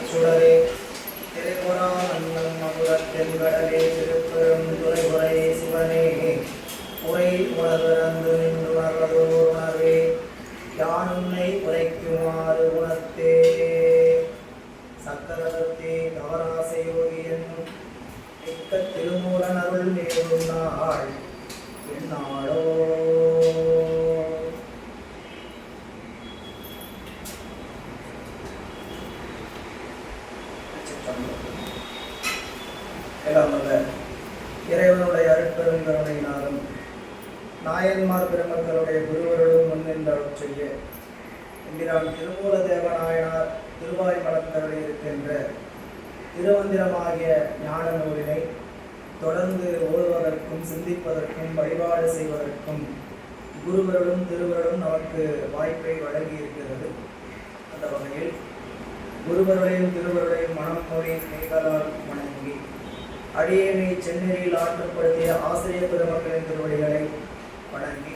சுடரே திரைபுராணம் அமுதத்தென்கடலே திருப்பெரும் துறைபுரை சிவனே உரை உணர்ந்து நின்றுணர்வதோர் உணர்வே யான் உன்னை உரைக்குமாறு உணர்த்தே சக்கரவர்த்தி நவராசை யோகியன் மிக்க திருமூலன் அருள் மேலும் நாள் என்னாளோ இறைவனுடைய அருட்பெருங்கருணையினாலும் நாயன்மார் பெருமக்களுடைய குருவருடன் முன்னின்றருள் செய்ய என்கிறான் திருமூல தேவநாயனார் திருவாய் மலர்ந்தருளி இருக்கின்ற திருமந்திரமாகிய ஞான நூலினை தொடர்ந்து ஓதுவதற்கும் சிந்திப்பதற்கும் வழிபாடு செய்வதற்கும் குருவருடும் திருவருடும் நமக்கு வாய்ப்பை வழங்கி இருக்கிறது. அந்த வகையில் குருவருடையும் திருவருடையும் மனம் மொழி மெய்களால் வணங்கி அடியேனை சென்னறியில் ஆற்றப்படுத்திய ஆசிரியர் பெருமக்களின் திருவடிகளை வணங்கி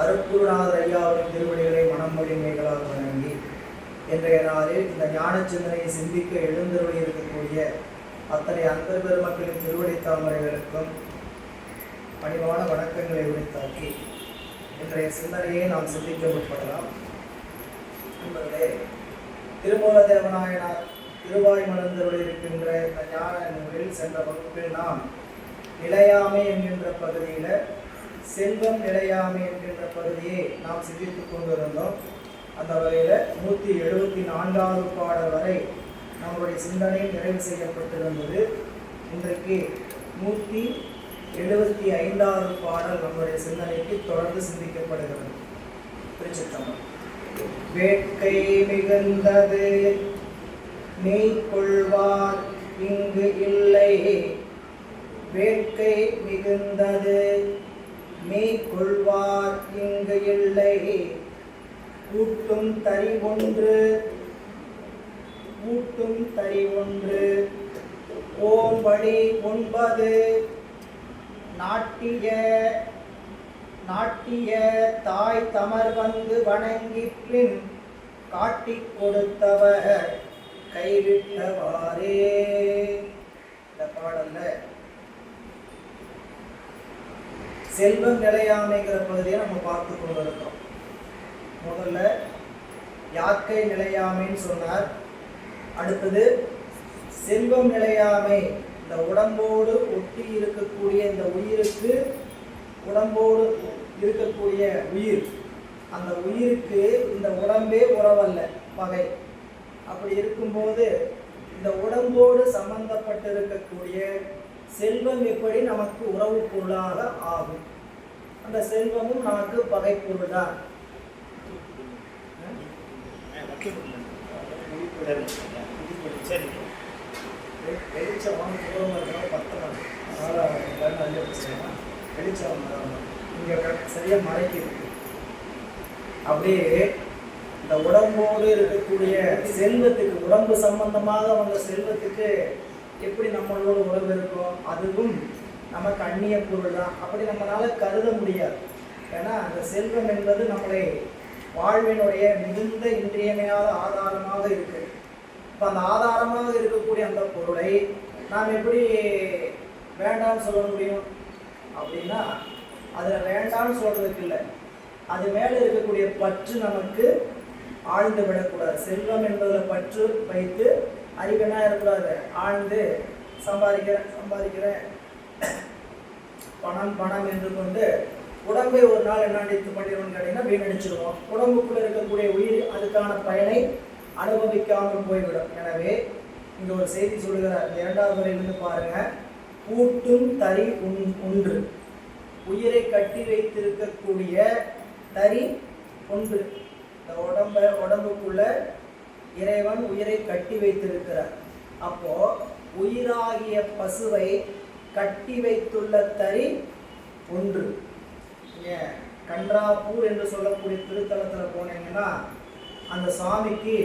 அருட்குருநாதர் ஐயாவின் திருவடிகளை மனம் மொழி மெய்களால் வணங்கி இன்றைய நாளில் இந்த ஞான சிந்தனையை சிந்திக்க எழுந்தருளி இருக்கக்கூடிய அத்தனை அன்பர் பெருமக்களின் திருவடி தாமரைகளுக்கும் பணிவான வணக்கங்களை உரித்தாக்கி இன்றைய சிந்தனையை நாம் சிந்திக்க முற்படலாம். என்பதிலே திருமூல தேவநாயனார் திருவாய் மலர்ந்தருள் இருக்கின்ற இந்த ஞான நூலில் சென்ற வகுப்பில் நாம் நிலையாமை என்கின்ற பகுதியில் செல்வம் நிலையாமை என்கின்ற பகுதியை நாம் சிந்தித்துக் கொண்டிருந்தோம். அந்த வகையில் 174வது பாடல் வரை நம்முடைய சிந்தனை நிறைவு செய்யப்பட்டிருந்தது. இன்றைக்கு 175வது பாடல் நம்முடைய சிந்தனைக்கு தொடர்ந்து சிந்திக்கப்படுகிறது. திருச்சிற்றம்பலம். வேட்கை மிகுந்தது மெய்கொள்வார் இங்கு இல்லை, வேட்கை மிகுந்தது மெய்கொள்வார் இங்கு இல்லை, கூட்டும் தறி ஒன்று ஓம்படி 9 நாட்டிய தாய் தமர் வந்து வணங்கி பின் காட்டிக் கொடுத்தவர் கைவிட்டவாறே. இந்த பாடல்ல செல்வம் நிலையாமைங்கிற பகுதியை நம்ம பார்த்து கொண்டிருக்கோம். முதல்ல யாக்கை நிலையாமைன்னு சொன்னார். அடுத்தது செல்வம் நிலையாமை. இந்த உடம்போடு ஒட்டி இருக்கக்கூடிய இந்த உயிருக்கு, உடம்போடு இருக்கக்கூடிய உயிர், அந்த உயிருக்கு இந்த உடம்பே உறவல்ல, பகை. அப்படி இருக்கும்போது இந்த உடம்போடு சம்பந்தப்பட்டு இருக்கக்கூடிய செல்வம் எப்படி நமக்கு உறவு பொருளாக ஆகும்? அந்த செல்வமும் நமக்கு பகை பொருள் தான். வெளிச்சம் இங்கே சரியாக மறைக்குது. அப்படியே இந்த உடம்போடு இருக்கக்கூடிய செல்வத்துக்கு, உடம்பு சம்பந்தமாக வந்த செல்வத்துக்கு எப்படி நம்மளோட உறவு இருக்கும்? அதுவும் நமக்கு அந்நிய பொருள் தான். அப்படி நம்மளால கருத முடியாது. ஏன்னா அந்த செல்வம் என்பது நம்மளை வாழ்வினுடைய மிகுந்த இன்றியமையாத ஆதாரமாக இருக்கு. இப்போ அந்த ஆதாரமாக இருக்கக்கூடிய அந்த பொருளை நாம் எப்படி வேண்டாம்னு சொல்ல முடியும்? அப்படின்னா அதில் வேண்டாம்னு சொல்றதுக்கு இல்லை, அது மேலே இருக்கக்கூடிய பற்று நமக்கு ஆழ்ந்து விடக்கூடாது. செல்வம் என்பதில் பற்று வைத்து அறிவென்னா இருக்கக்கூடாது, ஆழ்ந்து சம்பாதிக்கிறேன் பணம் என்று கொண்டு உடம்பை ஒரு நாள் என்ன அடித்து பண்ணிடுவோம்னு கேட்டீங்கன்னா வீணடிச்சிடுவோம். உடம்புக்குள்ள இருக்கக்கூடிய உயிர் அதுக்கான பயனை அனுபவிக்காமல் போய்விடும். எனவே இங்க ஒரு செய்தி சொல்லுகிறார். 2வது வரையிலிருந்து பாருங்க. கூட்டும் தறி ஒன்று, உயிரை கட்டி வைத்திருக்கக்கூடிய தறி ஒன்று. இந்த உடம்புக்குள்ள இறைவன் உயிரை கட்டி வைத்திருக்கிறார். அப்போ உயிராகிய பசுவை கட்டி வைத்துள்ள தறி ஒன்று. கன்றாப்பூர் என்று சொல்லக்கூடிய திருத்தலத்தில் போனீங்கன்னா அந்த சுவாமிக்கு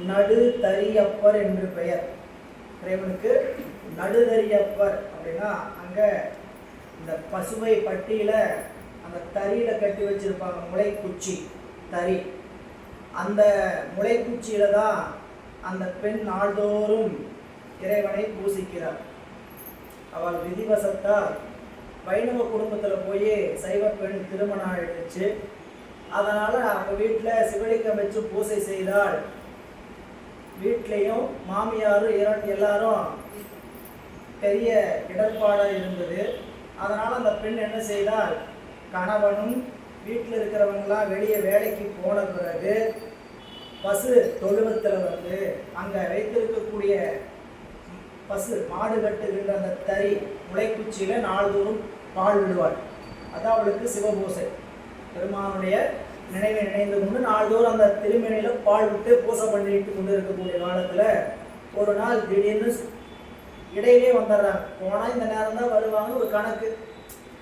நடு தரியப்பர் என்று பெயர். இறைவனுக்கு நடுதரியப்பர் அப்படின்னா அங்கே இந்த பசுவை பட்டியில அந்த தறியில கட்டி வச்சிருப்பாங்க, முளைக்குச்சி தறி. அந்த முளைக்குச்சியில தான் அந்த பெண் நாள்தோறும் இறைவனை பூசிக்கிறார். அவள் விதிவசத்தால் வைணவ குடும்பத்தில் போய் சைவ பெண் திருமணம் ஆயிடுச்சு. அதனால் அவங்க வீட்டில் சிவலிங்கம் வச்சு பூசை செய்தால் வீட்லேயும் மாமியாரும் எல்லாரும் பெரிய இடர்பாடாக இருந்தது. அதனால் அந்த பெண் என்ன செய்தால், கணவனும் வீட்டில் இருக்கிறவங்களாம் வெளியே வேலைக்கு போன பிறகு பசு தொழுவத்தில் வந்து அங்கே வைத்திருக்கக்கூடிய பசு மாடு கட்டுகின்ற அந்த தறி முளைக்குச்சியில் நாள்தோறும் பால் விடுவாள். அதான் அவளுக்கு சிவபூசை. பெருமானுடைய நினைவை நினைந்து கொண்டு நாள்தோறும் அந்த திருமணியில் பால் விட்டு பூசை பண்ணிட்டு கொண்டு இருக்கக்கூடிய காலத்தில் ஒரு நாள் திடீர்னு இடையிலே வந்துடுறாங்க. போனால் இந்த நேரம் தான் வருவாங்கன்னு ஒரு கணக்கு.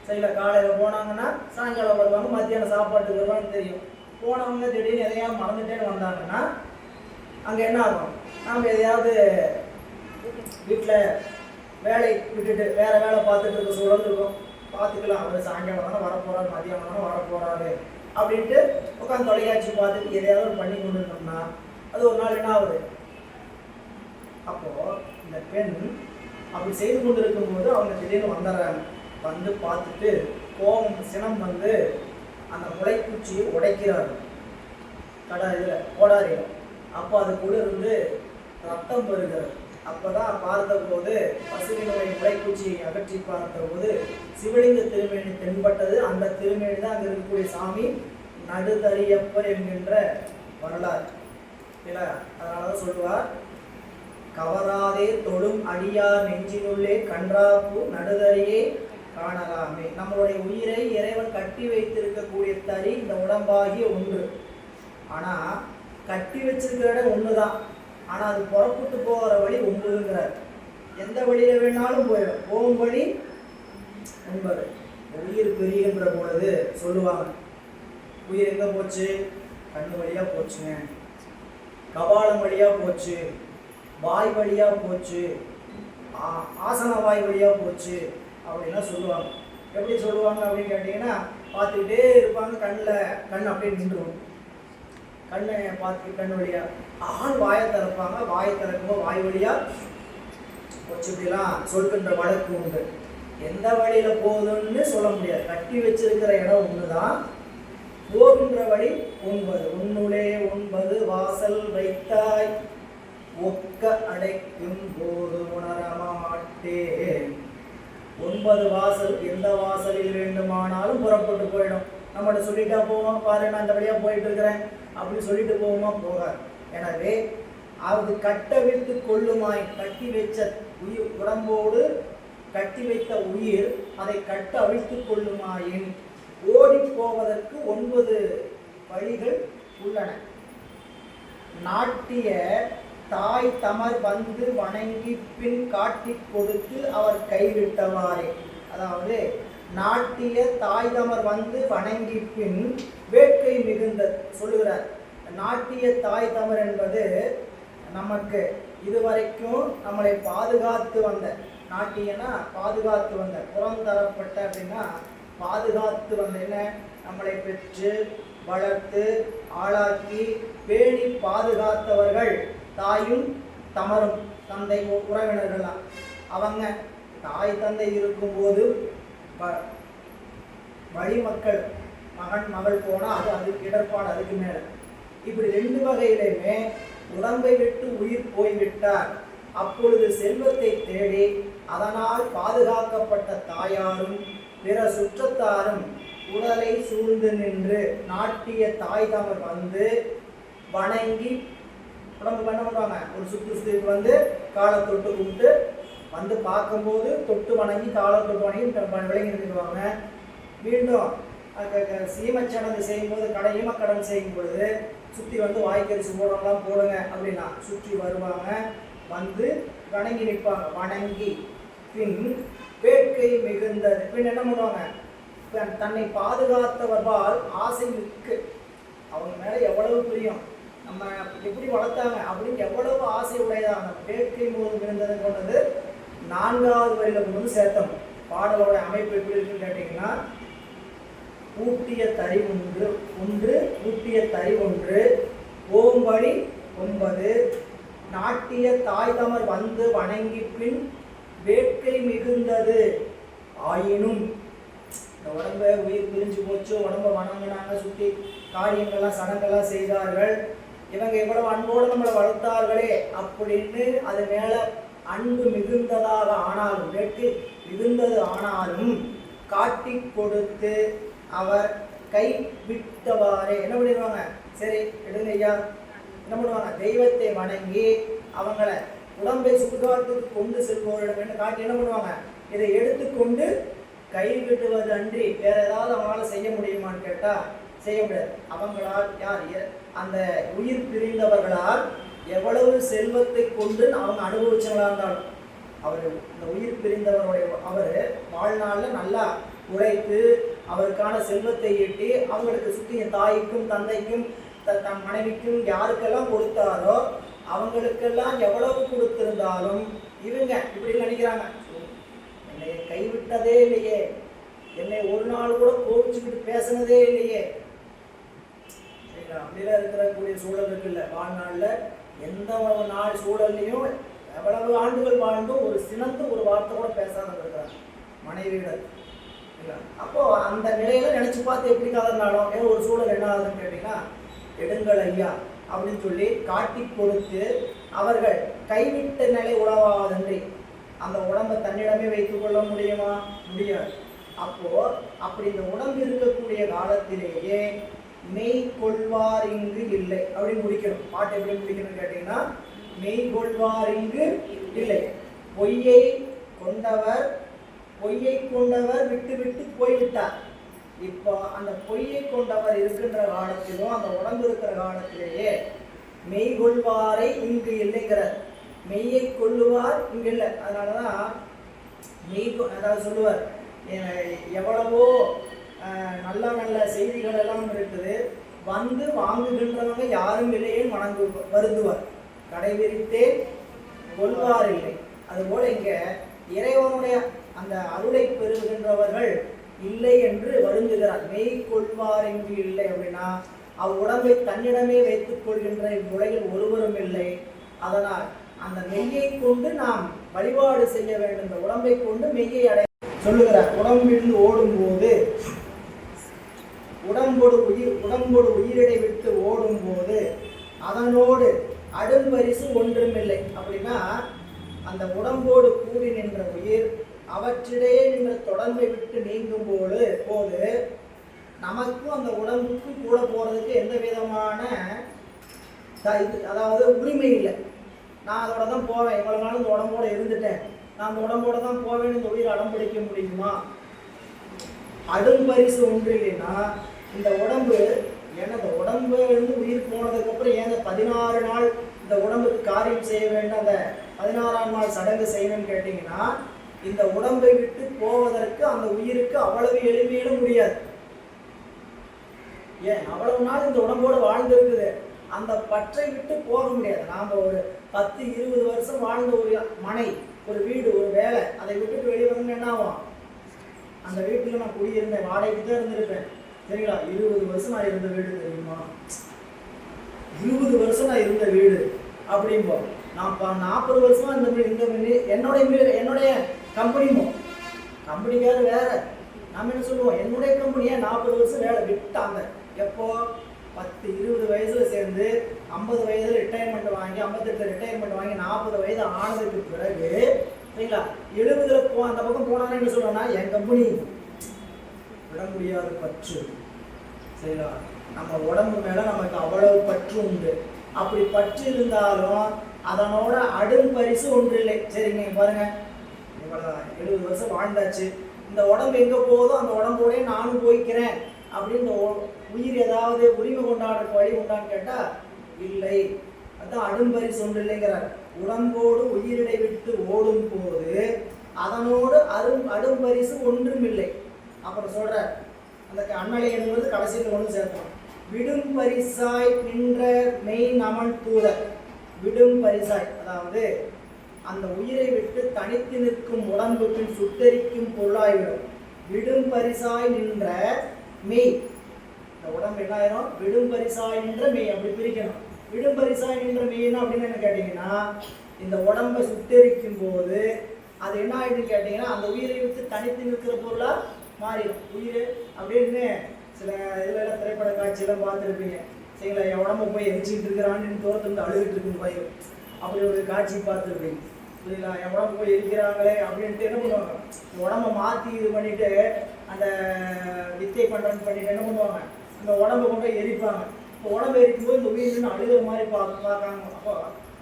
சரிங்களா, காலையில் போனாங்கன்னா சாயங்காலம் வருவாங்க, மத்தியானம் சாப்பாட்டுக்கு வருவாங்கன்னு தெரியும். போனவங்க திடீர்னு எதையா மறந்துட்டேன்னு வந்தாங்கன்னா அங்கே என்ன ஆகும், நாம் எதையாவது வீட்டில் வேலை விட்டுட்டு வேறு வேலை பார்த்துட்டு இருக்க சூழல் இருக்கும். பார்த்துக்கலாம், அவர் சாயங்காலம் தானே வரப்போகிறாரு, மதியானம் தானே வரப்போகிறாரு அப்படின்ட்டு உட்காந்து தொலைக்காட்சி பார்த்துட்டு எதையாவது பண்ணி கொண்டு இருந்தோம்னா அது ஒரு நாள் என்ன ஆகுது. அப்போது இந்த பெண் அப்படி செய்து கொண்டு இருக்கும்போது அவங்க திடீர்னு வந்துடுறாங்க. வந்து பார்த்துட்டு கோபம் சினம் வந்து அந்த முளைக்குச்சியை உடைக்கிறார்கள் இதில் கோடாரியில். அப்போ அதுக்குள்ள இருந்து ரத்தம் வருகிறது. அப்போ தான் பார்த்தபோது பசுவினுடைய முளைக்குச்சியை அகற்றி பார்த்தபோது சிவலிங்க திருமேனி தென்பட்டது. அந்த திருமேனி தான் அங்கே இருக்கக்கூடிய சாமி நடுதறியப்பர் என்கின்ற வரலாறு இல்லை. அதனால தான் சொல்லுவார், கவராதே தொடும் அடியார் நெஞ்சினுள்ளே கன்றாப்பு நடுதறியே காணலாமே. நம்மளுடைய உயிரை இறைவன் கட்டி வைத்திருக்கக்கூடிய தறி இந்த உடம்பாகிய ஒன்று. ஆனால் கட்டி வச்சிருக்கிற இடம் ஒன்று தான். ஆனால் அது புறப்பட்டு போகிற வழி 9ங்கிறார். எந்த வழியில் வேணாலும் போயிடும், போகும் வழி 9. உயிர் பிரிகின்ற பொழுது சொல்லுவாங்க, உயிர் எங்கே போச்சு, கண்ணு வழியாக போச்சுங்க, கபாலம் வழியாக போச்சு, வாய் வழியாக போச்சு, ஆசன வாய் வழியாக போச்சு அப்படின்லாம் சொல்லுவாங்க. எப்படி சொல்லுவாங்க அப்படின்னு கேட்டிங்கன்னா, பார்த்துக்கிட்டே இருப்பாங்க, கண் அப்படியே நின்றுடும். கண்ணை பார்த்து கண் வழியாக ஆள் வாயை திறப்பாங்க, வாயை திறக்கும்போது வாய் வழியாக போச்சு இப்படிலாம் சொல்கின்ற வழக்கு உண்டு. எந்த வழியில் போகுதுன்னு சொல்ல முடியாது. கட்டி வச்சிருக்கிற இடம் ஒன்று தான், போகின்ற வழி 9. உன்னுளே 9 வாசல் வைத்தாய் ஒக்க அடைக்கும் போது உணரமாட்டேன். 9 வாசல், எந்த வாசலில் வேண்டுமானாலும் புறப்பட்டு போயிடும். நம்மகிட்ட சொல்லிட்டா போவோம், பாரு நான் இந்த வழியாக போயிட்டு இருக்கிறேன் அப்படின்னு சொல்லிட்டு போவோமா, போகாது. எனவே அது கட்டவிழ்த்து கொள்ளுமாய், கட்டி வைச்ச உயிர் உடம்போடு கட்டி வைத்த உயிர் அதை கட்ட அவிழ்த்து கொள்ளுமாயின் ஓடி போவதற்கு 9 வழிகள் உள்ளன. நாட்டிய தாய் தமர் வந்து வணங்கி பின் காட்டி கொடுத்து அவர் கைவிட்டவாறே. அதாவது நாட்டிய தாய் தமர் வந்து வணங்கி பின் வேட்கை மிகுந்த சொல்லுகிறார். நாட்டிய தாய் தமர் என்பது நமக்கு இதுவரைக்கும் நம்மளை பாதுகாத்து வந்த, நாட்டியனா பாதுகாத்து வந்த, புறந்தரப்பட்ட அப்படின்னா பாதுகாத்து வந்த, என்ன நம்மளை பெற்று வளர்த்து ஆளாக்கி பேணி பாதுகாத்தவர்கள் தாயும் தமரும், தந்தை உறவினர்கள்லாம். அவங்க தாய் தந்தை இருக்கும்போது வழிமக்கள் மகன் மகள் போனால் அதுக்கு இடர்பாடு, அதுக்கு மேலே. இப்படி 2 வகையிலுமே உடம்பை விட்டு உயிர் போய்விட்டார். அப்பொழுது செல்வத்தை தேடி அதனால் பாதுகாக்கப்பட்ட தாயாரும் பிற சுற்றத்தாரும் உடலை சூழ்ந்து நின்று நாட்டிய தாய் தமர் வந்து வணங்கி உடம்பு என்ன பண்ணுவாங்க, ஒரு சுற்று வந்து காலை தொட்டு கும்பிட்டு வந்து பார்க்கும்போது தொட்டு வணங்கி காலை தொட்டு வணங்கி விளங்கி நிறுத்துவாங்க. மீண்டும் சீமச்சடங்கு செய்யும்போது ஈமக்கடன் செய்யும் பொழுது சுற்றி வந்து வாய்க்கரிசி போடலாம் போடுங்க அப்படின்னா சுற்றி வருவாங்க, வந்து வணங்கி நிற்பாங்க. வணங்கி பின் வேட்கை மிகுந்தது. பின் என்ன பண்ணுவாங்க, தன்னை பாதுகாத்தவர்பால் ஆசை மிக்கு, அவங்க மேலே எவ்வளவு பிரியம், நம்ம எப்படி வளர்த்தாங்க அப்படின்னு எவ்வளவு ஆசை உடையதாங்க. வேட்கை போது மிகுந்ததுன்னு சொன்னது 4வது வரியில் கொண்டு வந்து சேர்த்தோம். பாடலோட அமைப்பு எப்படி இருக்குன்னு கேட்டிங்கன்னா, ஊட்டிய தறி ஒன்று ஊட்டிய தறி 1 ஓம்படி 9 நாட்டிய தாய் தமர் வந்து வணங்கி பின் வேட்கை மிகுந்தது ஆயினும். இந்த உடம்ப உயிர் பிரிஞ்சு போச்சு, உடம்ப வணங்கினாங்க, சுற்றி காரியங்கள்லாம் சடங்கெல்லாம் செய்தார்கள். இவங்க எவ்வளவு அன்போடு நம்மளை வளர்த்தார்களே அப்படின்னு அது மேல அன்பு மிகுந்ததாக ஆனாலும், வேட்கை மிகுந்தது ஆனாலும் காட்டி கொடுத்து அவர் கை விட்டவாறே என்ன பண்ணிடுவாங்க, சரி எடுங்க ஐயா, என்ன பண்ணுவாங்க, தெய்வத்தை வணங்கி அவங்கள உடம்பை சுடுகாட்டுக்கு கொண்டு செல்பவரிடம் காட்டி என்ன பண்ணுவாங்க, இதை எடுத்துக்கொண்டு கை விடுவது அன்றி வேற ஏதாவது அவங்களால செய்ய முடியுமான்னு கேட்டா செய்ய முடியாது. அவங்களால் யார், அந்த உயிர் பிரிந்தவர்களால் எவ்வளவு செல்வத்தை கொண்டு அவங்க அனுபவிச்சவங்களா இருந்தாலும், அவர் இந்த உயிர் பிரிந்தவருடைய அவர் வாழ்நாளில் நல்லா உழைத்து அவருக்கான செல்வத்தை ஈட்டி அவங்களுக்கு சுற்றி தாய்க்கும் தந்தைக்கும் தன் மனைவிக்கும் யாருக்கெல்லாம் கொடுத்தாரோ அவங்களுக்கெல்லாம் எவ்வளவு கொடுத்திருந்தாலும் இவங்க இப்படி நினைக்கிறாங்க, என்னை கைவிட்டதே இல்லையே, என்னை ஒரு நாள் கூட கோவிச்சுக்கிட்டு பேசினதே இல்லையே. சரிங்களா, அப்படிலாம் இருக்கிறக்கூடிய சூழல் இருக்குல்ல. வாழ்நாளில் எந்த ஒரு நாள் சூழல்லையும் எவ்வளவு ஆண்டுகள் வாழ்ந்தும் ஒரு சினந்து ஒரு வார்த்தை கூட பேசாத இருக்கிறாங்க மனைவியிடம். இல்லை, அப்போ அந்த நிலையில நினைச்சு பார்த்து எப்படி கலந்தாலும் ஏதோ ஒரு சூழல் என்ன ஆகுதுன்னு கேட்டீங்கன்னா, எடுங்கள் ஐயா அப்படின்னு சொல்லி காட்டி கொடுத்து அவர்கள் கைவிட்ட நிலை உழவாதன்றி அந்த உடம்பை தன்னிடமே வைத்துக் கொள்ள முடியுமா? முடியாது. அப்போ அப்படி இந்த உடம்பு இருக்கக்கூடிய காலத்திலேயே மெய் கொள்வார் இங்கு இல்லை அப்படின்னு முடிக்கணும். பாட்டு எப்படி முடிக்கணும்னு கேட்டீங்கன்னா, மெய் கொள்வார் இங்கு இல்லை, பொய்யை கொண்டவர் விட்டு விட்டு போய்விட்டார். இப்போ அந்த பொய்யை கொண்டவர் இருக்கின்ற காலத்திலும் அந்த உடம்பு இருக்கிற காலத்திலேயே மெய் கொள்வாரை இங்கு இல்லைங்கிறார். மெய்யை கொள்ளுவார் இங்கு இல்லை. அதனாலதான் அதாவது சொல்லுவார், எவ்வளவோ நல்ல நல்ல செய்திகள் எல்லாம் இருக்குது, வந்து வாங்குகின்றவங்க யாரும் இல்லையே வருந்துவார், கடை விரித்தே கொள்வார் இல்லை. அதுபோல இங்க இறைவனுடைய அந்த அருளை பெறுகின்றவர்கள் இல்லை என்று வருந்துகிறார். மெய் கொள்வார் இங்கு இல்லை அப்படின்னா உடம்பை தன்னிடமே வைத்துக் கொள்கின்ற இவ்வுலகில் ஒருவரும் இல்லை. அதனால் அந்த மெய்யை கொண்டு நாம் வழிபாடு செய்ய வேண்டும். இந்த உடம்பை கொண்டு மெய்யை அடைய சொல்லுகிறார். உடம்பிலிருந்து ஓடும் போது உடம்போடு உயிரிடை விட்டு ஓடும் போது அதனோடு அடும்பரிசு ஒன்றுமில்லை. அப்படின்னா அந்த உடம்போடு கூடி நின்ற உயிர் அவற்றிடையே நின்ற தொடர்பை விட்டு நீங்கும் போது நமக்கும் அந்த உடம்புக்கும் கூட போறதுக்கு எந்த விதமான அதாவது உரிமை இல்லை. நான் அதோட தான் போவேன், இவ்வளவு நாள் இந்த உடம்போட இருந்துட்டேன், நான் அந்த உடம்போட தான் போவேன்னு இந்த உயிர் அடம் பிடிக்க முடியுமா? அடும்பரிசு ஒன்று இல்லைன்னா இந்த உடம்பு இந்த உடம்பு இருந்து உயிர் போனதுக்கு அப்புறம் ஏன் 16 நாள் இந்த உடம்புக்கு காரியம் செய்ய வேண்டும், அந்த 16ஆம் நாள் சடங்கு செய்யணும்னு கேட்டீங்கன்னா, இந்த உடம்பை விட்டு போவதற்கு அந்த உயிருக்கு அவ்வளவு எளிமையில முடியாது. ஏன் அவ்வளவு நாள் இந்த உடம்போடு வாழ்ந்திருக்குது, அந்த பற்றை விட்டு போக முடியாது. நாம ஒரு 10-20 வருஷம் வாழ்ந்த ஒரு மனை, ஒரு வீடு, ஒரு வேலை, அதை விட்டுட்டு வெளியே வந்து என்ன ஆகும்? அந்த வீட்டுல நான் குடியிருந்தேன், வாடகைக்கு தான் இருந்திருப்பேன், சரிங்களா? 20 வருஷம் நான் இருந்த வீடு தெரியுமா? 20 வருஷம் நான் இருந்த வீடு அப்படிம்போ. நான் 40 வருஷமா என்னுடைய கம்பெனிக்காரு வேற. நம்ம என்ன சொல்லுவோம், என்னுடைய கம்பெனியை 40 வருஷம் வேலை விட்டாங்க. எப்போ 10-20 வயசுல சேர்ந்து 50 வயதுல ரிட்டையர்மெண்ட் வாங்கி 58 ரிட்டையர்மெண்ட் வாங்கி 40 வயது ஆனதுக்கு பிறகு சரிங்களா 70ல அந்த பக்கம் போனான்னு என்ன சொல்றேன்னா, என் கம்பெனி விட முடியாத பற்று. சரிங்களா, நம்ம உடம்பு மேல நமக்கு அவ்வளவு பற்று உண்டு. அப்படி பற்று இருந்தாலும் அதனோட அடும் பரிசு ஒன்று இல்லை. சரிங்க பாருங்க, இவ்வளவுதான் 70 வருஷம் வாழ்ந்தாச்சு, இந்த உடம்பு எங்க போதோ அந்த உடம்போட நானும் போய்க்கிறேன் அப்படின்னு உயிர் ஏதாவது உரிமை கொண்டாடுறதுக்கு வழி உண்டான்னு கேட்டா இல்லை. அதான் அடும்பரிசு ஒன்று இல்லைங்கிறார். உடம்போடு உயிரிடை விட்டு ஓடும் போது அதனோடு அடும்பரிசு ஒன்றும் இல்லை. அப்புறம் சொல்ற அந்த அண்ணலை என்பது கடைசியில் ஒன்று சேர்த்தோம். விடும் பரிசாய் நின்ற மெய் நமன் தூதர். விடும் பரிசாய் அதாவது அந்த உயிரை விட்டு தனித்து நிற்கும் உடம்பு பின் சுட்டரிக்கும் பொருளாய்விடும். விடும் பரிசாய் நின்ற மெய், இந்த உடம்பு என்ன ஆயிரும்? விடும் பரிசாய் நின்ற மெய் அப்படி பிரிக்கணும். விடும்பரிசாய் நின்ற மெய்னா அப்படின்னு என்ன கேட்டீங்கன்னா, இந்த உடம்பை சுட்டெரிக்கும் போது அது என்ன ஆயிடுன்னு கேட்டீங்கன்னா, அந்த உயிரை விட்டு தனித்து நிற்கிற பொருளா மாறிடும். உயிர் அப்படின்னு சில இதுல எல்லாம் திரைப்பட காட்சியெல்லாம் பார்த்துருப்பீங்க. சரிங்களா, என் உடம்பு போய் எரிச்சிட்டு இருக்கிறான்னு தோரத்துல அழுகிட்டு இருக்குன்னு பயிர், அப்படி ஒரு காட்சி பார்த்துருப்பீங்க. புரியுங்களா, என் உடம்பு போய் எரிக்கிறாங்களே அப்படின்ட்டு என்ன பண்ணுவாங்க, உடம்ப மாற்றி இது பண்ணிட்டு அந்த வித்தை பண்ணுறேன்னு பண்ணிட்டு என்ன பண்ணுவாங்க, இந்த உடம்பை கொண்டு போய் எரிப்பாங்க. இப்போ உடம்பு எரிக்கும்போது இந்த உயிர் அழுகிற மாதிரி பார்க்காங்க. அப்போ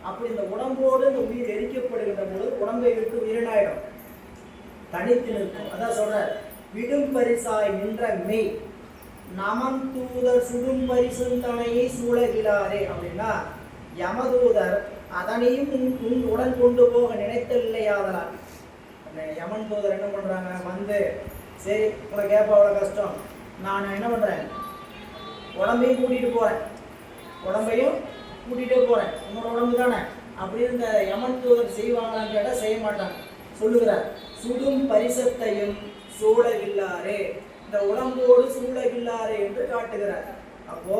அப்படி இந்த உடம்போடு இந்த உயிர் எரிக்கப்படுகின்ற போது உடம்பை விட்டு உயிரினாயிடும், தனித்து நிற்கும். அதான் சொல்ற, விடும் பரிசாய் நின்ற மெய் நமன் தூதர் சுடும் பரிசுந்தனையை சூழகிலாரே அப்படின்னா, யமதூதர் அதனையும் உடன் கொண்டு போக நினைத்தல்லையாதலால். யமன் தூதர் என்ன பண்றாங்க, வந்து சரி உனக்கு கேட்ப அவ்வளோ கஷ்டம், நான் என்ன பண்றேன், உடம்பையும் கூட்டிட்டு போறேன், உடம்பையும் கூட்டிகிட்டே போகிறேன், உன்னோட உடம்பு தானே அப்படின்னு இந்த யமன் தூதர் செய்வாங்களான்னு கேட்டால் செய்ய மாட்டாங்க. சொல்லுகிறார், சுடும் பரிசத்தையும் சூழகில்லாரே, இந்த உடம்போடு சூழகில்லாரே என்று காட்டுகிறார். அப்போ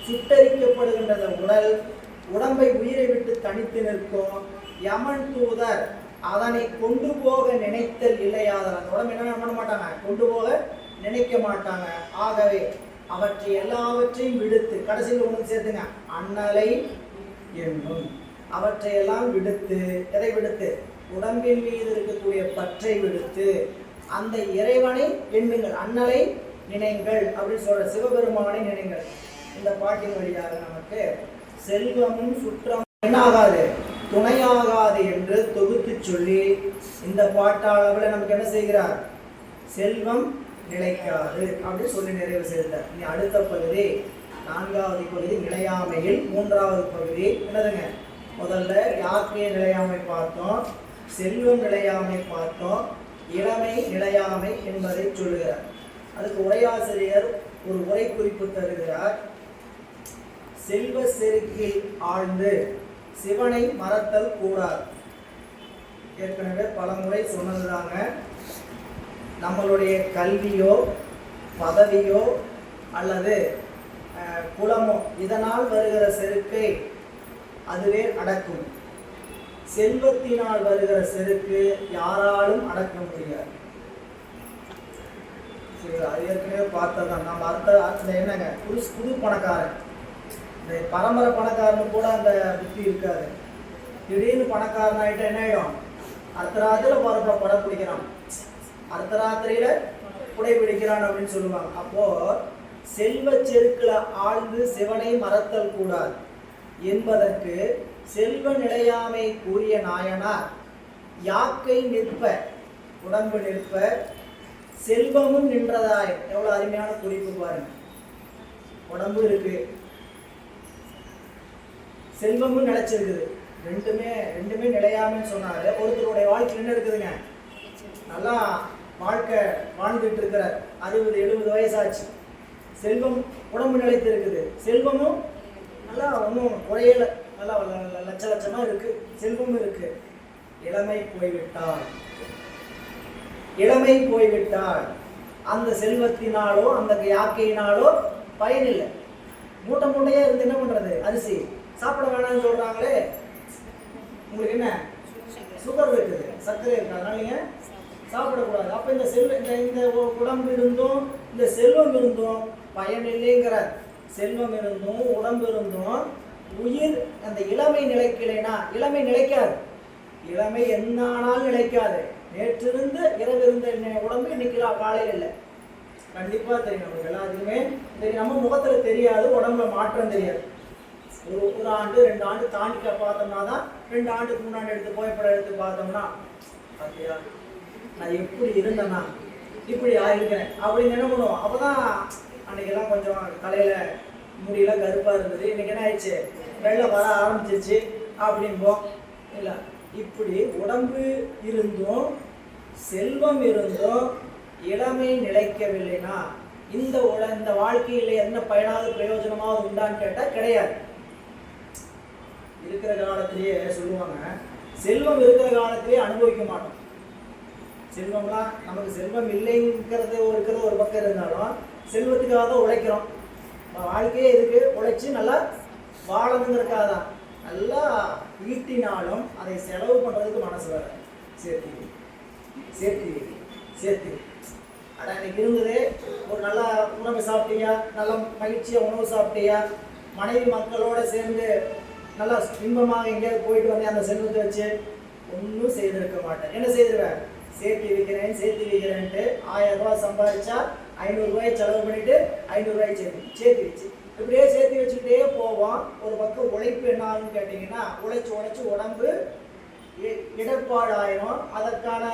சுட்டரிக்கப்படுகின்ற உடல் உடம்பை உயிரை விட்டு தனித்து நிற்கும். யமன் தூதர் அதனை கொண்டு போக நினைத்தல் இல்லையாதல், அந்த உடம்பு என்ன பண்ண மாட்டாங்க, கொண்டு போக நினைக்க மாட்டாங்க. ஆகவே அவற்றை எல்லாவற்றையும் விடுத்து, கடைசியில் ஒன்று சேர்த்துங்க, அண்ணலை என்னும், அவற்றையெல்லாம் விடுத்து, எதை விடுத்து, உடம்பின் மீது இருக்கக்கூடிய பற்றை விடுத்து அந்த இறைவனை எண்ணுங்கள், அண்ணலை நினைங்கள் அப்படின்னு சொல்ற, சிவபெருமானை நினைங்கள். இந்த பாட்டின் வழியாக நமக்கு செல்வமும் சுற்றம் என்ன ஆகாது, துணையாகாது என்று தொகுத்து சொல்லி இந்த பாட்டாளவில் நமக்கு என்ன செய்கிறார், செல்வம் நிலைக்காது அப்படின்னு சொல்லி நிறைவு செய்தார். இனி அடுத்த பகுதி, நான்காவது பகுதி நிலையாமையில் மூன்றாவது பகுதி என்னதுங்க, முதல்ல யாக்கைய நிலையாமை பார்த்தோம், செல்வம் நிலையாமை பார்த்தோம், இளமை நிலையாமை என்பதை சொல்லுகிறார். அதுக்கு உரையாசிரியர் ஒரு உரை குறிப்பு தருகிறார். செல்வ செருக்கில் ஆழ்ந்து சிவனை மறத்தல் கூடாது. ஏற்கனவே பல முறை சொன்னதுதாங்க, நம்மளுடைய கல்வியோ பதவியோ அல்லது குலமோ இதனால் வருகிற செருக்கை அதுவே அடக்கும். செல்வத்தினால் வருகிற செருக்கு யாராலும் அடக்க முடியாது. அது ஏற்கனவே பார்த்ததான். நம்ம அந்த என்னங்க, புது பணக்காரன், இந்த பரம்பரை பணக்காரனு கூட அந்த புத்தி இருக்காது. திடீர்னு பணக்காரன் ஆகிட்ட என்ன ஆகிடும், அர்த்தராத்திரியில் படம் பிடிக்கிறான், அர்த்தராத்திரியில புடை பிடிக்கிறான் அப்படின்னு சொல்லுவாங்க. அப்போ செல்வ செருக்கில் ஆழ்ந்து சிவனை மறத்தல் கூடாது என்பதற்கு செல்வ நிலையாமை கூறிய நாயனார், யாக்கை நிற்ப உடம்பு நிற்ப செல்வமும் நின்றதாய். எவ்வளவு அருமையான குறிப்பு பாருங்க. உடம்பு இருக்கு, செல்வமும் நிலைச்சிருக்குது, ரெண்டுமே நிலையாமைன்னு சொன்னாரு. ஒருத்தருடைய வாழ்க்கையில் என்ன இருக்குதுங்க, நல்லா வாழ்க்கை வாழ்ந்துட்டு இருக்கிறார், 60-70 வயசாச்சு, செல்வம் உடம்பு நிலைத்து இருக்குது, செல்வமும் நல்லா ஒன்றும் குறையல, நல்லா லட்சமா இருக்கு, செல்வமும் இருக்கு. இளமை போய்விட்டால் அந்த செல்வத்தினாலோ அந்த யாக்கையினாலோ பயனில்லை. மூட்டையா இருந்து என்ன பண்றது, அரிசி சாப்பிட வேணாம்னு சொல்றாங்களே, உங்களுக்கு என்ன சுகர் இருக்குது, சர்க்கரை இருக்கு, அதனால நீங்க சாப்பிடக்கூடாது. அப்ப இந்த உடம்பு இருந்தும் இந்த செல்வம் இருந்தும் பயன் இல்லைங்கிறார். செல்வம் இருந்தும் உடம்பு இருந்தும் உயிர் அந்த இளமை நிலைக்கலைன்னா இளமை நிலைக்காது. இளமை என்னானாலும் நிலைக்காது. நேற்று இருந்து இரவு இருந்த உடம்பு இன்னைக்கு காலையில் இல்லை. கண்டிப்பா தெரியும், நமக்கு எல்லாத்துக்குமே தெரியும். நம்ம முகத்துல தெரியாது, உடம்புல மாற்றம் தெரியாது. ஒரு ஆண்டு 2 ஆண்டு தாண்டிக்க பார்த்தோம்னா தான், 2 ஆண்டுக்கு முன்னாடி எடுத்து புகைப்படம் எடுத்து பார்த்தோம்னா, அப்படியா நான் எப்படி இருந்தேன்னா இப்படி ஆயிருக்கிறேன் அப்படின்னு என்ன பண்ணுவோம். அப்போதான் அன்னைக்கெல்லாம் கொஞ்சம் தலையில முடியெல்லாம் கருப்பா இருந்தது, இன்னைக்கு என்ன ஆயிடுச்சு, வெள்ளம் வர ஆரம்பிச்சிருச்சு அப்படிம்போம். இல்லை, இப்படி உடம்பு இருந்தும் செல்வம் இருந்தும் இளமை நிலைக்கவில்லைன்னா இந்த வாழ்க்கையில என்ன பயனாவது பிரயோஜனமாவது உண்டான்னு கேட்டால் கிடையாது. இருக்கிற காலத்திலேயே சொல்லுவாங்க, செல்வம் இருக்கிற காலத்திலேயே அனுபவிக்க மாட்டோம். செல்வம்லாம் நமக்கு செல்வம் இல்லைங்கிறது இருக்கிறது ஒரு பக்கம் இருந்தாலும் செல்வத்துக்காக தான் உழைக்கிறோம். வாழ்க்கையே இதுக்கு உழைச்சி நல்லா வாழணுங்கிறதுக்காக தான். நல்லா ஈட்டினாலும் அதை செலவு பண்ணுறதுக்கு மனசு வர சேர்த்து சேர்த்து சேர்த்து அதான் இன்னைக்கு இருந்தது. ஒரு நல்ல உணவு சாப்பிட்டியா, நல்ல மகிழ்ச்சியாக உணவு சாப்பிட்டியா, மனைவி மக்களோடு சேர்ந்து நல்லா இன்பமாக எங்கேயாவது போயிட்டு வந்தேன், அந்த செல்வத்தை வச்சு ஒன்றும் செய்திருக்க மாட்டேன். என்ன செய்திருவேன்? சேர்த்து வைக்கிறேன்ட்டு 1000 ரூபாய் சம்பாதிச்சா 500 ரூபாய் செலவு பண்ணிட்டு 500 ரூபாய் சேர்த்து வச்சு இப்படியே சேர்த்து வச்சுக்கிட்டே போவோம். ஒரு பக்கம் உழைப்பு என்ன ஆகுன்னு கேட்டிங்கன்னா, உழைச்சி உடம்பு இடர்பாடு ஆயிரும். அதற்கான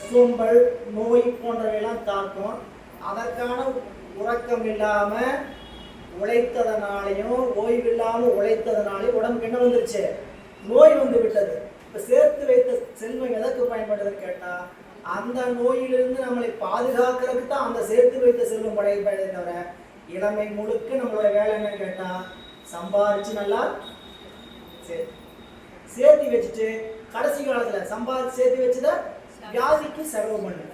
சோம்பல், நோய் போன்றவையெல்லாம் தாக்கும். அதற்கான உறக்கம் இல்லாமல் உழைத்ததனாலையும் ஓய்வில்லாமல் உழைத்ததனாலையும் உடம்புக்கு என்ன வந்துருச்சு? நோய் வந்து விட்டது. இப்போ சேர்த்து வைத்த செல்வம் எதற்கு பயன்படுதுன்னு கேட்டால், அந்த நோயிலிருந்து நம்மளை பாதுகாக்கிறதுக்கு தான் அந்த சேர்த்து வைத்த செல்வம் பயன்படுதே தவிர, இளமை முழுக்க நம்மளோட வேலை என்னன்னு கேட்டால், சம்பாதிச்சு நல்லா சேர்த்து வச்சுட்டு கடைசி காலத்தில் சம்பாதிச்சு சேர்த்து வச்சுதான் வியாதிக்கு செலவு பண்ணு.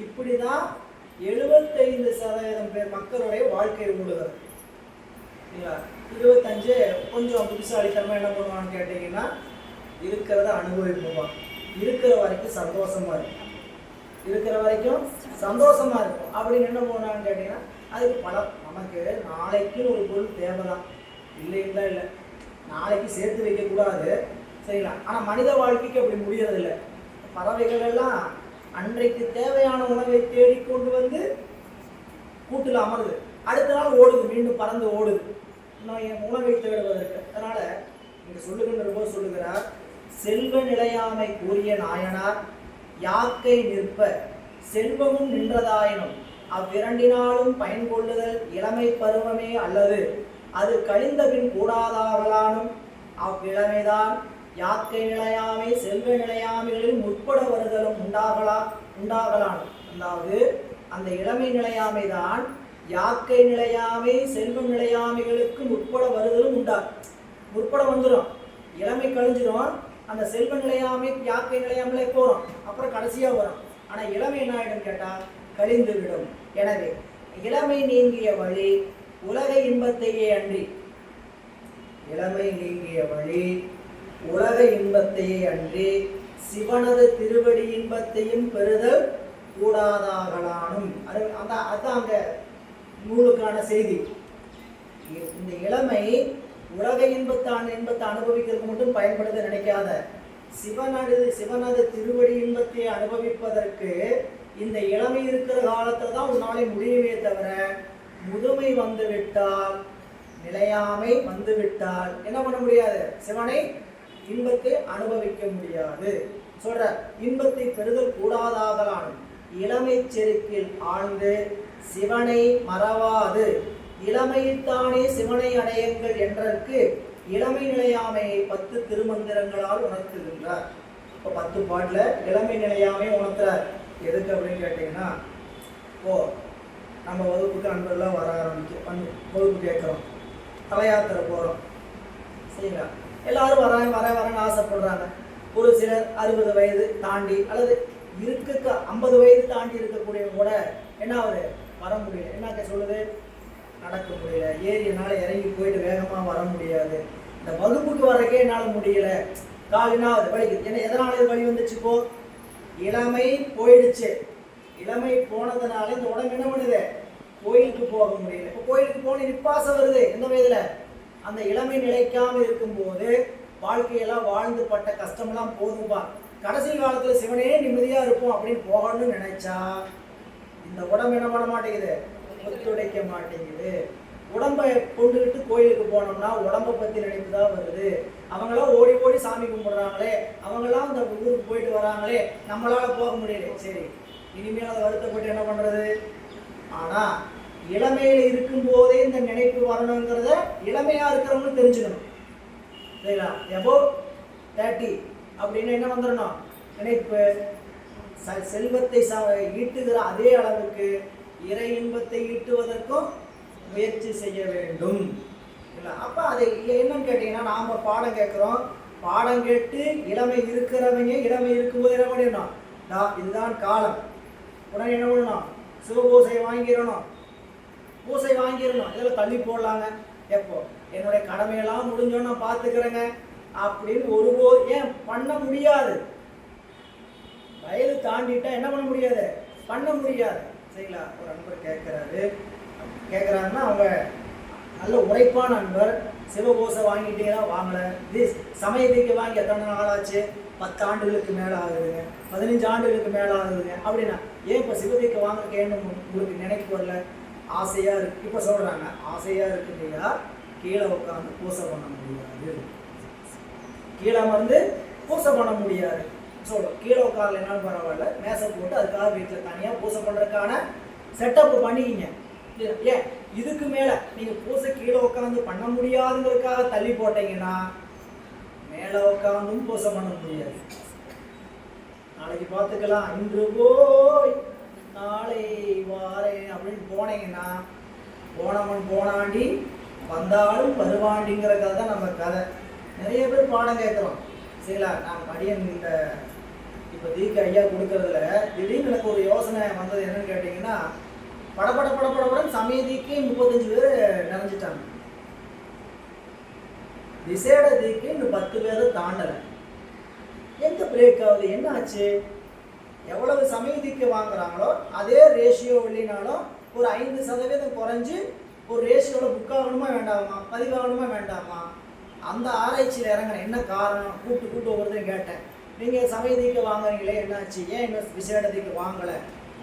இப்படி தான் 75% பேர் மக்களுடைய வாழ்க்கை ஓடுகிறது. 25 கொஞ்சம் புத்திசாலித்தனமாக என்ன பண்ணுவான்னு கேட்டிங்கன்னா, இருக்கிறத அனுபவிப்போம். இருக்கிற வரைக்கும் சந்தோஷமா இருக்கும், அப்படின்னு என்ன பண்ணுவான்னு கேட்டிங்கன்னா, அதுக்கு நமக்கு நாளைக்கு ஒரு பொருள் தேவைதான், இல்லைங்களா? இல்லை, நாளைக்கு சேர்த்து வைக்கக்கூடாது, சரிங்களா? ஆனால் மனித வாழ்க்கைக்கு அப்படி முடியறதில்லை. பறவைகள் எல்லாம் அன்றைக்கு தேவையான உணவை தேடிக்கொண்டு வந்து கூட்டில் அமருது, அடுத்த நாள் ஓடுது, மீண்டும் பறந்து ஓடுது என் உணவை தேடுவதற்கு. அதனால இங்க சொல்லுகின்ற போது சொல்லுகிறார், செல்வ நிலையாமை கூறிய நாயனார் யாக்கை நிற்ப செல்வமும் நின்றதாயினும் அவ்விரண்டினாலும் பயன்கொள்ளுதல் இளமை பருவமே அல்லது அது கழிந்த பின் கூடாதாகலானும் அவ்விளமைதான் யாக்கை நிலையாமை செல்வ நிலையாமைகளில் முற்பட வருதலும் உண்டாகலாம். அதாவது அந்த இளமை நிலையாமை தான் யாக்கை நிலையாமை செல்வ நிலையாமைகளுக்கு முற்பட வருதலும் முற்பட வந்துடும். இளமை கழிஞ்சிடும், அந்த செல்வ நிலையாமை யாக்கை நிலையாமலே போகிறோம், அப்புறம் கடைசியாக வரும். ஆனால் இளமை என்ன ஆகிடும் கேட்டால் கழிந்து விடும். எனவே இளமை நீங்கிய வழி உலக இன்பத்தையே அன்றி, இளமை நீங்கிய வழி உலக இன்பத்தையே அன்றி சிவனது திருவடி இன்பத்தையும் பெறுதல் கூடாதாகலானும். அதுதான் அந்த நூலுக்கான செய்தி. இந்த இளமை உலக இன்பத்தை அனுபவிக்கிறதுக்கு மட்டும் பயன்படுத்த நினைக்காத, சிவனது திருவடி இன்பத்தை அனுபவிப்பதற்கு இந்த இளமை இருக்கிற காலத்துல தான் உன்னாலே முடியுமே தவிர, முதுமை வந்துவிட்டால், நிலையாமை வந்துவிட்டால் என்ன பண்ண முடியாது? சிவனை இன்பத்தை அனுபவிக்க முடியாது. சொல்ற இன்பத்தை பெறுதல் கூடாதாகலானும் இளமை செருக்கில் ஆழ்ந்து சிவனை மறவாது இளமையில்தானே சிவனை அடையுங்கள் என்றற்கு இளமை நிலையாமையை 10 திருமந்திரங்களால் உணர்த்துகின்றார். இப்போ 10 பாட்டில் இளமை நிலையாமையை உணர்த்துறார். எதுக்கு அப்படின்னு கேட்டீங்கன்னா, நம்ம வகுப்புக்கு அன்பெல்லாம் வர வகுப்பு கேட்குறோம், தலையாத்திரை போகிறோம், சரிங்களா? எல்லாரும் வரேன்னு ஆசைப்படுறாங்க. ஒரு சிலர் 60 வயது தாண்டி அல்லது 50 வயது தாண்டி இருக்கக்கூடியவங்க கூட என்ன ஆகுது? வர முடியல. என்ன சொல்லுது? நடக்க முடியல, ஏறி என்னால் இறங்கி போயிட்டு வேகமாக வர முடியாது, இந்த வகுப்புக்கு வரக்கே என்னால் முடியல, காலினாவது வலிக்குது. ஏன்னா எதனால இது வலி வந்துச்சு? இப்போ இளமை போயிடுச்சு. இளமை போனதுனால இந்த உடம்பு என்ன பண்ணுது? கோயிலுக்கு போக முடியல. இப்போ கோயிலுக்கு போன நிப்பாசம் வருது. எந்த வயதுல? அந்த இளமை நிலைக்காம இருக்கும்போது வாழ்க்கையெல்லாம் வாழ்ந்து பட்ட கஷ்டம்லாம் போதும்பா, கடைசி காலத்துல சிவனே நிம்மதியா இருப்போம் அப்படின்னு போகணும்னு நினைச்சா இந்த உடம்பு என்ன பண்ண மாட்டேங்குது? ஒத்துழைக்க மாட்டேங்குது. உடம்பை கொண்டுகிட்டு கோயிலுக்கு போனோம்னா உடம்பை பத்தி நினைப்பு தான் வருது. அவங்களாம் ஓடி ஓடி சாமி கும்பிடுறாங்களே, அவங்களாம் அந்த ஊருக்கு போயிட்டு வராங்களே, நம்மளால போக முடியல. சரி, இனிமேல் அதை வருத்தப்பட்டு என்ன பண்றது? ஆனா இளமையில இருக்கும் போதே இந்த நினைப்பு வரணுங்கிறத இளமையா இருக்கிறவங்க தெரிஞ்சுக்கணும், சரிங்களா? எபோவ் 30 அப்படின்னு என்ன வந்துடணும்? நினைப்பு செல்வத்தை ஈட்டுகிற அதே அளவுக்கு இறை இன்பத்தை ஈட்டுவதற்கும் முயற்சி செய்ய வேண்டும். இல்லை, அப்போ அது என்னன்னு கேட்டீங்கன்னா, நாம பாடம் கேட்குறோம், பாடம் கேட்டு இளமை இருக்கிறவங்க இளமை இருக்கும்போது என்ன பண்ணிடணும்? இதுதான் காலம், உடனே என்ன பண்ணணும்? சிவபூசை வாங்கிடணும், பூசை வாங்கிடணும். இதில் தள்ளி போடலாங்க. எப்போ? என்னுடைய கடமையெல்லாம் முடிஞ்சோன்னு நான் பார்த்துக்கிறேங்க அப்படின்னு ஒருபோது ஏன் பண்ண முடியாது. வயது தாண்டிட்டா என்ன பண்ண முடியாது, பண்ண முடியாது. சரிங்களா? ஒரு நண்பர் கேட்குறாருன்னா அவங்க நல்ல உழைப்பான நண்பர். சிவகோசை வாங்கிட்டீங்கன்னா வாங்கலை, சமயத்துக்கு வாங்கி எத்தனை நாள் ஆச்சு, 10 ஆண்டுகளுக்கு மேலே ஆகுதுங்க, 15 ஆண்டுகளுக்கு மேலே ஆகுதுங்க அப்படின்னா ஏன் இப்போ சிவதீக்கு வாங்கிக்கேன்னு உங்களுக்கு நினைக்க வரல? ஆசையாக இருக்கு. இப்போ சொல்கிறாங்க ஆசையாக இருக்கு இல்லையா, கீழே உட்காந்து பூசை பண்ண முடியாது, கீழே வந்து பூசை பண்ண முடியாது. சொல்கிறோம் கீழே உட்காரல என்னாலும் பரவாயில்ல, மேசை போட்டு அதுக்காக வீட்டில் தனியாக பூசை பண்ணுறதுக்கான செட்டப் பண்ணிக்கிங்க. ஏன் இதுக்கு மேலே நீங்கள் பூசை கீழே உட்காந்து பண்ண முடியாதுங்கிறதுக்காக தள்ளி போட்டீங்கன்னா மேலே உட்காந்தும் பூசை பண்ண முடியாது. நாளைக்கு பார்த்துக்கலாம், இன்று போய் நாளை வாரேன் அப்படின்னு போனீங்கன்னா போனவன் போனாண்டி வந்தாலும் வருவாண்டிங்கிற கதை தான் நம்ம கதை. நிறைய பேர் பாடம் கேட்குறோம். சரிங்களா? நான் படியன் இந்த இப்போ தீக்கு ஐயா கொடுக்கறதுல திடீர்னு எனக்கு ஒரு யோசனை வந்தது. என்னன்னு கேட்டிங்கன்னா, படப்படன்னு சமயதிக்கு 35 பேர் நிறைஞ்சிட்டாங்க, விசேட தீக்கு இன்னும் 10 பேரை தாண்டலை. எந்த பிரேக் ஆகுது, என்ன ஆச்சு? எவ்வளவு சமயதிக்கு வாங்குறாங்களோ அதே ரேஷியோ இல்லைனாலும் ஒரு 5% குறைஞ்சி ஒரு ரேஷியோவில் புக் ஆகணுமா வேண்டாமா, பதிவாகணுமா வேண்டாமா? அந்த ஆராய்ச்சியில் இறங்கின என்ன காரணம் கூப்பிட்டு ஒவ்வொருத்தரும் கேட்டேன். நீங்கள் சமயதிக்கு வாங்குறீங்களே என்னாச்சு, ஏன் இன்னும் விசேடத்துக்கு வாங்கலை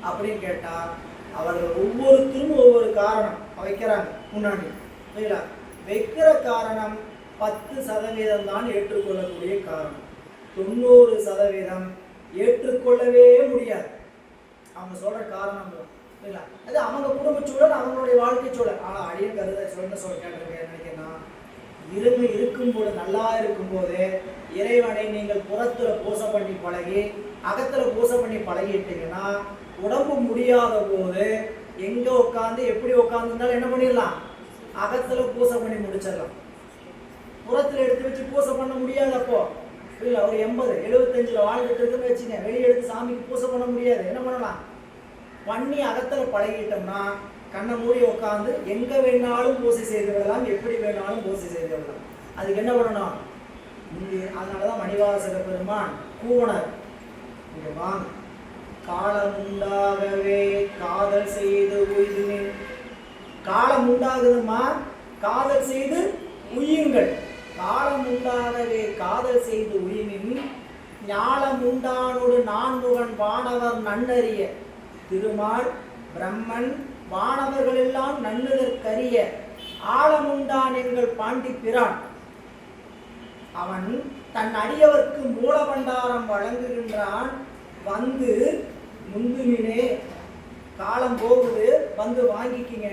அப்படின்னு கேட்டால் அவர்கள் ஒவ்வொருத்தரும் ஒவ்வொரு காரணம் வைக்கிறாங்க முன்னாடி. சரிங்களா? வைக்கிற காரணம் 10% தான் ஏற்றுக்கொள்ளக்கூடிய காரணம், 90% ஏற்றுக்கொள்ளவே முடியாது. அவங்க சொல்கிற காரணம் சரிங்களா? அது அவங்க குடும்ப சூழல், அவங்களுடைய வாழ்க்கை சூழல். ஆனால் அடியும் கருத கேட்டிருக்கேன் நினைக்கிறேன்னா, இருமை இருக்கும்போது நல்லா இருக்கும்போது இறைவனை நீங்கள் புறத்தில் பூசை பண்ணி பழகி அகத்தில் பூசை பண்ணி பழகிட்டீங்கன்னா உடம்பு முடியாத போது எங்கே உட்காந்து எப்படி உட்காந்துருந்தாலும் என்ன பண்ணிடலாம், அகத்தில் பூசை பண்ணி முடிச்சிடலாம். புறத்தில் எடுத்து வச்சு பூசை பண்ண முடியாது. அப்போ இல்லை ஒரு 80-75 வாழ்ந்துட்டு இருக்குன்னு வச்சுங்க, வெளியே எடுத்து சாமிக்கு பூசை பண்ண முடியாது. என்ன பண்ணலாம், பண்ணி அகத்தில் பழகிட்டோம்னா கண்ணை மூடி உட்காந்து எங்கே வேணாலும் பூசை செய்து விடலாம், எப்படி வேணாலும் பூசை செய்து விடலாம். அதுக்கு என்ன பண்ணணும், அதனால தான் மணிவாசக பெருமான் கூவனர் இங்கே வாங்க, காலம் உண்டாகவே காதல் செய்து உயிரின், காலம் உண்டாகுதுமா காதல் செய்து உயிர்கள், காலம் உண்டாகவே காதல் செய்து உயிரின் ஞாலம் உண்டானோடு நான்முகன் வானவர் நன்னறிய, திருமால் பிரம்மன் வானவர்கள் எல்லாம் நன்னுதற்கரிய ஆழமுண்டான் எங்கள் பாண்டி பிரான், அவன் தன் அடியவர்க்கு மூலபண்டாரம் வழங்குகின்றான், வந்து முந்துமினே காலம் போகுது வந்து வாங்கிக்கிங்க,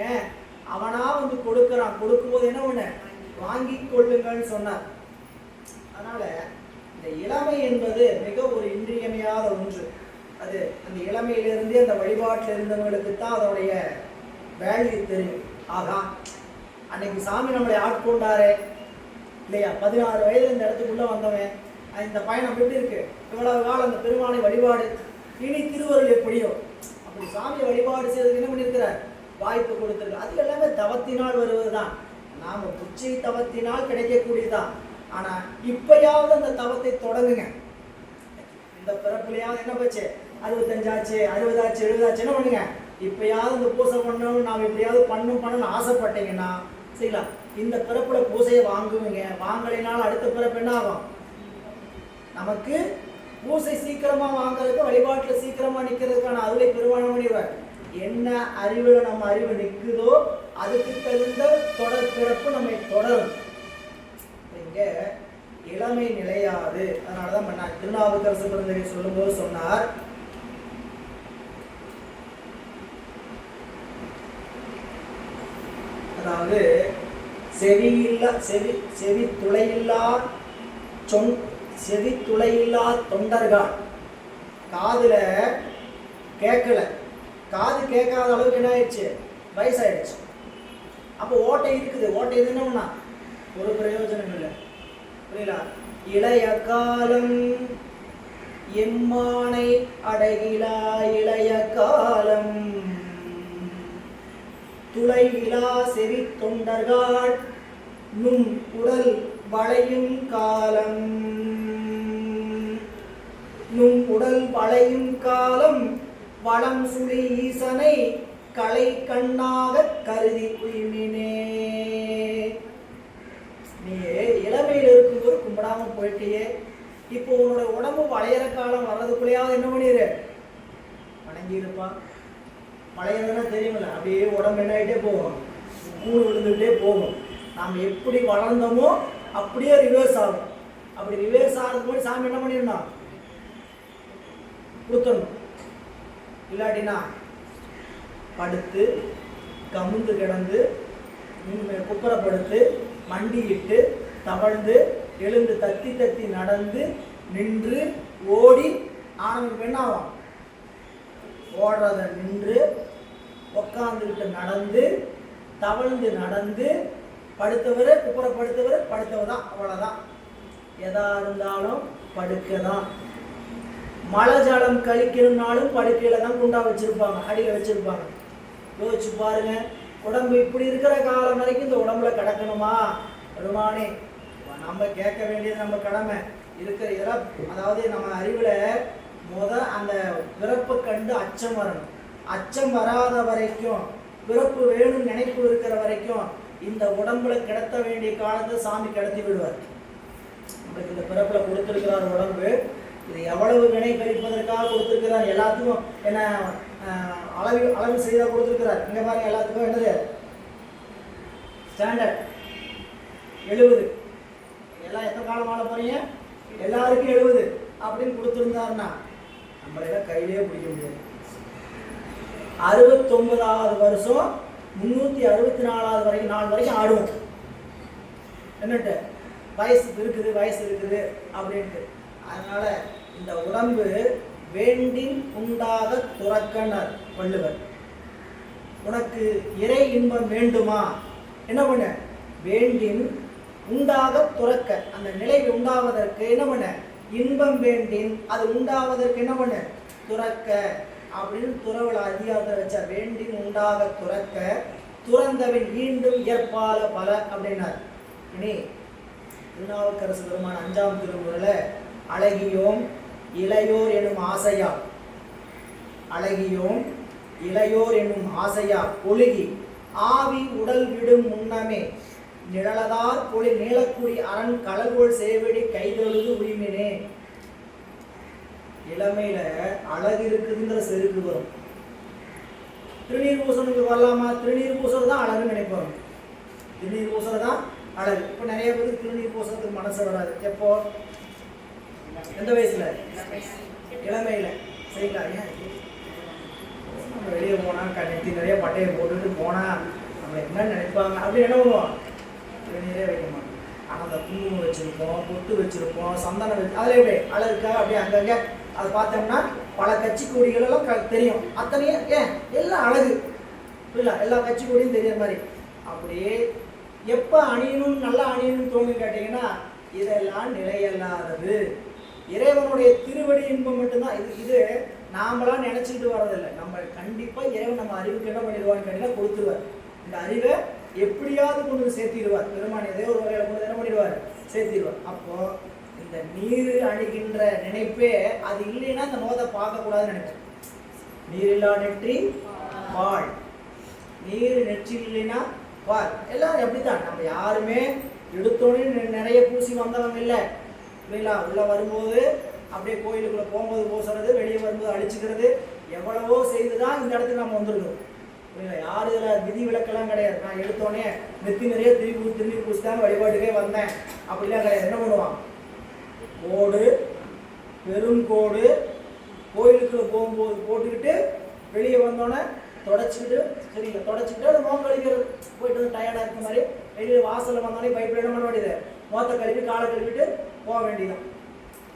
அவனா வந்து கொடுக்குறான், கொடுக்கும்போது என்ன பண்ண வாங்கி கொள்ளுங்கள்னு சொன்னார். அதனால இந்த இளமை என்பது மிக ஒரு இன்றியமையாத ஒன்று. அது அந்த இளமையிலிருந்தே அந்த வழிபாட்டில் இருந்தவங்களுக்கு தான் அதோடைய வேல்யூ தெரியும். ஆகா அன்னைக்கு சாமி நம்மளை ஆட்கொண்டாரே இல்லையா, 16 வயதுல இந்த இடத்துக்குள்ள வந்தவன், இந்த பயணம் எப்படி இருக்கு, இவ்வளவு காலம் அந்த பெருமானை வழிபாடு, இனி திருவருள் எப்படியோ அப்படி சாமியை வழிபாடு செய்யறதுக்கு என்ன பண்ணியிருக்கிறார், வாய்ப்பு கொடுத்துருக்கு. அது எல்லாமே தவத்தினால் வருவதுதான், நாம புச்சை தவத்தினால் கிடைக்கக்கூடியதுதான். ஆனா இப்பயாவது அந்த தவத்தை தொடங்குங்க. இந்த பிறப்புலையாவது என்ன போச்சு, 65 ஆச்சு, 60 ஆச்சு, 70 ஆச்சு, என்ன பண்ணுங்க, இப்பயாவது இந்த பூசை பண்ணணும், நாம் எப்படியாவது பண்ணணும்னு ஆசைப்பட்டீங்கன்னா சரிங்களா, இந்த பிறப்புல பூசையை வாங்குவீங்க. வாங்கலைனாலும் அடுத்த பிறப்பு என்ன ஆகும், நமக்கு பூசை சீக்கிரமா வாங்குறதுக்கு வழிபாட்டுல சீக்கிரமா நிக்கிறதுக்கான அருளை பெருமானம் பண்ணிடுவார். என்ன அறிவுல நம்ம அறிவு நிற்குதோ அதுக்கு தகுந்த தொடர் பிறப்பு நம்மை தொடரும். இங்க இளமை நிலையாது. அதனாலதான் பண்ணார் திருநாவுக்கரசு பிறந்தகை சொல்லும்போது சொன்னார், அதாவது செவி துளையில்லா தொண்டர்கள், காதுல கேட்கல, காது கேட்காத அளவுக்கு என்ன ஆயிடுச்சு, வயசாயிடுச்சு. அப்போ ஓட்டை இருக்குது, ஓட்டை இதுன்னா ஒரு பிரயோஜனம் இல்லை. புரியல, இளைய காலம் எம்மானை அடகிலா இளைய காலம் துளையிலா செவி தொண்டர்கள் நும் உடல் வளையும் காலம், நும் உடல் வளையும் காலம் வளம் சுழி ஈசனை கலை கண்ணாக கருதி உய்மினே. நீ இளமையில் இருக்கும்போது கும்பிடாம போயிட்டியே, இப்போ உன்னோட உடம்பு வளையிற காலம் வர்றதுக்குள்ளேயாவது என்ன பண்ணிடு, வணங்கி இருப்பா. வளையிறதுன்னா தெரியுமில்ல, அப்படியே உடம்பு என்ன ஆகிட்டே போகும், கூணு விழுந்துகிட்டே போகும். நாம் எப்படி வளர்ந்தோமோ அப்படியே ரிவர்ஸ் ஆகும். அப்படி ரிவர்ஸ் ஆகிறதுக்கு முன்னாடி சாமி என்ன பண்ணிடணும், கொடுத்துடணும். இல்லாட்டினா படுத்து கமுந்து கிடந்து குப்புறப்படுத்து மண்டியிட்டு தவழ்ந்து எழுந்து தத்தி தத்தி நடந்து நின்று ஓடி ஆனவனுக்கு என்ன ஆகும், ஓடுறத நின்று உக்காந்துக்கிட்டு நடந்து தவழ்ந்து நடந்து படுத்தவர் குப்புறப்படுத்தவர் படுத்தவர் தான், அவ்வளோதான். எதா இருந்தாலும் படுக்க தான். மழை ஜலம் கழிக்கணும்னாலும் படுக்கையில தான் குண்டா வச்சிருப்பாங்க, அடியில் வச்சிருப்பாங்க. யோசிச்சு பாருங்க, உடம்பு இப்படி இருக்கிற காலம் வரைக்கும் இந்த உடம்புல கிடக்கணுமா? பெருமானே, நம்ம கேட்க வேண்டியது நம்ம கடமை. இருக்கிற இதெல்லாம், அதாவது நம்ம அறிவில் அந்த பிறப்பு கண்டு அச்சம் வரணும். அச்சம் வராத வரைக்கும், பிறப்பு வேணும் நினைப்பு இருக்கிற வரைக்கும் இந்த உடம்புல கிடத்த வேண்டிய காலத்தை சாமி கிடத்தி விடுவார். நம்மளுக்கு இந்த பிறப்புல கொடுத்துருக்கிறார் உடம்பு, இது எவ்வளவு வினை கழிப்பதற்காக கொடுத்துருக்கிறார். எல்லாத்துக்கும் என்ன அளவு செய்தா கொடுத்துருக்கிறார். இங்க பாருங்க, எல்லாத்துக்கும் என்னது ஸ்டாண்டர்ட் 70. எல்லாம் எத்தனை காலம் வாழ போறீங்க, எல்லாருக்கும் 70 அப்படின்னு கொடுத்துருந்தாருன்னா நம்மளால கையிலேயே பிடிக்க முடியாது. 69வது வருஷம் 364வது வரைக்கும் நாள் வரைக்கும் ஆடுவோம். என்னட்டு வயசு இருக்குது அப்படின்ட்டு. அதனால இந்த உடம்பு வேண்டின் உண்டாக துறக்கனர் வள்ளுவர். உனக்கு இறை இன்பம் வேண்டுமா, என்ன பண்ண, வேண்டின் உண்டாக துறக்க, அந்த நிலை உண்டாவதற்கு என்ன பண்ண, இன்பம் வேண்டின் அது உண்டாவதற்கு என்ன பண்ண, துறக்க அப்படின்னு துறவல அதிகாரத்தை வச்சா. வேண்டின் உண்டாக துறக்க துறந்தவன் ஈண்டும் ஏற்பால பல அப்படின்னார். இனி திருநாவுக்கரசு பெருமான் 5ஆம் திருமுறையில அழகியோம் இளையோர் என்னும் ஆசையா, அழகியோம் இளையோர் என்னும் ஆசையா ஒழுகி ஆவி உடல் விடும் முன்னமே நிழலதார் பொழி நீலக்குடி அரண் கலர்கோள் சேவடி கைதொழுது உரிமினே. இளமையில அழகு இருக்குதுங்கிற செருக்கு வரும். திருநீர் பூசணுக்கு வரலாமா, திருநீர் பூசல் தான் அழகுன்னு நினைப்பாங்க. திருநீர் பூசல் தான் அழகு. இப்போ நிறைய பேருக்கு திருநீர் பூசத்துக்கு மனசு வராது. எப்போ, எந்த வயசுல, இளமையில. சரிங்களா? ஏன் நம்ம வெளியே போனா நெத்தி நிறைய பட்டையை போட்டுட்டு போனா நம்மளை என்ன நினைப்பாங்க அப்படின்னு என்ன பண்ணுவோம், திருநீரே வைக்க மாட்டோம். ஆனால் அந்த குங்குமம் வச்சிருப்போம், பொட்டு வச்சிருப்போம், சந்தனம் வச்சு, அதில் எப்படி அழகுக்காக அப்படியே அங்கங்கே அதை பார்த்தோம்னா பல கட்சி கொடிகள் எல்லாம் தெரியும். அத்தனையும் ஏன் எல்லாம் அழகு இல்லை, எல்லா கட்சி கொடியும் தெரியுற மாதிரி. அப்படியே எப்போ அணியணும் நல்லா அணியணும்னு தோணுன்னு கேட்டிங்கன்னா இதெல்லாம் நிலையல்லாதது. இறைவனுடைய திருவடி இன்பம் மட்டும்தான் இது. இது நாமளாம் நினைச்சிட்டு வர்றதில்லை. நம்ம கண்டிப்பாக இறைவன் நம்ம அறிவுக்கு என்ன பண்ணிடுவான்னு கேட்டீங்கன்னா கொடுத்துருவார். இந்த அறிவை எப்படியாவது கொண்டு சேர்த்திடுவார். பெருமான் ஏதோ ஒரு வகையில் கொண்டு என்ன பண்ணிடுவார், சேர்த்திடுவார். அப்போ இந்த நீர் அணிகின்ற நினைப்பே அது இல்லைன்னா இந்த முகத்தை பார்க்கக்கூடாதுன்னு நினைப்பேன். நீர் இல்லா நெற்றி வாழ், நீர் நெற்றி இல்லைன்னா வாழ். எல்லாரும் எப்படித்தான், நம்ம யாருமே எடுத்தோடனே நிறைய பூசி வந்தவங்க இல்லை இல்லைங்களா. உள்ளே வரும்போது அப்படியே கோயிலுக்குள்ளே போகும்போது பூசுறது, வெளியே வரும்போது அழிச்சுக்கிறது, எவ்வளவோ செய்து தான் இந்த இடத்துக்கு நம்ம வந்துருக்கோம். இல்லைங்களா? யார் இதில் விதி விலக்கெல்லாம் கிடையாது. நான் எடுத்தோடனே நெத்தி நிறைய திருநீர் பூசிதான் வழிபாட்டுக்கே வந்தேன் அப்படிலாம் கிடையாது. என்ன பண்ணுவான், கோடு பெருங்கோடு கோயிலுக்குள்ள போகும்போது போட்டுக்கிட்டு வெளியே வந்தோடனே தொடச்சிக்கிட்டு, சரிங்களா, தொடச்சிக்கிட்டு அது முகம் கழிக்கிறது. போயிட்டு வந்து டயர்டாக இருக்க மாதிரி வெளியில் வாசலில் வந்தோடனே பைப்பில் என்ன பண்ண வேண்டியது, முகத்தை கழுவி காலை கழுவிட்டு போக வேண்டியதான்.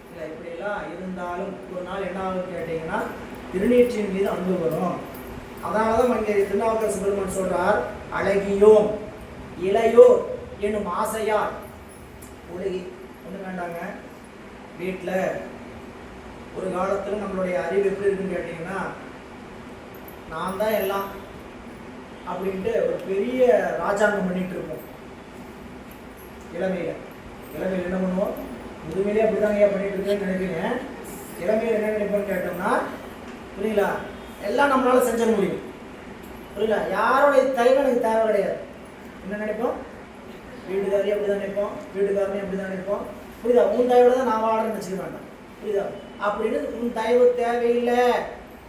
இல்லை இப்படியெல்லாம் இருந்தாலும் ஒரு நாள் என்ன ஆகுன்னு கேட்டிங்கன்னா திருநீற்றின் மீது அன்பு வரும். அதனால தான் இங்கே திருநாவுக்கரசு பெருமான் சொல்கிறார், அழகியோம் இளையோர் என்னும் ஆசையார் ஒழுகி. ஒன்று வேண்டாங்க, வீட்டில் ஒரு காலத்தில் நம்மளுடைய அறிவு எப்படி இருக்குன்னு கேட்டிங்கன்னா நான் தான் எல்லாம் அப்படின்ட்டு ஒரு பெரிய ராஜாங்கம் பண்ணிகிட்டு இருப்போம். இளமையில என்ன பண்ணுவோம்? முதுமையிலே அப்படிதான் ஐயா பண்ணிட்டு இருக்கேன்னு நினைப்பீங்க. இளமையில என்ன நினைப்போம்னு கேட்டோம்னா, புரியலா, எல்லாம் நம்மளால செஞ்ச முடியும். புரியல, யாரோடைய தயவு எனக்கு தேவை கிடையாது. என்ன நினைப்போம்? வீட்டுக்காரையும் அப்படிதான் நினைப்போம், வீட்டுக்காரனையும் அப்படிதான் நினைப்போம். புரியுதா? உன் தயவோட தான் நான் வாழன்னு நினச்சிக்க வேண்டாம். புரியுதா? அப்படின்னு உன் தயவு தேவையில்லை,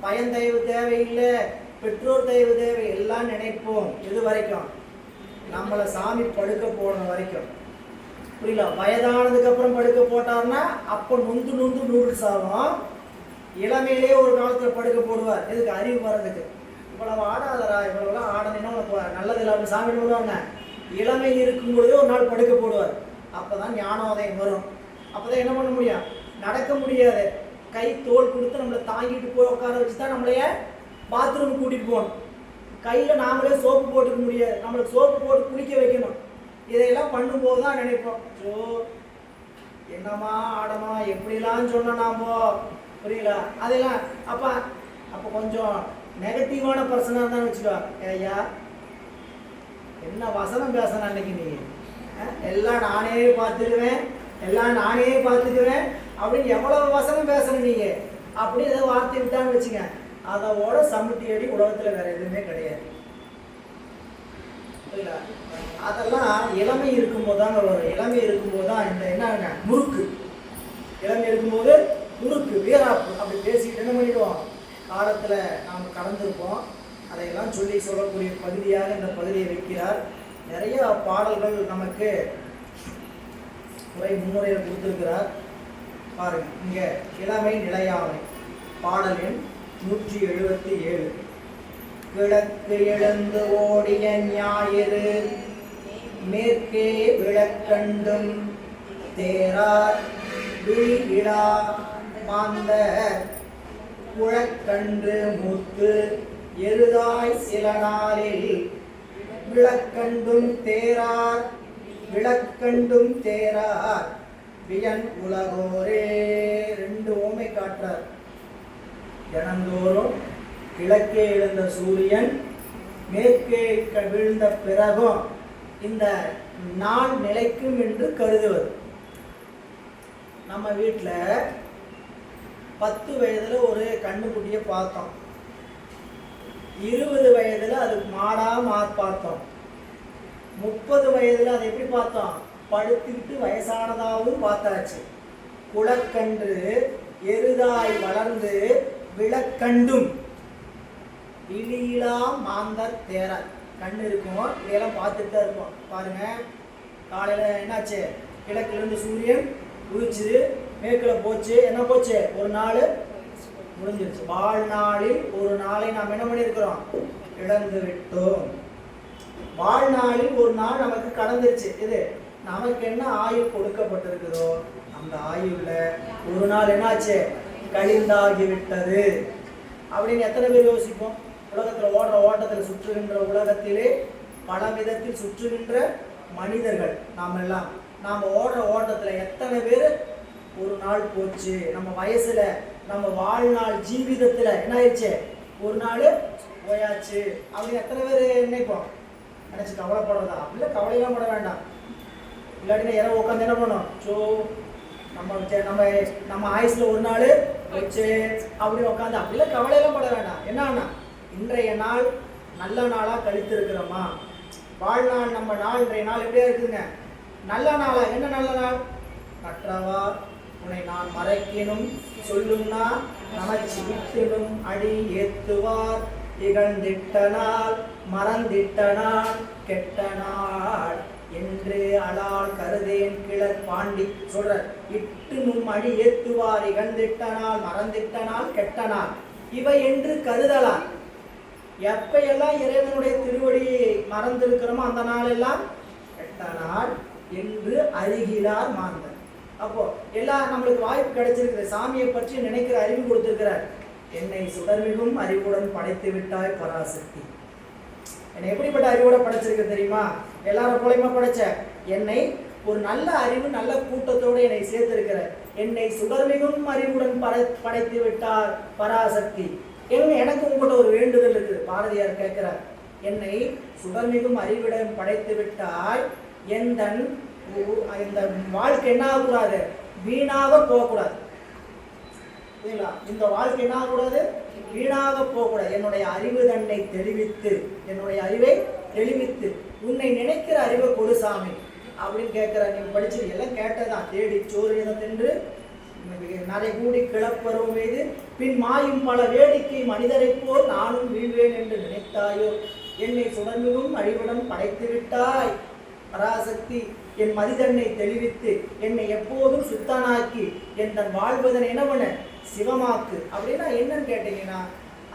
பயன் தயவு தேவையில்லை, பெற்றோர் தயவு தேவை, எல்லாம் நினைப்போம். எது வரைக்கும்? நம்மளை சாமி படுக்க போன வரைக்கும். புரியல, வயதானதுக்கு அப்புறம் படுக்க போட்டார்னா அப்போ நொந்து நூடுல்ஸ் ஆகும். இளமையிலே ஒரு காலத்தில் படுக்க போடுவார். எதுக்கு? அறிவு வர்றதுக்கு. இவ்வளவு ஆடாதரா, இவ்வளவுலாம் ஆடணும்னா உனக்கு நல்லது இல்லை அப்படின்னு சாமி போடுவாங்க. இளமை இருக்கும் பொழுதே ஒரு நாள் படுக்க போடுவார். அப்போதான் ஞானோதயம் வரும். அப்போதான் என்ன பண்ண முடியும்? நடக்க முடியாது. கை தோல் கொடுத்து நம்மளை தாங்கிட்டு போய் உட்கார வச்சு தான் நம்மளைய பாத்ரூம் கூட்டிகிட்டு போகணும். கையில் நாமளே சோப்பு போட்டுக்க முடியாது, நம்மளுக்கு சோப்பு போட்டு குளிக்க வைக்கணும். இதையெல்லாம் பண்ணும்போது தான் நினைப்போம், ஸோ என்னம்மா ஆடமா எப்படிலாம் சொன்னோம் நாமோ. புரியல, அதெல்லாம் அப்போ கொஞ்சம் நெகட்டிவான பர்சனாக இருந்தான்னு வச்சுக்கோ. ஐயா என்ன வசனம் பேசணும் அன்னைக்கு நீ, எல்லாம் நானே பார்த்துக்குவேன், எல்லாம் நானே பார்த்துக்குவேன் அப்படின்னு எவ்வளவு வசனம் பேசணும் நீங்கள். அப்படி ஏதோ வார்த்தை விட்டான்னு வச்சுங்க, அதோட சமுட்டி அடி உலகத்தில் வேற எதுவுமே கிடையாது. அதெல்லாம் இளமை இருக்கும்போது தாங்க வரும். இளமை இருக்கும்போது தான் இந்த என்ன முறுக்கு, இளமை இருக்கும்போது முறுக்கு வீராப்பு அப்படி பேசிக்கிட்டு என்ன பண்ணிடுவோம், காலத்தில் நாம் கடந்திருப்போம். அதையெல்லாம் சொல்லக்கூடிய பகுதியாக இந்த பகுதியை வைக்கிறார். நிறைய பாடல்கள் நமக்கு முன்னுரையில் கொடுத்திருக்கிறார். பாருங்க, இங்க இளமை நிலையாமை பாடல் எண் 177. கிழக்கு எழுந்து ஓடிய ஞாயிறு மேற்கே விளக்கண்டும் தேரார் விழிவிழா மாந்தர் குழக்கன்று மூத்து எருதாய் சில நாளில் விளக்கண்டும் தேரார் வியன் உலகோரே. 2 ஓமை காட்டுறார். தினந்தோறும் கிழக்கே எழுந்த சூரியன் மேற்கே விழுந்த பிறகும் இந்த நாள் நிலைக்கும் என்று கருதுவது. நம்ம வீட்டில் 10 வயதில் ஒரு கண்ணுக்குட்டியை பார்த்தோம், 20 வயதில் அது மாடா பார்த்தோம், 30 வயதில் அதை எப்படி பார்த்தோம்? படுத்துக்கிட்டு வயசானதாகவும் பார்த்தாச்சு. குளக்கன்று எருதாய் வளர்ந்து விளக்கண்டும் இழியிலா மாந்தர் தேர. கண்ணு இருக்கும், இதெல்லாம் பார்த்துட்டு தான் இருக்கும். பாருங்க, காலையில் என்னாச்சு? கிழக்கிலிருந்து சூரியன் உதிச்சு மேற்கில் போச்சு. என்ன போச்சு? ஒரு நாள் முடிஞ்சிருச்சு. வாழ்நாளில் ஒரு நாளை நாம் என்ன பண்ணியிருக்கிறோம்? இழந்து விட்டோம். வாழ்நாளில் ஒரு நாள் நமக்கு கடந்துருச்சு. இது நமக்கு என்ன ஆயுள் கொடுக்கப்பட்டிருக்குதோ அந்த ஆயுள்ல ஒரு நாள் என்னாச்சு? கழிந்தாகிவிட்டது அப்படின்னு எத்தனை பேர் யோசிப்போம்? உலகத்தில் ஓடுற ஓட்டத்தில் சுற்றுகின்ற உலகத்திலே பல விதத்தில் சுற்றுகின்ற மனிதர்கள் நாம் ஓடுற ஓட்டத்தில் எத்தனை பேர் ஒரு நாள் போச்சு? நம்ம வயசுல நம்ம வாழ்நாள் ஜீவிதத்தில் என்ன ஆயிடுச்சு? ஒரு நாள் போயாச்சு அப்படின்னு எத்தனை பேர் நினைப்போம்? நினச்சி கவலைப்படுறதா? அப்படிலாம் கவலையெல்லாம் பட வேண்டாம். இல்லாட்டினா யாரோ உட்காந்து என்ன பண்ணோம்? ஸோ நம்ம ஆயுசில் ஒரு நாள் வச்சு அப்படி உட்காந்து அப்படிலாம் கவலையெல்லாம் பட வேண்டாம். என்னன்னா இன்றைய நாள் நல்ல நாளாக கழித்து இருக்கிறோமா? வாழ்நாள் நம்ம நாள் இன்றைய நாள் எப்படியா இருக்குதுங்க? நல்ல நாளா? என்ன நல்ல நாள்? கற்றவா உன்னை நான் மறைக்கணும் சொல்லும்னா நமச்சி விட்டிடும் அடி ஏத்துவார் இகழ்ந்திட்ட நாள் மறந்திட்ட நாள் கெட்ட நாள் என்று அலால் கருதேன் கிளர் பாண்டி சொல்ற. இட்டு நும் அடி ஏத்துவார் இகழ்ந்திட்ட நாள் மறந்திட்ட நாள் கெட்ட நாள் இவை என்று கருதலாம். எப்பையெல்லாம் இறைவனுடைய திருவடியை மறந்திருக்கிறோமோ அந்த நாளெல்லாம் கெட்ட நாள் என்று அறிகிறார் மாந்தர். அப்போ எல்லாம் நம்மளுக்கு வாய்ப்பு கிடைச்சிருக்குது. சாமியை பற்றி நினைக்கிற அறிவு கொடுத்திருக்கிறார். என்னை சுடர்மிகும் அறிவுடன் படைத்து விட்டாய் பராசக்தி. என்னை எப்படிப்பட்ட அறிவோட படைச்சிருக்க தெரியுமா? எல்லாரும் போலயுமா படைச்ச என்னை ஒரு நல்ல அறிவு நல்ல கூட்டத்தோடு என்னை சேர்த்திருக்கிற. என்னை சுடர்மிகும் அறிவுடன் படைத்து விட்டார் பராசக்தி. எனக்கு உங்கள்கிட்ட ஒரு வேண்டுதல் இருக்குது. பாரதியார் கேட்கிறார், என்னை சுடர்மிகும் அறிவுடன் படைத்து விட்டாய் எந்தன் இந்த வாழ்க்கை என்ன ஆகக்கூடாது, வீணாக போகக்கூடாது. இந்த வாழ்க்கை என்ன ஆகக்கூடாது, வீணாக போகக்கூடாது. என்னுடைய அறிவு தன்னை தெளிவித்து, என்னுடைய அறிவை தெளிவித்து உன்னை நினைக்கிற அறிவை கொடு சாமி அப்படின்னு கேட்கிற. நீங்க படிச்சு எல்லாம் கேட்டதான். தேடி சோறு தின்று நரை கூடி கிளப்பரும் மீது பின் மாயும் பல வேடிக்கை மனிதரை போல் நானும் வீழ்வேன் என்று நினைத்தாயோ, என்னை சுடர்மிகும் அழிவுடன் படைத்து விட்டாய் பராசக்தி. என் மதிதன்னை தெளிவித்து என்னை எப்போதும் சுத்தனாக்கி என் தன் வாழ்வதன் என்னவன சிவமாக்கு. அப்படின்னா என்னன்னு கேட்டீங்கன்னா,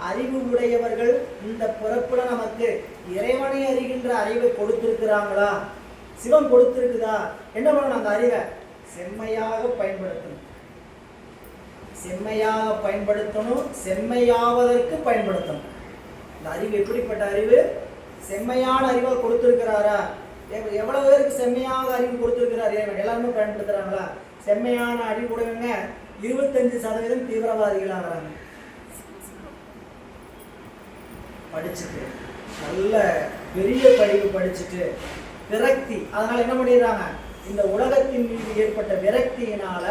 அறிவு உடையவர்கள் இந்த பிறப்புல நமக்கு இறைவனை அறிகின்ற அறிவை கொடுத்திருக்கிறாங்களா, சிவம் கொடுத்திருக்குதா, என்ன பண்ணணும், அந்த அறிவை செம்மையாக பயன்படுத்தணும். செம்மையாக பயன்படுத்தணும், செம்மையாவதற்கு பயன்படுத்தணும். இந்த அறிவு எப்படிப்பட்ட அறிவு, செம்மையான அறிவை கொடுத்திருக்கிறாரா, எவ்வளவு பேருக்கு செம்மையாக அறிவு கொடுத்திருக்கிறார் எல்லாருமே பயன்படுத்துறாங்களா? செம்மையான அறிவுடையவங்க 25% தீவிரவாதிகளாகிறாங்க. படிச்சுட்டு நல்ல பெரிய படிப்பு படிச்சுட்டு விரக்தி, அதனால என்ன பண்ணிடுறாங்க, இந்த உலகத்தின் மீது ஏற்பட்ட விரக்தியினால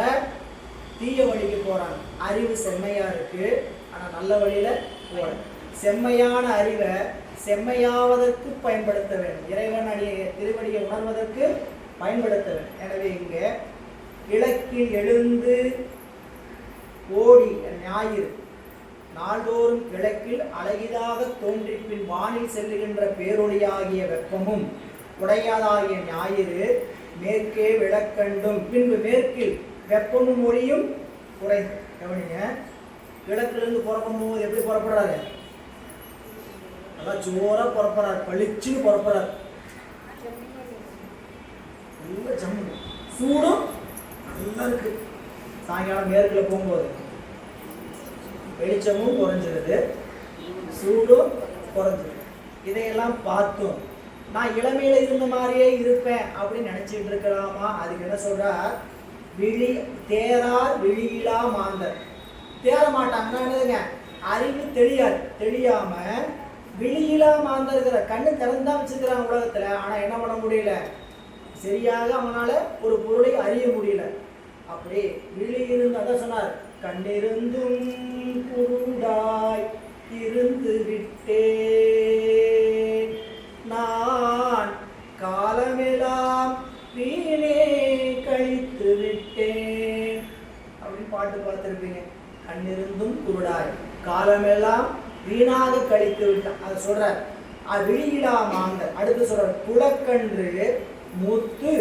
தீய வழிக்கு போறாங்க. அறிவு செம்மையா இருக்கு, ஆனா நல்ல வழியில போற. செம்மையான அறிவை செம்மையாவதற்கு பயன்படுத்த வேண்டும், இறைவன் திருவடியை உணர்வதற்கு பயன்படுத்த வேண்டும். எனவே இங்க கிழக்கில் எழுந்து ஓடி ஞாயிறு நாள்தோறும் கிழக்கில் அழகிதாக தோன்றி பின் வானில் செல்லுகின்ற பேரொளியாகிய வெப்பமும் உடையதாகிய ஞாயிறு மேற்கே விளக்கண்டும் பின்பு மேற்கில் வெப்பமும் ஒளியும் குறைந்து. கவனிங்க, கிழக்கிலிருந்து புறப்படும் போது எப்படி புறப்படுறாரு, நல்லா ஜோரா புறப்படுறாரு, பளிச்சுன்னு புறப்படுறாரு, நல்ல ஜம்மு சூடும் நல்லா இருக்கு. சாயங்காலம் மேற்குல போகும்போது வெளிச்சமும் குறைஞ்சிருது, சூடும் குறைஞ்சிருது. இதையெல்லாம் பார்த்தோம். நான் இளமையில இருந்த மாதிரியே இருப்பேன் அப்படின்னு நினைச்சிட்டு இருக்கலாமா? அதுக்கு என்ன சொல்றார், விழி தேரார் விழியிலா மாந்தர். தேர மாட்டாங்கன்னா என்னதுங்க, அறிவு தெரியாது, தெரியாம விழியிலா மாந்தர்கிற கண்ணு திறந்தா வச்சுக்கிறான் உலகத்துல. ஆனா என்ன பண்ண முடியல, சரியாக அவனால ஒரு பொருளை அறிய முடியல. அப்படி விழி இருந்து, அதான் சொன்னார், கண்ணிருந்தும் குருடாய் இருந்து விட்டேன் நான் காலமெல்லாம் வீணே கழித்து விட்டேன் அப்படின்னு பாட்டு பார்த்துருப்பீங்க. கண்ணிருந்தும் குருடாய் காலமெல்லாம் வீணாக கழித்து விட்டான், அதை சொல்றார். விழியிலா மாந்தர். அடுத்து சொல்றார், குளக்கன்று மூத்து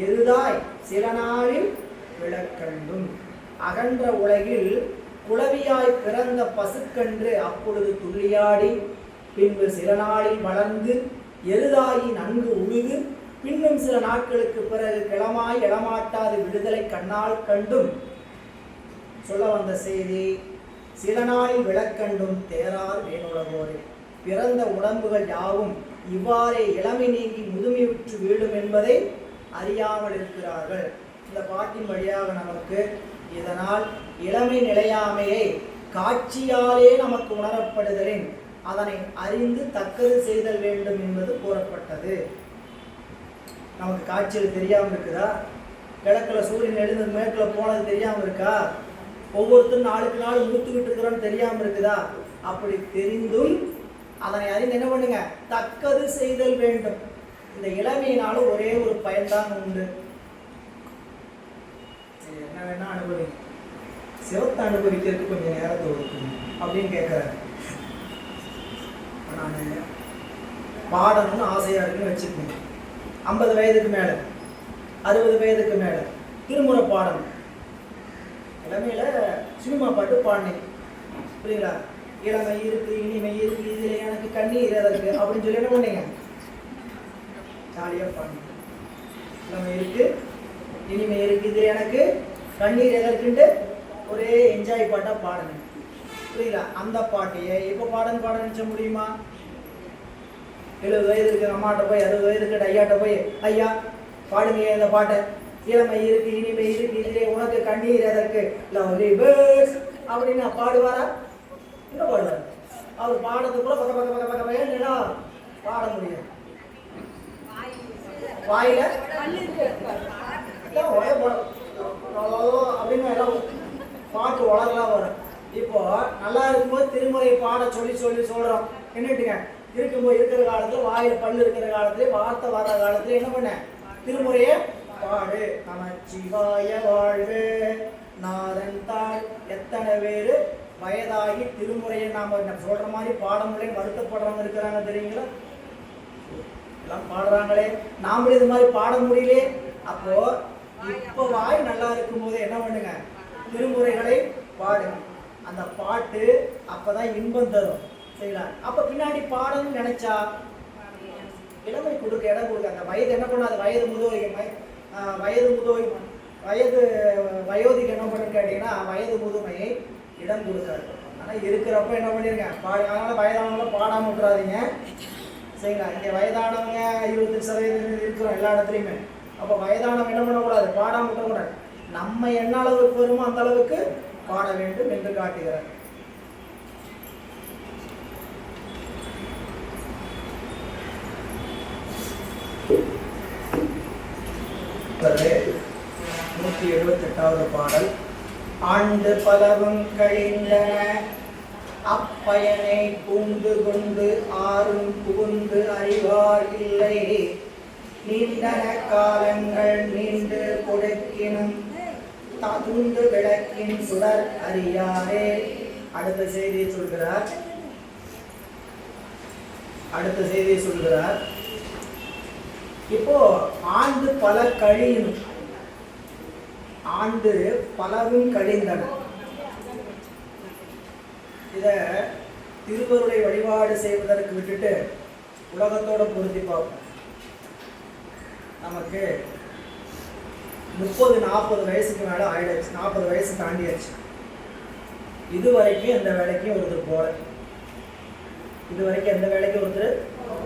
எருதாய் சில நாளில் விளக்கண்டும். அகன்ற உலகில் குளவியாய் பிறந்த பசுக்கன்று அப்பொழுது துள்ளியாடி பின்பு சில நாளில் வளர்ந்து எருதாயி நன்கு உழுது பின்னும் சில நாட்களுக்கு பிறகு கிளமாய் எழமாட்டாது விடுதலை கண்ணால் கண்டும். சொல்ல வந்த செய்தி, சில நாளில் விளக்கண்டும் தேரார் வேணுலகோரே. பிறந்த உடம்புகள் யாவும் இவ்வாறே இளமை நீங்கி முதுமையுற்று வீழும் என்பதை அறியாமல் இருக்கிறார்கள். இந்த பாட்டின் வழியாக நமக்கு இதனால் இளமை நிலையாமையை காட்சியாலே நமக்கு உணரப்படுதலின் அதனை அறிந்து தக்கது செய்தல் வேண்டும் என்பது கூறப்பட்டது. நமக்கு காட்சியில் தெரியாமல் இருக்குதா? கிழக்கில் சூரியன் எழுந்து மேற்கில் போனது தெரியாமல் இருக்கா? ஒவ்வொருத்தரும் நாளுக்கு நாள் மூத்துக்கிட்டு இருக்கிறோன்னு தெரியாமல் இருக்குதா? அப்படி தெரிந்தும் அதனை அறிந்து என்ன பண்ணுங்க, தக்கது செய்தல் வேண்டும். இந்த இளமையினாலும் ஒரே ஒரு பயன்தான் உண்டு, என்ன வேணா அனுபவிங்க, சிவத்தை அனுபவிக்கிறதுக்கு கொஞ்சம் நேரத்தை ஒதுக்கணும் அப்படின்னு கேட்குறாரு. நான் பாடணும்னு ஆசையாக இருக்குன்னு வச்சுக்கோங்க. 50 வயதுக்கு மேலே 60 வயதுக்கு மேலே திருமுறை பாடணும். இளமையில சினிமா பாட்டு பாடினீங்க, புரியுங்களா? இளமை இருக்கு, இனிமை இருக்கு, இதுல எனக்கு கண்ணீர் எதற்கு அப்படின்னு சொல்லி என்ன பண்ணீங்க, ஜாலியாக பாடுங்க. இளமை இருக்கு, இனிமை இருக்கு, இதுல எனக்கு கண்ணீர் எதற்குன்ட்டு ஒரே என்ஜாய் பாட்டா பாடுங்க, புரியுங்களா? அந்த பாட்டையே இப்போ பாட நினைச்ச முடியுமா? 70 வயது இருக்கு அம்மாட்ட போய், 60 வயது இருக்கு ஐயாட்ட போய், ஐயா பாடுங்க இந்த பாட்டை, இளமை இருக்கு, இனிமை இருக்கு, இதுலே உனக்கு கண்ணீர் எதற்கு, லவ்லி பேர்ட்ஸ் அப்படின்னு பாடுவாரா? என்ன பாடுவார்? அவர் பாடுறது கூட பக்க பக்க பக்க பக்க பக்கம் பாட முடியும். வாயில அப்படின்னு எல்லாம் பாட்டு வளரலாம் வரும். இப்போ நல்லா இருக்கும்போது திருமுறையை பாட சொல்லி சொல்றோம். என்னட்டுங்க, இருக்கும்போது இருக்கிற காலத்துல வாயில பல்லு இருக்கிற காலத்துல வார்த்தை வர்ற காலத்துல என்ன பண்ண, திருமுறையை பாடு. நமச்சிவாய வாழ்வு நாதன் தாள். எத்தனை பேரு வயதாகி திருமுறையை நாம சொல்ற மாதிரி பாட முடியல வருத்தப்படுறவங்க இருக்கிறாங்க தெரியுங்களா? எல்லாம் பாடுறாங்களே, நாமளும் இது மாதிரி பாட முடியலே. அப்போ இப்போ வாய் நல்லா இருக்கும் போது என்ன பண்ணுங்க, திருமுறைகளை பாடுங்க. அந்த பாட்டு அப்பதான் இன்பம் தரும். சரிங்களா? அப்ப பின்னாடி பாடணும்னு நினைச்சா இளமை கொடுக்க இடம் கொடுக்க. அந்த வயது என்ன பண்ணாது, வயது வயோதிக்கு என்ன பண்ணுன்னு கேட்டீங்கன்னா வயது முதுமையை இடம் கொடுக்காது. ஆனா இருக்கிறப்ப என்ன பண்ணிருங்க அதனால வயதானவங்க பாடாம விட்டுறாதீங்க. சரிங்களா? இங்க வயதானவங்க 25% இருக்கிறோம் எல்லா இடத்துலையுமே. அப்போ வயதானவங்க என்ன பண்ணக்கூடாது, பாடாம விட்டக்கூடாது. நம்ம என்ன அளவுக்கு வருமோ அந்த அளவுக்கு பாட வேண்டும் என்று காட்டுகிறார். அடுத்தது 178வது பாடல். ஆண்டு பலவும் கழிந்தன அப்பயனை பூண்டு கொண்டு ஆறும் புகுந்து அறிவார் இல்லை. நீண்டன காலங்கள் நீண்டு கொடுக்கினும் தகுந்து விளக்கின் சுடர் அறியாரே. அடுத்த செய்தியை சொல்கிறார். இப்போ ஆண்டு பல கழியும், ஆண்டு பலவும் கழிந்தன. இத திருவருளை வழிபாடு செய்வதற்கு விட்டுட்டு உலகத்தோட பொருத்தி பார்ப்போம். நமக்கு 30-40 வயசுக்கு மேல ஆயிடுச்சு, 40 வயசு தாண்டியாச்சு. இது வரைக்கும் எந்த வேலைக்கும் ஒருத்தர்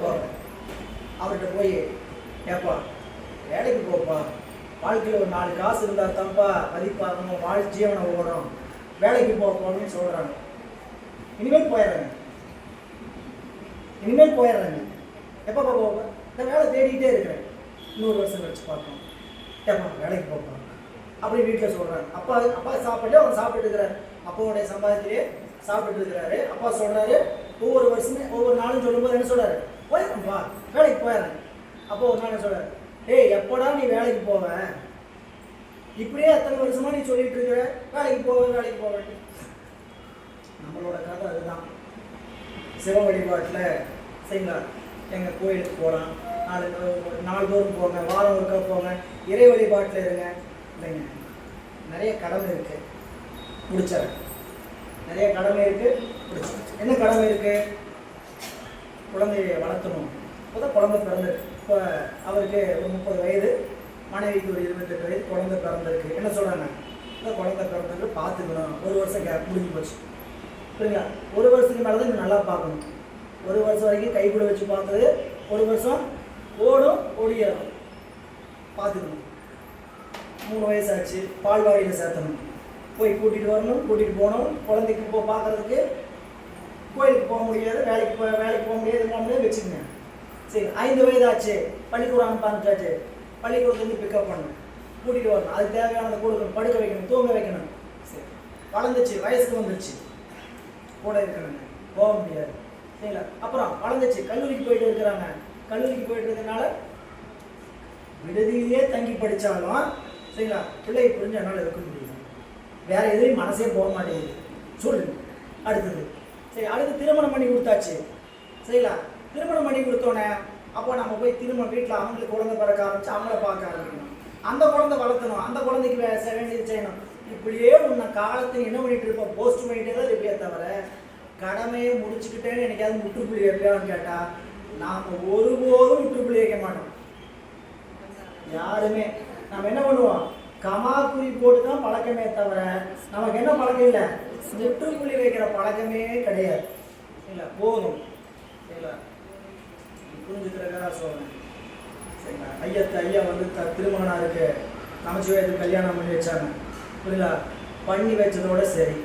போல, அவர்கிட்ட போய் ஏப்பா வேலைக்கு போப்பா, வாழ்க்கையில் ஒரு 4 காசு இருந்தா தான்ப்பா மதிப்பாகணும், ஜீவனை ஓடும், வேலைக்கு போப்போன்னு சொல்றாங்க. இனிமேல் போயிடுறாங்க. எப்போ போப்பா, இந்த வேலை தேடிக்கிட்டே இருக்கிறேன், 100 வருஷம் கழிச்சு பார்ப்போம், ஏப்பா வேலைக்கு போப்பா அப்படி வீட்டில் சொல்றாங்க. அப்பா சாப்பிட்டு அவர் சாப்பிட்டு இருக்கிறாரு, அப்பாவுடைய சம்பாதித்திலே சாப்பிட்டு இருக்கிறாரு. அப்பா சொல்றாரு, ஒவ்வொரு நாளும் சொல்லும்போது என்ன சொல்றாரு, போயிடுறேன்ப்பா வேலைக்கு போயிடுறேன். அப்போ ஒரு நாள் சொல்றாரு, ஏய் எப்படா நீ வேலைக்கு போவ, இப்படியே எத்தனை வருஷமா நீ சொல்லிட்டு இருக்கிற, வேலைக்கு போவேன். நம்மளோட கதை அதுதான். சிவ வழிபாட்டில் சரிங்களா, எங்கள் கோயிலுக்கு போகலாம், நாள்தோறும் போங்க, வாரம் ஒருக்கா போங்க, இறை வழிபாட்டில் இருங்க. இல்லைங்க, நிறைய கடமை இருக்கு, முடிச்சார். நிறைய கடமை இருக்கு, முடிச்சார். என்ன கடமை இருக்கு? குழந்தையை வளர்த்தணும். இப்போதான் குழந்தை பிறந்திருக்கு. இப்போ அவருக்கு ஒரு 30 வயது, மனைவிக்கு ஒரு 28 வயது, குழந்தை பிறந்திருக்கு. என்ன சொல்கிறாங்க, இந்த குழந்தை பிறந்திருக்கு, பார்த்துக்கணும். 1 வருஷம் கேப் முடிஞ்சு போச்சு. புரியுங்களா? 1 வருஷத்துக்கு மேலே தான் இன்னும் நல்லா பார்க்கணும். 1 வருஷம் வரைக்கும் கை கூட வச்சு பார்த்தது, 1 வருஷம் ஓடிடும் பார்த்துக்கணும். 3 வயசு ஆச்சு, பால்வாடியில் சேர்த்தணும், போய் கூட்டிகிட்டு வரணும், கூட்டிகிட்டு போகணும். குழந்தைக்கு பார்க்கறதுக்கு கோயிலுக்கு போக முடியாது, வேலைக்கு போக முடியாது வச்சுக்கோங்க. சரி, 5 வயது ஆச்சு, பள்ளிக்கூடம் அனுப்பாச்சு, பள்ளிக்கூடத்துலேருந்து பிக்கப் பண்ணணும், கூட்டிகிட்டு வரணும், அதுக்கு தேவையானதை கொடுக்கணும், படுக்க வைக்கணும், தூங்க வைக்கணும். சரி, வளர்ந்துச்சு, வயசுக்கு வந்துடுச்சு, கூட இருக்கணுங்க, போக முடியாது. சரிங்களா? அப்புறம் வளர்ந்துச்சு, கல்லூரிக்கு போயிட்டு இருக்கிறாங்க. கல்லூரிக்கு போயிட்டு இருக்கிறதுனால விடுதியிலே தங்கி படித்தாலும் சரிங்களா, பிள்ளையை புரிஞ்சு என்னால் இருக்க முடியும், வேற எதுலையும் மனசே போக மாட்டேங்குது. சொல்லுங்க அடுத்தது. சரி, அடுத்து திருமணம் பண்ணி கொடுத்தாச்சு. சரிங்களா? திருமணம் பண்ணி கொடுத்தோன்னே அப்போ நம்ம போய் வீட்டில் அவங்களுக்கு குழந்தை பிறக்க ஆரம்பிச்சு அவங்கள பார்க்க ஆரம்பிக்கணும், அந்த குழந்தை வளர்த்தணும், அந்த குழந்தைக்கு வேண்டியது செய்யணும். இப்படியே உன்னை காலத்தை என்ன பண்ணிட்டு இருப்போம், போஸ்ட் பண்ணிட்டே தான் இருப்பே தவிர கடமையை முடிச்சுக்கிட்டேன்னு எனக்காவது முற்றுப்புள்ளி வைக்கலான்னு கேட்டால் நாம் ஒருபோதும் முற்றுப்புள்ளி வைக்க மாட்டோம். யாருமே நம்ம என்ன பண்ணுவோம், கமாக்குறி போட்டு தான் பழக்கமே தவிர நமக்கு என்ன பழக்கம் இல்லை, முற்றுப்புள்ளி வைக்கிற பழக்கமே கிடையாது. இல்லை, போதும். சரிங்களா? புரிஞ்சுக்கிறதா சொல்றேன். சரிங்களா? ஐயா வந்து திருமணம் இருக்கு, நமச்சிவாயத்துக்கு கல்யாணம் பண்ணி வச்சாங்க. புரியுங்களா? பண்ணி வச்சதோட சரி.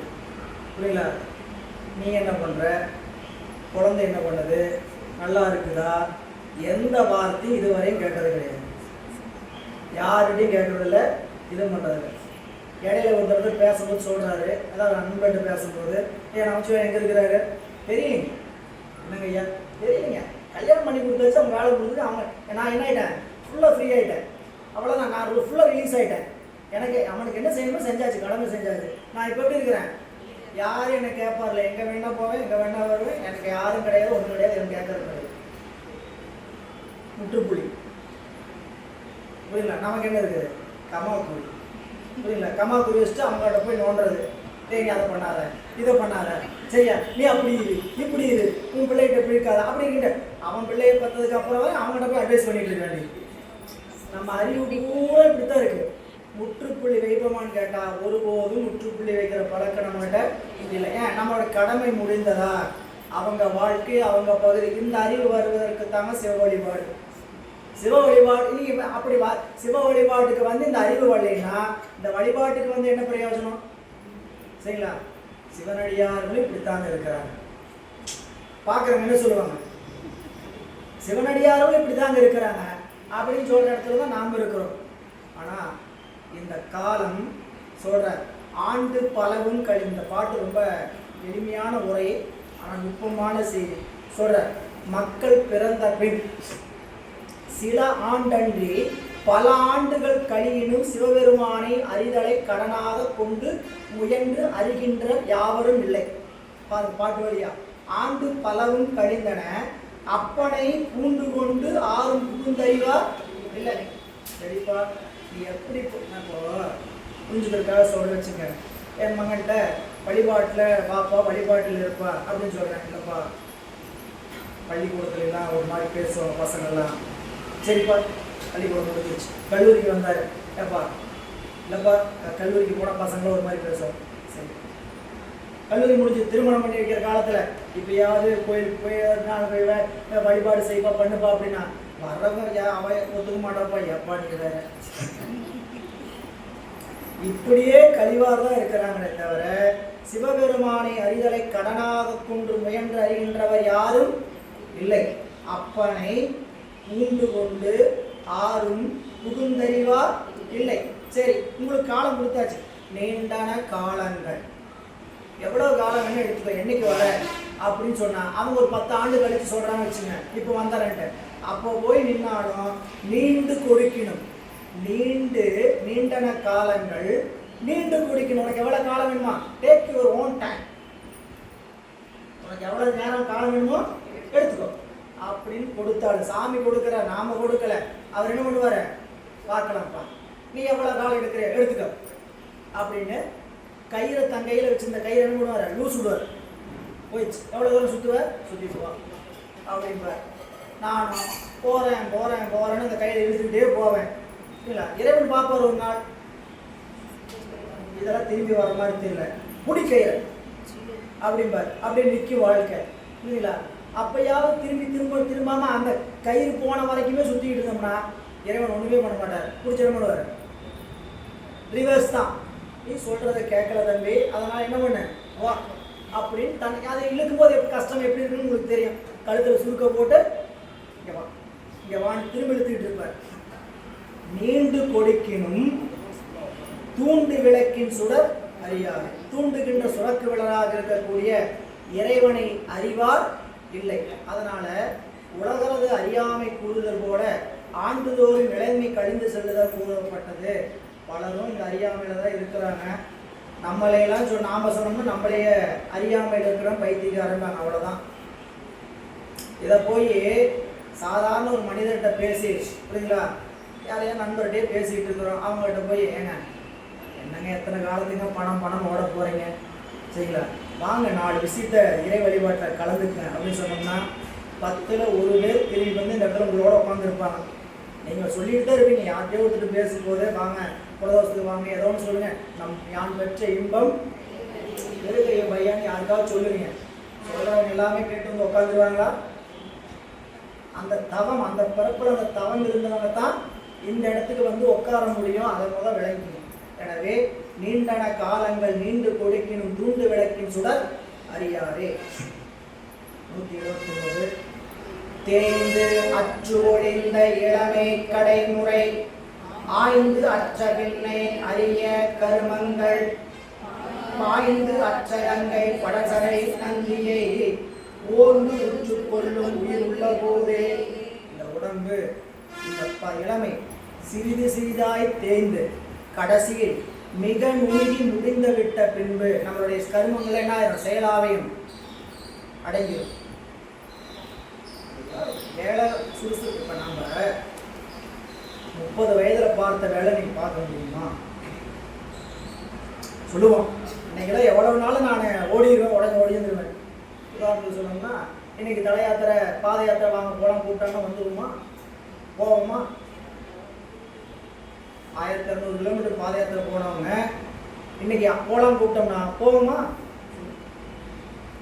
புரியுங்களா? நீ என்ன பண்ணுற, குழந்தை என்ன பண்ணுது, நல்லா இருக்குதா, எந்த வார்த்தையும் இதுவரையும் கேட்டது கிடையாது. யார்கிட்டையும் கேட்கறதில்ல, இது பண்ணுறதில்ல. இடையில ஒருத்தர் பேசும்போது சொல்கிறாரு, அதாவது நண்பர்கிட்ட பேசும்போது, ஏன் நமச்சிவாயம் எங்கே இருக்கிறாரு தெரியுங்க, என்னங்க ஐயா தெரியலைங்க, கல்யாணம் பண்ணி கொடுத்தாச்சு, அவங்க வேலை கொடுத்துட்டு அவங்க நான் என்ன ஆகிட்டேன், ஃபுல்லாக ஃப்ரீ ஆகிட்டேன், அவ்வளோதான், நான் ஃபுல்லாக ரிலீஸ் ஆகிட்டேன், எனக்கு அவனுக்கு என்ன செய்யணுமோ செஞ்சாச்சு, கடமை செஞ்சாச்சு. நான் இப்போ எப்படி இருக்கிறேன், யாரும் என்னை கேட்பார்ல, எங்கே வேணா போவேன், எங்கே வேணா வருவேன், எனக்கு யாரும் கிடையாது, ஒன்றும் கிடையாது, எனக்கு கேட்கறது கிடையாது. முற்றுப்புள்ளி. புரியல, நமக்கு என்ன இருக்குது, கமாக்குறி. புரியல, கமாக்குறி வச்சுட்டு அவங்கள்ட்ட போய் நோண்டுறது, நீ அதை பண்ணாத, இதை பண்ணாத, சரியா, நீ அப்படி இரு, இப்படி இரு, உன் பிள்ளைகிட்ட எப்படி இருக்காது அப்படிங்கிட்ட அவன் பிள்ளையை பார்த்ததுக்கு அப்புறம் அவங்கள்ட்ட போய் அட்வைஸ் பண்ணிட்டு இருக்க வேண்டி. நம்ம அறிவு பூரா இப்படித்தான் இருக்கு. முற்றுப்புள்ளி வைப்போமான்னு கேட்டால் ஒருபோதும் முற்றுப்புள்ளி வைக்கிற பழக்கம் நம்மகிட்ட இல்லை. ஏன், நம்மளோட கடமை முடிந்ததா, அவங்க வாழ்க்கை, அவங்க பகுதி, இந்த அறிவு வருவதற்கு தாங்க சிவ வழிபாடு. சிவ வழிபாடு நீங்க அப்படி சிவ வழிபாட்டுக்கு வந்து இந்த அறிவு வரலைன்னா இந்த வழிபாட்டுக்கு வந்து என்ன பிரயோஜனம், சரிங்களா? சிவனடியார்களும் இப்படித்தாங்க இருக்கிறாங்க. பார்க்குறவங்க என்ன சொல்லுவாங்க, சிவனடியார்களும் இப்படித்தாங்க இருக்கிறாங்க அப்படின்னு சொல்ற இடத்துல தான் நாம் இருக்கிறோம். ஆனால் இந்த காலம் சொல்ற ஆண்டு பலவும் கழிந்த பாட்டு ரொம்ப எளிமையான உரை, ஆனால் நுட்பமான செய்தி. சொல்ற மக்கள் பிறந்த பின் சில ஆண்டன்றி பல ஆண்டுகள் கழியினும் சிவபெருமானை அறிதலை கடனாக கொண்டு முயன்று அறிகின்ற யாவரும் இல்லை. பாட்டு வழியா, ஆண்டு பலவும் கழிந்தன அப்பனை பூண்டு கொண்டு ஆறும் புகுந்தறிவா இல்லை. சரிப்பா, நீ எப்படி இப்போ புரிஞ்சுக்கிறதுக்காக சொல்ல வச்சுங்க. என் மகன்கிட்ட வழிபாட்டில் பாப்பா, வழிபாட்டில் இருப்பா அப்படின்னு சொல்கிறேன். இல்லைப்பா, பள்ளிக்கூடத்துலாம் ஒரு மாதிரி பேசுவாங்க பசங்கள்லாம். சரிப்பா, பள்ளிக்கூடம் முடிஞ்சிருச்சு, கல்லூரிக்கு வந்தார். ஏப்பா இல்லைப்பா, கல்லூரிக்கு போன பசங்களும் ஒரு மாதிரி பேசுவோம். சரி, கல்லூரி முடிஞ்சு திருமணம் பண்ணி வைக்கிற காலத்தில் இப்பயாவது கோயிலுக்கு போய் வழிபாடு செய்ப்பா, பண்ணுப்பா அப்படின்னா வர்றவங்க அவன் ஒத்துக்க மாட்டாப்பா, எப்பா நீங்க இப்படியே கழிவார் தான் இருக்கிறாங்களே தவிர சிவபெருமானை அறிதலை கடனாக கொண்டு முயன்று அறிகின்றவர் யாரும் இல்லை. அப்பனை பூண்டு கொண்டு ஆறும் புகுந்தறிவார் இல்லை. சரி, உங்களுக்கு காலம் கொடுத்தாச்சு, நீண்டன காலங்கள், எவ்வளவு காலம் வேணும் எடுத்துக்கோ, என்னைக்கு வர அப்படின்னு சொன்னா அவங்க ஒரு 10 ஆண்டு கழிச்சு சொல்றாங்க வச்சுங்க, இப்போ வந்தாரன்ட்டு, அப்போ போய் நின்னாலும் நீண்டு கொடுக்கணும். நீண்டன காலங்கள் நீண்டு குடிக்கணும். உனக்கு எவ்வளவு காலம் வேணுமா, டேக் யுவர் ஓன் டைம், உனக்கு எவ்வளவு நேரம் காலம் வேணுமோ எடுத்துக்கோ அப்படின்னு கொடுத்தாரு. சாமி கொடுக்குற, நாம கொடுக்கல. அவர் என்ன பண்ணுவாரு, பார்க்கலாம்ப்பா, நீ எவ்வளவு காலம் எடுக்கிற எடுத்துக்க அப்படின்னு கயிறை தங்கையில வச்சிருந்த கயிறை என்ன பண்ணுவாரு, லூஸ் விடுவார். போயிடுச்சு, எவ்வளவு தூரம் சுற்றுவார், சுற்றிடுவார் அப்படின்பார். நானும் போறேன்னு அந்த கையில இழுத்துக்கிட்டே போவேன். இல்லை, இறைவன் பார்ப்பார் ஒரு நாள், இதெல்லாம் திரும்பி வர மாதிரி தெரியல, முடிக்கயிறு அப்படிம்பார். அப்படியே நிற்கும் வாழ்க்கை, இல்லைங்களா? அப்பயாவது திரும்பாம அந்த கயிறு போன வரைக்குமே சுற்றிக்கிட்டு இருந்தோம்னா இறைவன் ஒன்றுமே பண்ண மாட்டார், பிடிச்ச என்ன பண்ணுவார், ரிவர்ஸ் தான். நீ சொல்றதை கேட்கல தம்பி, அதனால என்ன பண்ண வா அப்படின்னு தனக்கு அதை இழுக்கும் போது கஷ்டம் எப்படி இருக்குன்னு உங்களுக்கு தெரியும். கழுத்தில் சுருக்க போட்டு இங்கே வான்னு திரும்ப இழுத்துக்கிட்டு இருப்பார். நீண்டு கொடுக்கினும் தூண்டு விளக்கின் சுடர் அறியார். தூண்டுகின்ற சுரக்கு விளராக இருக்கக்கூடிய இறைவனை அறிவார் இல்லை. அதனால உலகிறது அறியாமை கூறுதல் போல ஆண்டுதோறும் இளமை கழிந்து செல்லுதல் கூறப்பட்டது. பலரும் இந்த அறியாமையில தான் இருக்கிறாங்க. நம்மளையெல்லாம் நாம சொன்னோம்னா நம்மளையே அறியாமையில் இருக்கிறோம், பைத்தியக்காரன், அவ்வளோதான். இதை போய் சாதாரண ஒரு மனிதர்கிட்ட பேசி, புரியுங்களா, யாரையா நண்பர்கிட்டே பேசிக்கிட்டு இருக்கிறோம், அவங்ககிட்ட போய் ஏங்க என்னங்க எத்தனை காலத்துக்கு பணம் ஓட போகிறீங்க, சரிங்களா, வாங்க 4 விஷயத்த இறை வழிபாட்டில் கலந்துக்குங்க அப்படின்னு சொன்னோம்னா 10ல் 1 பேர் திரும்பி வந்து இந்த இடத்துல உங்களோட உட்காந்துருப்பாங்க. நீங்கள் சொல்லிட்டு தான் இருப்பீங்க, யார்கிட்டயோ ஒருத்தர் பேசும்போதே வாங்க குலதோஷத்துக்கு வாங்க, ஏதோ ஒன்று சொல்லுங்கள், யான் பெற்ற இன்பம் எதுக்கு பையான்னு யாருக்காவது சொல்லுவீங்க. சொல்கிறவங்க எல்லாமே கேட்டு வந்து உட்காந்துருவாங்களா? அந்த தவம், அந்த பிறப்பில் அந்த தவம் இருந்தவங்க தான் இந்த இடத்துக்கு வந்து உட்கார முடியும். அதை முதல் விளங்கிக்கணும். எனவே நீண்டன காலங்கள் நீண்டு கொடுக்கினும் தூண்டு விளக்கின் சுடர் அறியாரே. 129 தேய்ந்து அற்று ஒழிந்த இளமை கடைமுறை ஆய்ந்து அற்றகில்லை அரிய கருமங்கள் பாய்ந்து அற்றகங்கை படசரை நந்தியை ஓர்ந்து உற்று கொள்ளும் உயிர் உள்ள போதே. இந்த உடம்பு இந்த இளமை சிறிது சிறிதாய் தேய்ந்து கடைசியில் மிக நுணுகி முடிந்து விட்ட பின்பு நம்மளுடைய கருமங்கள் என்ன செயலாவையும் அடங்கிடும். வேலை சுறுசுறுப்பு. இப்ப நம்ம 30 வயதுல பார்த்த வேலை நீங்க பார்க்க முடியுமா? சொல்லுவோம். இன்னைக்கெல்லாம் எவ்வளவு நாளும் நான் ஓடிடுவேன், ஓடிந்துருவேன். உதாரணத்துக்கு சொல்லணும்னா இன்னைக்கு தல யாத்திரை பாத யாத்திரை வாங்க போலாம் கூப்பிட்டாங்கன்னா வந்துருவோமா? போவோமா? 1200 கிலோமீட்டர் பாத யாத்திரை போனவங்க இன்னைக்கு போலாம் கூப்பிட்டோம்னா போவோமா?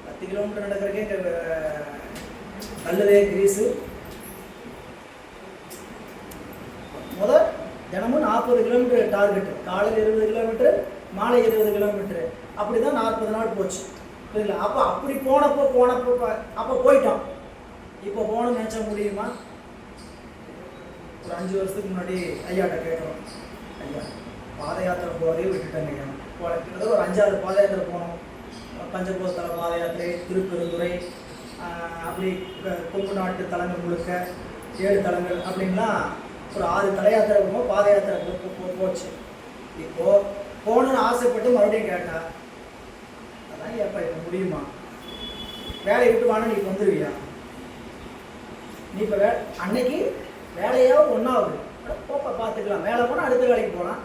10 கிலோமீட்டர் நடக்கிறதுக்கே நல்லதே கிரீஸு. முதல் தினமும் 40 கிலோமீட்டர் டார்கெட்டு. காலையில் 20 கிலோமீட்டர், மாலை 20 கிலோமீட்டர். அப்படிதான் 40 நாள் போச்சு. புரியல? அப்போ அப்படி போனப்போ அப்போ போயிட்டோம். இப்போ போகணும்னு நினச்சா முடியுமா? ஒரு 5 வருஷத்துக்கு முன்னாடி ஐயாட்ட கேட்குறோம், ஐயா பாத யாத்திரை போகிறதே விட்டுட்டேங்க ஐயா. கிட்டத்தட்ட ஒரு 5-6 பாத யாத்திரை போனோம். பஞ்சபோதத்தல பாத யாத்திரை, திருப்பெருந்துறை, அப்படி கொங்கு நாட்டு தலங்கள் முழுக்க 7 தலங்கள் அப்படின்லாம் ஒரு 6 தல யாத்திரை போகும். பாத யாத்திரை போச்சு. இப்போது போகணுன்னு ஆசைப்பட்டு மறுபடியும் கேட்டா அதான் ஏப்பா இப்போ முடியுமா? வேலையை விட்டு வாங்க, நீ வந்துடுவியா? நீ இப்போ அன்னைக்கு வேலையாக ஒன்றாவது போப்பா பார்த்துக்கலாம், வேலை போனால் அடுத்த வேலைக்கு போகலாம்,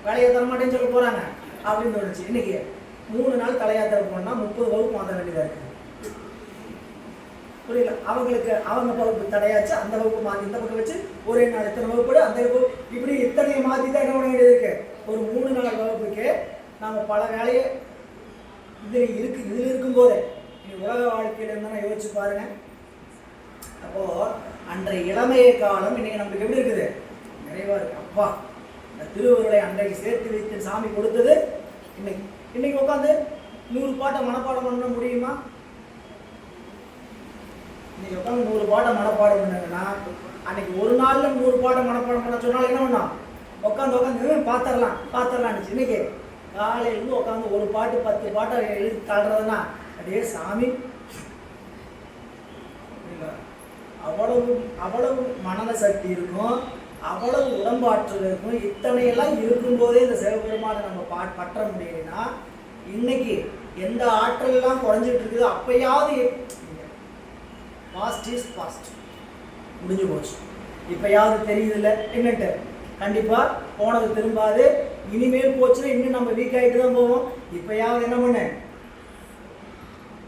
வேலையை தரமாட்டேன்னு சொல்ல போகிறாங்க அப்படின்னு தோணுச்சு. இன்றைக்கி 3 நாள் தலையாத்திரை போனால் 30 வகுப்பு மாற்ற வேண்டியதாக இருக்குது. புரியல? அவங்களுக்கு அவங்க வகுப்பு தடையாச்சு, அந்த வகுப்பு மாற்றி இந்த பக்கம் வச்சு ஒரே நாள் இத்தனை வகுப்பு, அந்த வகுப்பு இப்படி இத்தனையை மாற்றி தான் என்ன பண்ண வேண்டியது இருக்குது. ஒரு 3 நாள் வகுப்புக்கு நாம் பல வேலையை இதில் இருக்கும்போதே நீ உலக வாழ்க்கையில் இருந்தால் யோசிச்சு பாருங்கள். அப்போது அன்றைய இளமைய காலம் இன்னைக்கு நம்மளுக்கு எப்படி இருக்குது? நிறைவாக இருக்குது. அப்பா இந்த திருவருளை அன்றைக்கு சேர்த்து வைத்து சாமி கொடுத்தது இன்னைக்கு உட்காந்து 100 பாட்டை மனப்பாடம் பண்ண முடியுமா? இன்னைக்கு உட்காந்து 100 பாட்டை மனப்பாடம் பண்ணுங்கன்னா அன்னைக்கு ஒரு நாளில் 100 பாட்டை மனப்பாடம் பண்ண சொன்னாலும் என்ன பண்ணோம்? உட்காந்து பார்த்துடலாம். இன்னைக்கு காலையிலேருந்து உட்காந்து ஒரு பாட்டு 10 பாட்டை எழுதி தள்ளுறதுன்னா அப்படியே சாமி அவ்வளவு மனத சக்தி இருக்கும், அவ்வளவு உடம்பாற்றல் இருக்கும். இத்தனையெல்லாம் இருக்கும்போதே இந்த சிவபெருமானை நம்ம பற்ற முடியலைன்னா இன்னைக்கு எந்த ஆற்றல் எல்லாம் குறைஞ்சிட்டு இருக்குது. அப்பயாவது பாஸ்ட் இஸ் பாஸ்ட், முடிஞ்சு போச்சு. இப்பயாவது தெரியுதில்ல என்னட்டு? கண்டிப்பாக போனது திரும்பாது. இனிமேல் போச்சுன்னா இன்னும் நம்ம வீக் ஆகிட்டு தான் போவோம். இப்பயாவது என்ன பண்ண?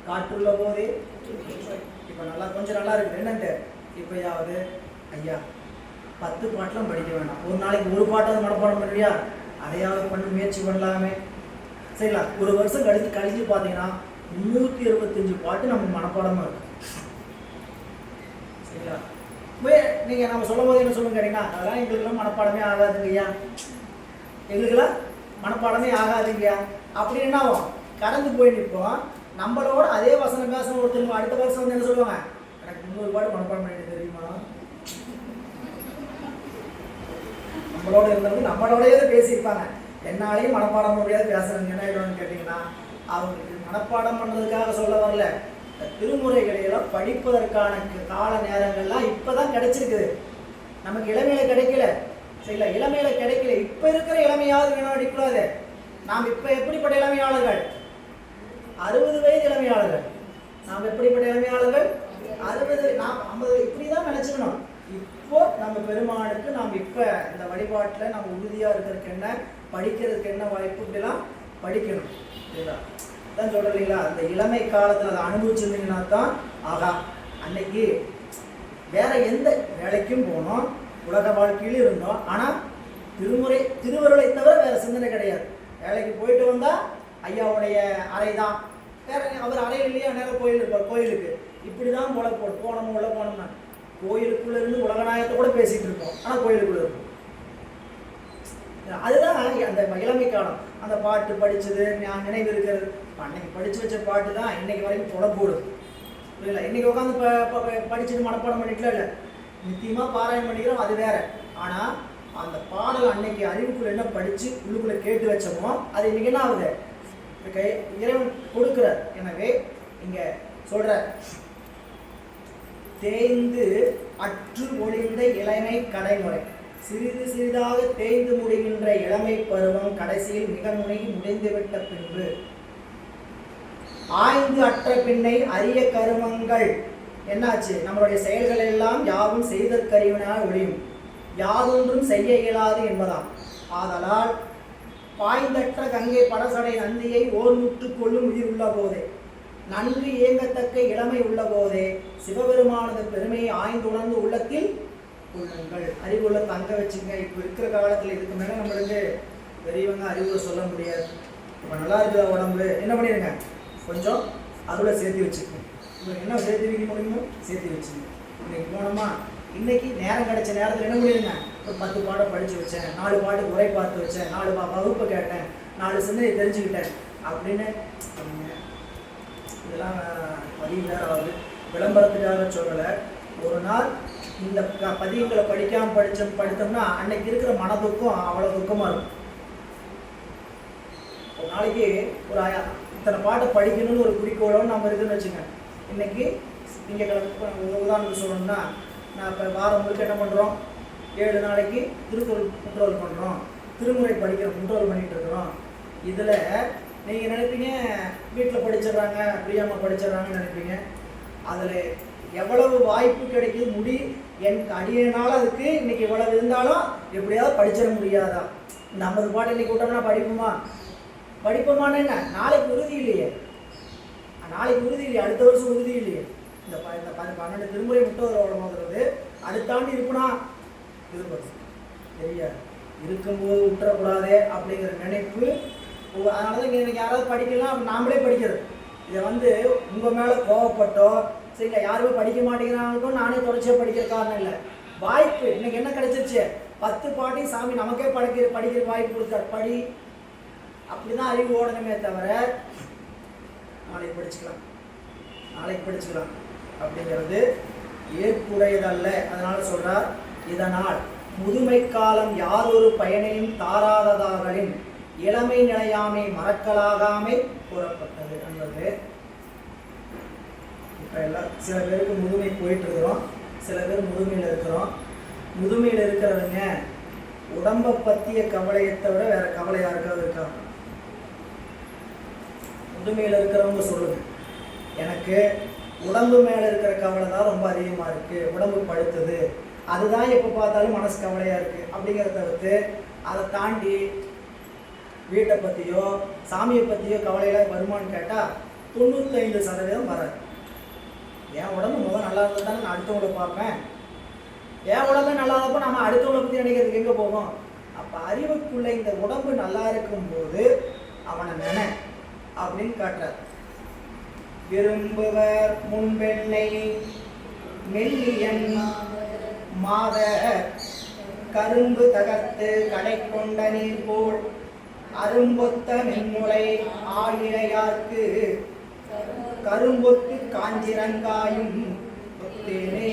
காற்றுள்ள போதே இப்போ கொஞ்சம் நல்லா இருக்குது. என்னன்ட்டு இப்போயாவது ஐயா 10 பாட்டெலாம் படிக்க வேண்டாம், ஒரு நாளைக்கு ஒரு பாட்டாவது மனப்பாடம் பண்ணுவியா? அதையாவது பண்ணி முயற்சி பண்ணலாமே. சரிங்களா? ஒரு வருஷம் கழிச்சு பார்த்தீங்கன்னா 325 பாட்டு நம்ம மனப்பாடமாக இருக்கும். சரிங்களா? நீங்கள் நம்ம சொல்லும் போது என்ன சொல்லுங்க கேட்டீங்கன்னா, அதெல்லாம் எங்களுக்கெல்லாம் மனப்பாடமே ஆகாதுங்க ஐயா, எங்களுக்கெல்லாம் மனப்பாடமே ஆகாதுங்கய்யா அப்படின்னு என்ன ஆகும்? கடந்து போய் நிற்போம். நம்மளோட அதே வசனம் பேசணும் ஒருத்தருங்க அடுத்த வருஷம் வந்து என்ன சொல்லுவாங்க? எனக்கு 300 பாட்டு மனப்பாடம் பண்ணிட்டு தெரியுமா? நம்மளோட இருந்தவங்க நம்மளோடையே பேசியிருப்பாங்க. என்னாலையும் மனப்பாடம் பண்ண முடியாது பேசுறேங்க. என்ன ஆகிடும்னு கேட்டிங்கன்னா, அவங்களுக்கு மனப்பாடம் பண்ணுறதுக்காக சொல்ல வரல, இந்த திருமுறைகளையெல்லாம் படிப்பதற்கான கால நேரங்கள்லாம் இப்போ தான் கிடைச்சிருக்குது. நமக்கு இளமையில கிடைக்கல. சரிங்களா? இளமையில கிடைக்கல. இப்போ இருக்கிற இளமையாவது வேணும் அடிக்கூடாது. நாம் இப்போ எப்படிப்பட்ட இளமையாளர்கள்? 60 வயது இளமையாளர்கள். நாம் எப்படிப்பட்ட இளமையாளர்கள்? 60, 50 இப்படி தான் நினச்சிக்கணும். இப்போ நம்ம பெருமானுக்கு நாம் இப்போ இந்த வழிபாட்டில் நம்ம உறுதியாக இருக்கிறதுக்கு என்ன, படிக்கிறதுக்கு என்ன வாய்ப்பு, இப்படிலாம் படிக்கணும். சரிங்களா? தான் சொல்கிறேன் இல்லைங்களா? அந்த இளமை காலத்தில் அதை அனுபவிச்சிருந்தீங்கன்னா தான் ஆகா அன்னைக்கு வேற எந்த வேலைக்கும் போனோம், உலக வாழ்க்கையிலும் இருந்தோம். ஆனால் திருவருளை தவிர வேறு சிந்தனை கிடையாது. வேலைக்கு போயிட்டு வந்தால் ஐயாவுடைய அறை தான், வேற அவர் அறையில் இல்லையா நேரம் கோயில் இருப்பார். கோயிலுக்கு இப்படி தான் போனோம் உள்ள போனோம்னா கோயிலுக்குள்ளே இருந்து உலகநாயகத்தை கூட பேசிகிட்டு இருப்போம். ஆனால் கோயிலுக்குள்ளே இருக்கும். அதுதான் அந்த இளமை காலம். அந்த பாட்டு படித்தது நினைவு இருக்கிறது. அன்னைக்கு படித்து வச்ச பாட்டு தான் இன்னைக்கு வரைக்கும் புலப்போடுது. புரியல? இன்னைக்கு உட்காந்து படிச்சுட்டு மனப்பாடம் பண்ணிக்கலாம் இல்லை, நித்தியமாக பாராயணம் பண்ணிக்கிறோம், அது வேற. ஆனால் அந்த பாடல் அன்னைக்கு அறிவுக்குள்ள என்ன படித்து உள்ளுக்குள்ளே கேட்டு வச்சோமோ அது இன்னைக்கு என்ன ஆகுது, இறைவன் கொடுக்கிறார். எனவே இங்கே சொல்ற தேய்ந்து அற்று ஒளிந்த இளமை கடைமுறை, சிறிது சிறிதாக தேய்ந்து முடிகின்ற இளமை பருவம் கடைசியில் மிக முனைகி முடிந்துவிட்ட பின்பு ஆய்ந்து அற்ற பின்னை அரிய கருமங்கள் என்னாச்சு, நம்மளுடைய செயல்கள் எல்லாம் யாவும் செய்தற்கறிவினால் ஒழியும், யாதொன்றும் செய்ய இயலாது என்பதாம். ஆதலால் பாய்ந்தற்ற கங்கை படசடை நந்தியை ஓர் முற்று கொள்ளும் உயிர் உள்ள போதே, நன்கு இயங்கத்தக்க இளமை உள்ள போதே சிவபெருமானது பெருமையை ஆய்ந்துணர்ந்து உள்ளத்தில் கொள்ளுங்கள். அறிவுள்ள தங்க வச்சுங்க. இப்போ இருக்கிற காலத்தில் இதுக்கு மேலே நம்மளுக்கு பெரியவங்க அறிவுரை சொல்ல முடியாது. இப்போ நல்லா இருக்கிற உடம்பு என்ன பண்ணிடுங்க, கொஞ்சம் அதில் சேர்த்து வச்சுக்கணும். உங்களுக்கு என்ன சேர்த்து வைக்க முடியுமோ சேர்த்து வச்சுக்கணும். இன்னைக்கு போனோமா, இன்னைக்கு நேரம் கிடைச்ச நேரத்தில் என்ன பண்ணிடுங்க, ஒரு 10 பாடம் படித்து வச்சேன், 4 பாட்டுக்கு உரை பார்த்து வச்சேன், 4 வகுப்பு கேட்டேன், 4 சிந்தனை தெரிஞ்சுக்கிட்டேன் அப்படின்னு இதெல்லாம் பதிவு வேற ஆகுது. விளம்பரத்துக்காக சொல்லலை. ஒரு நாள் இந்த பதிவுகளை படிக்காமல் படித்தோம்னா அன்னைக்கு இருக்கிற மனதுக்கும் அவ்வளோ துக்கமாக இருக்கும். ஒரு நாளைக்கு ஒரு இத்தனை பாட்டை படிக்கணும்னு ஒரு குறிக்கோளோடு நம்ம இருக்குதுன்னு வச்சுங்க. இன்னைக்கு திங்கக்கிழமை உதாரணத்துக்கு சொல்லணும்னா, நான் இப்போ வாரம் முழுக்க என்ன பண்ணுறோம், 7 நாளைக்கு திருக்குறள் முற்றோல் பண்ணுறோம், திருமுறை படிக்கிற முற்றோல் பண்ணிகிட்டு இருக்கிறோம். இதில் நீங்கள் நினைப்பீங்க வீட்டில் படிச்சிடுறாங்க, பிரியாமல் படிச்சிடுறாங்கன்னு நினைப்பீங்க. அதில் எவ்வளவு வாய்ப்பு கிடைக்குது, எனக்கு அடியனால அதுக்கு இன்றைக்கி இவ்வளவு இருந்தாலும் எப்படியாவது படிச்சிட முடியாதா? இந்த 50 பாட்டு இன்றைக்கி விட்டோம்னா படிப்போமான்னு என்ன, நாளைக்கு உறுதி இல்லையே, அடுத்த வருஷம் உறுதி இல்லையே. இந்த 12 திருமுறை முற்றோதல் ஓடுறது அடுத்தாண்டு இருப்புனா திருப்பது தெரியாது. இருக்கும்போது விட்டுறக்கூடாதே அப்படிங்கிற நினைப்பு. அதனால தான் இங்கே எனக்கு யாராவது படிக்கலாம், நாமளே படிக்கிறது. இதை உங்கள் மேலே கோவப்பட்டோ சரிங்களா, யாருமே படிக்க மாட்டேங்கிறாங்களுக்கும் நானே தொடர்ச்சியாக படிக்கிற காரணம் இல்லை. வாய்ப்பு இன்னைக்கு என்ன கிடைச்சிருச்சு, 10 பாட்டையும் சாமி நமக்கே படிக்கிற வாய்ப்பு கொடுத்தார். படி, அப்படி தான் அறிவு ஓடணுமே தவிர நாளைக்கு படிச்சுக்கலாம் அப்படிங்கிறது ஏற்புடையதல்ல. அதனால சொல்றார், இதனால் முதுமை காலம் யாரொரு பயனையும் தாராததாகளின் இளமை நிலையாமை மறக்கலாகாமை கூறப்பட்டது என்பது. இப்போ எல்லாம் சில பேருக்கு முதுமை போயிட்டு இருக்கிறோம், சில பேர் முதுமையில் இருக்கிறோம். முதுமையில் இருக்கிறவங்க உடம்பை பற்றிய கவலையை தவிர வேற கவலை யாருக்காவது இருக்கா? முதுமையில் இருக்கிறவங்க சொல்லுங்க, எனக்கு உடம்பு மேலே இருக்கிற கவலை தான் ரொம்ப அதிகமாக இருக்குது, உடம்பு படுத்துது, அதுதான் எப்போ பார்த்தாலும் மனசு கவலையாக இருக்குது அப்படிங்கிறத தவிர்த்து அதை தாண்டி வீட்டை பற்றியோ சாமியை பற்றியோ கவலையெல்லாம் வருமானு கேட்டால் 95% வராது. என் உடம்பு முதல் நல்லா இருந்தால் தானே நான் அடுத்தவங்களை பார்ப்பேன். என் உடம்பே நல்லா இருந்தப்போ நம்ம அடுத்தவங்களை பற்றி நினைக்கிறதுக்கு எங்கே போகும்? அப்போ அறிவுக்குள்ளே இந்த உடம்பு நல்லா இருக்கும்போது அவனை நினை அப்படின்னு காட்டுறார். விரும்புவர் முன்பெண்ணை மெல்லியன் மாத கரும்பு தகர்த்து கடை கொண்ட நீர் போல் அரும்பொத்த மென்முளை ஆயிழையார்க்கு கரும்பொத்து காஞ்சிரங்காயும் ஒத்தேனே.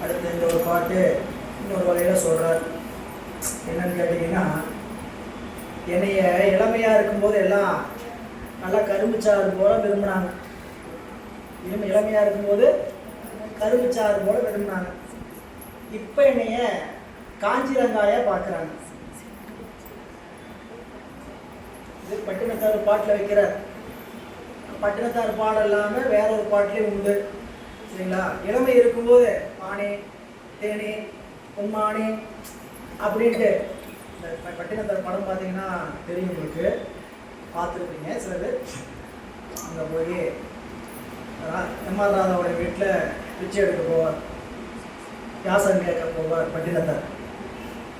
அடுத்து இந்த ஒரு பாட்டு இன்னொரு வகையில் சொல்கிறார். என்னன்னு கேட்டிங்கன்னா, என்னைய இளமையாக இருக்கும்போது எல்லாம் நல்லா கரும்புச்சாறு போல விரும்பினாங்க. இளமையாக இருக்கும்போது கரும்புச்சாறு போல விரும்பினாங்க. இப்போ என்னைய காஞ்சிரங்காயாக பார்க்குறாங்க. இது பட்டினத்தார் பாட்டில் வைக்கிறார். பட்டினத்தார் பாடல் இல்லாமல் வேற ஒரு பாட்டிலே உண்டு சரிங்களா. இளமை இருக்கும்போது மானே தேனே பொன்மானே அப்படின்ட்டு இந்த பட்டினத்தார் படம் பார்த்தீங்கன்னா தெரியும், உங்களுக்கு பார்த்துருப்பீங்க சில பேர். அங்கே போய் எம்ஆர் ராதாவோட வீட்டில் பிச்சை எடுக்க போவார், யாசம் கேட்க போவார் பட்டினத்தார்.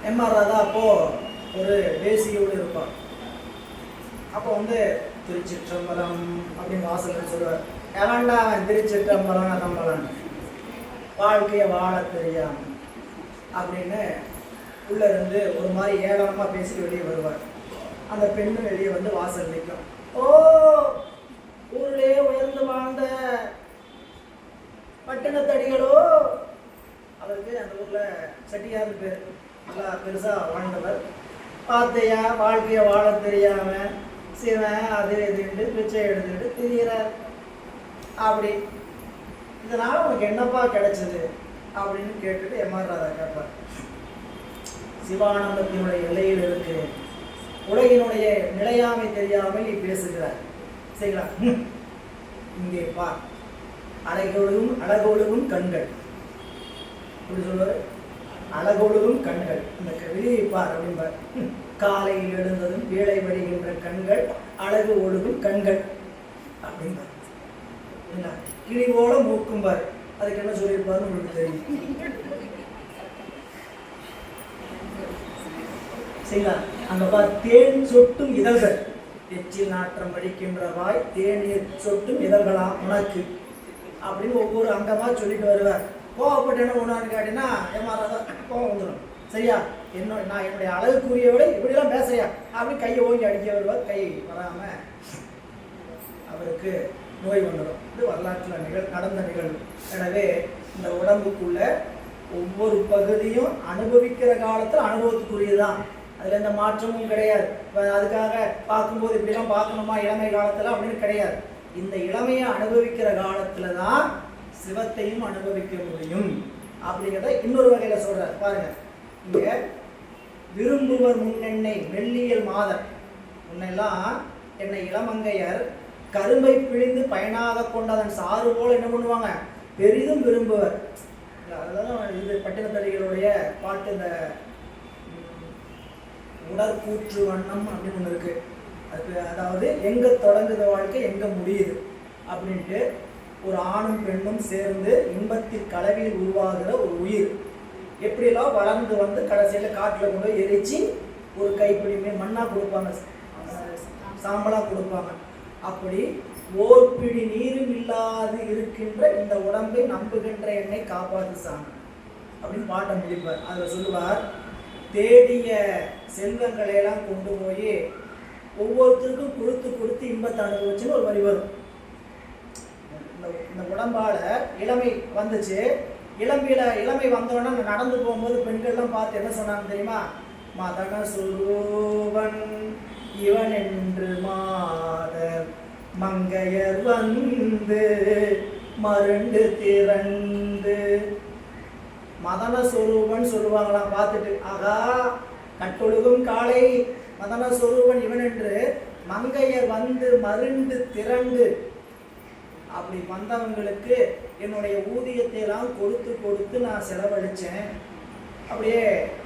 எம்ஆர் ராதா அப்போது ஒரு தேசியோடு இருப்பார். அப்போ திருச்சிற்றம்பலம் அப்படின்னு வாசல் சொல்லுவார். எவன்டா அவன் திருச்சிற்றம்பலம் நம்பலன் வாழ்க்கையை வாழ தெரியாம அப்படின்னு உள்ள இருந்து ஒரு மாதிரி ஏளனமாக பேசி வெளியே வருவார். அந்த பெண்ணு வெளியே வந்து வாசல் நிற்கும். ஓ, ஊரிலே உயர்ந்து வாழ்ந்த பட்டினத்தடிகளோ, அவருக்கு அந்த ஊர்ல செட்டியார் பேர், நல்லா பெருசா வாழ்ந்தவர். பார்த்தையா, வாழ்க்கைய வாழ தெரியாம சிவன் அது எதுட்டு பிச்சை எடுத்துக்கிட்டு திரிகிறார். அப்படி இதனால உனக்கு என்னப்பா கிடைச்சது அப்படின்னு கேட்டுட்டு எம்ஆர் ராதா கேட்பார். சிவானந்தத்தினுடைய எல்லையில் இருக்கிறேன், உலகினுடைய நிலையாமை தெரியாமல் நீ பேசுகிறார், சரிங்களா? இங்கே பார், அழகொழுகும் கண்கள், எப்படி சொல்வாரு? அழகொழுகும் கண்கள், இந்த வெளியை பார் அப்படின்பார். காலையில் எழுந்ததும் வேலை வருகின்ற கண்கள், அழகு ஒழுகும் கண்கள் அப்படின்பார். கிளி போல மூக்கும்பார். அதுக்கு என்ன சொல்லியிருப்பாருன்னு உங்களுக்கு தெரியும், சரிங்களா? அங்க பார், தேன் சொட்டும் இதழ்கள், எச்சில் நாற்றம் அடிக்கின்ற வாய், தேநீர் சொட்டும் இதழ்களாம் உனக்கு அப்படின்னு ஒவ்வொரு அங்கமா சொல்லிட்டு வருவார். கோவப்பட்டு என்ன ஒண்ணான்னு கேட்டீங்கன்னா எம்ஆர் கோவம் வந்துடும். சரியா? நான் என்னுடைய அழகுக்குரிய விட இப்படிலாம் பேசுறியா அப்படின்னு கையை ஓங்கி அடிக்க வருவார். கை வராம அவருக்கு நோய் வந்துடும். இது வரலாற்றில் நடந்த நிகழ்வு. எனவே இந்த உடம்புக்குள்ள ஒவ்வொரு பகுதியும் அனுபவிக்கிற காலத்தில் அனுபவத்துக்குரியதுதான், அதுல எந்த மாற்றமும் கிடையாது. அதுக்காக பார்க்கும்போது இப்படிலாம் பார்க்கணுமா இளமை காலத்துல அப்படின்னு கிடையாது. இந்த இளமையை அனுபவிக்கிற காலத்துல தான் சிவத்தையும் அனுபவிக்க முடியும் அப்படிங்கிறத இன்னொரு வகையில சொல்றாரு. பாருங்க, இங்க விரும்புவர் முன்னெண்ணை மெல்லியல் மாதர், முன்னெல்லாம் என்னை இளமங்கையர் கரும்பை பிழிந்து பயனாக கொண்ட அதன் சாறு போல என்ன பண்ணுவாங்க, பெரிதும் விரும்புவர். அதுதான் இது பட்டினத்தடிகளுடைய பாட்டு. இந்த உடற்கூற்று வண்ணம் அப்படின்னு ஒன்று இருக்கு. அதுக்கு அதாவது எங்க தொடங்குத வாழ்க்கை எங்க முடியுது அப்படின்ட்டு, ஒரு ஆணும் பெண்ணும் சேர்ந்து இன்பத்தில் கலவையில் உருவாகிற ஒரு உயிர் எப்படியெல்லாம் வளர்ந்து வந்து கடைசியில் காட்டில் கொண்டு போய் எரிச்சு ஒரு கைப்பிடி மண்ணா கொடுப்பாங்க, சாம்பலா கொடுப்பாங்க. அப்படி ஓர்பிடி நீரும் இல்லாது இருக்கின்ற இந்த உடம்பை நம்புகின்ற என்னை காப்பாற்று சாமி அப்படின்னு பாட்டை முடிப்பார். அதில் சொல்லுவார், தேடிய செல்வங்களை எல்லாம் கொண்டு போய் ஒவ்வொருத்தருக்கும் கொடுத்து இன்பத்தை அனுபவிச்சுன்னு ஒரு வரி வரும். இந்த உடம்பால இளமை வந்துச்சு. இளமை வந்தோன்னா நடந்து போகும்போது பெண்கள்லாம் பார்த்து என்ன சொன்னாங்க தெரியுமா? மதன சுரூபன் இவன் என்று மாதர் மங்கையர் வந்து மருண்டு திரண்டு, மதன சொரூபன் சொல்லுவாங்களாம் பார்த்துட்டு. ஆகா, கட்டொழுகும் காலை மதன சொரூபன் இவன் என்று மங்கையர் வந்து மருண்டு திரண்டு, அப்படி வந்தவங்களுக்கு என்னுடைய ஊதியத்தை எல்லாம் கொடுத்து நான் செலவழிச்சேன். அப்படியே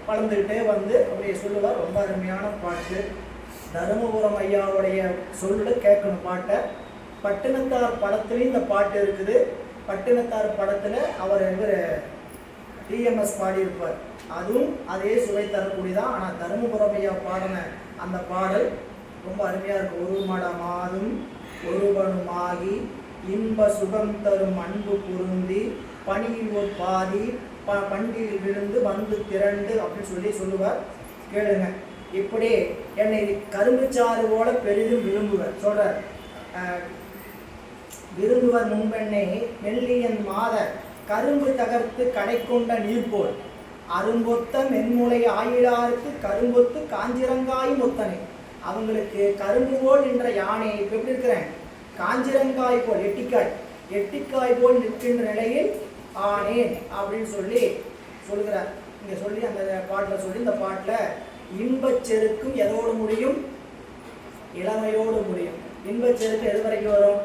வளர்ந்துக்கிட்டே வந்து அப்படியே சொல்லுவார். ரொம்ப அருமையான பாட்டு. தருமபுரம் ஐயாவுடைய சொல்ல கேட்கணும் பாட்டை. பட்டினத்தார் படத்துலையும் இந்த பாட்டு இருக்குது. பட்டினத்தார் படத்துல அவர் டிஎம்எஸ் பாடியிருப்பார். அதுவும் அதே சுவை தரக்கூடியதான். ஆனால் தருமபுரம் ஐயா பாடின அந்த பாடல் ரொம்ப அருமையா இருக்கு. ஒரு மடமாதும் ஒருவனுமாகி இன்ப சுகம் தரும் அன்பு பொருந்தி பணியில் ஒரு பாதி பண்டியில் விழுந்து வந்து திரண்டு அப்படின்னு சொல்லுவார். கேளுங்க. இப்படி என்னை கரும்புச்சாறு போல பெரிதும் விரும்புவர் சொல்றார். விரும்புவர் முன்பெண்ணை மெல்லியன் மாத கரும்பு தகர்த்து கடை கொண்ட நீர் போல் அரும்பொத்த மென்முளை ஆயிலாருக்கு கரும்பொத்து காஞ்சிரங்காய் மொத்தனை. அவங்களுக்கு கரும்பு போல் என்ற யானை இப்ப எப்படி இருக்கிறேன், காஞ்சிரங்காய் போல் எட்டிக்காய் போல் நிற்கின்ற நிலையில் ஆனேன் அப்படின்னு சொல்லுகிறார். இங்க சொல்லி அந்த பாட்டில் சொல்லி, இந்த பாட்டில் இன்பச் செருக்கும் எதோடு முடியும், இளமையோடு முடியும். இன்பச் செருக்கு எது வரைக்கும் வரும்?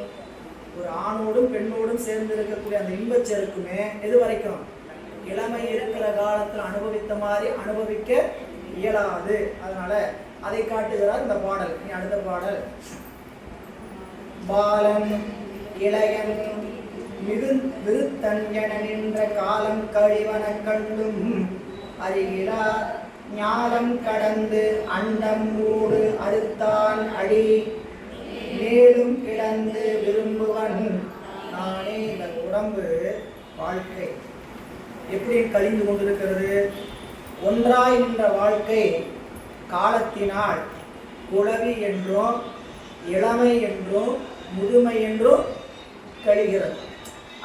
ஒரு ஆணோடும் பெண்ணோடும் சேர்ந்து இருக்கக்கூடிய அந்த இன்பச் செருக்குமே எது வரைக்கும்? இளமை இருக்கிற காலத்தில் அனுபவித்த மாதிரி அனுபவிக்க இயலாது. அதனால அதை காட்டுகிறார் இந்த பாடல். இனி அடுத்த பாடல். பாலன் இளையன் விருத்தன் என நின்ற காலம் கழிவன கண்டும் அருகிலா ஞானம் கடந்து அண்டம் மூடு அறுத்தான் அடி மேலும் கிடந்து விரும்புவன் நானே. இந்த உடம்பு வாழ்க்கை எப்படி கழிந்து கொண்டிருக்கிறது? ஒன்றாய் நின்ற வாழ்க்கை காலத்தினால் குளவி என்றும் இளமை என்றும் முதுமை என்றும் கழிகிறது.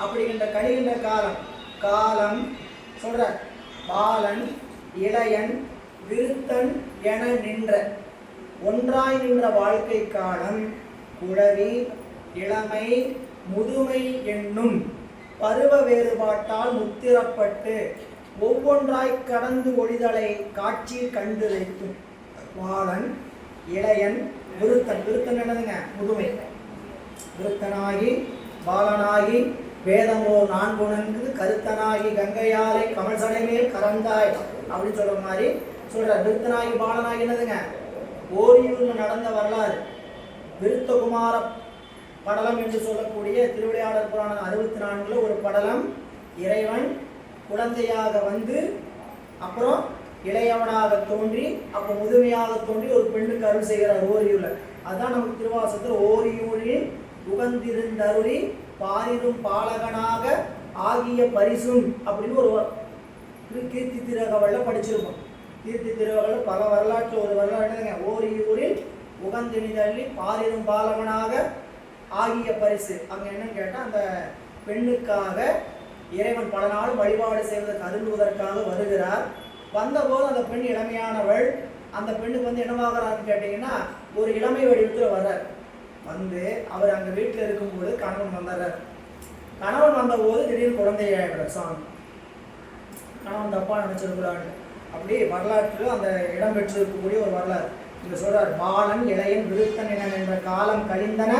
அப்படிங்கின்ற கழிகின்ற காலம் காலம் சொல்ற பாலன் இளையன் விருத்தன் என நின்ற ஒன்றாய் நின்ற வாழ்க்கை காலம் குளவி இளமை முதுமை என்னும் பருவ வேறுபாட்டால் முத்திரப்பட்டு ஒவ்வொன்றாய் கடந்து ஒளிதலை காட்சி கண்டு வைக்கும். பாலன் இளையன் விருத்தன் விருத்தன் என்னதுங்க முதுமை விருத்தனாகி பாலனாகி வேதமோ நான்குணங்கு கருத்தனாகி கங்கையாலை கமல் சடைமேல் கரந்தாய் அப்படின்னு சொல்ற மாதிரி சொல்ற. விருத்தனாகி பாலனாகி என்னதுங்க ஓரியூர்ல நடந்த வரலாறு. விருத்தகுமார படலம் என்று சொல்லக்கூடிய திருவிளையாடல் புராணம் 64 ஒரு படலம். இறைவன் குழந்தையாக வந்து அப்புறம் இளையவனாக தோன்றி அப்போ முதுமையாக தோன்றி ஒரு பெண்ணுக்கு அருள் செய்கிறார் ஓரியூர்ல. அதுதான் நமக்கு திருவாசகத்தில் ஓரியூரில் உகந்திருந்தருளி பாரிரும் பாலகனாக ஆகிய பரிசும் அப்படின்னு ஒரு கீர்த்தி திருவகவல்ல படிச்சிருக்கோம். கீர்த்தி திருவகவல்ல பல வரலாற்று ஒரு வரலாற்றுங்க. ஓரியூரில் உகந்திருந்தருளி பாரிரும் பாலகனாக ஆகிய பரிசு. அங்கே என்னன்னு கேட்டால் அந்த பெண்ணுக்காக இறைவன் பல நாள் வழிபாடு செய்வதற்கு அருள்வதற்காக வருகிறார். வந்தபோது அந்த பெண் இளமையானவள். அந்த பெண்ணுக்கு வந்து என்னவாகிறான்னு கேட்டிங்கன்னா ஒரு இளமை வடிவத்தில் வர்றார். வந்து அவர் அங்கே வீட்டில் இருக்கும்போது கணவன் வந்துடுறார். கணவன் வந்தபோது திடீர்னு குழந்தையாயிடுறார். சாமி கணவன் தப்பாக நினச்சிருக்கிறாங்க. அப்படி வரலாற்றில் அந்த இடம் பெற்றிருக்கக்கூடிய ஒரு வரலாறு இங்கே சொல்கிறார். பாலன் இளையன் விருத்தன் என்ற காலம் கழிந்தன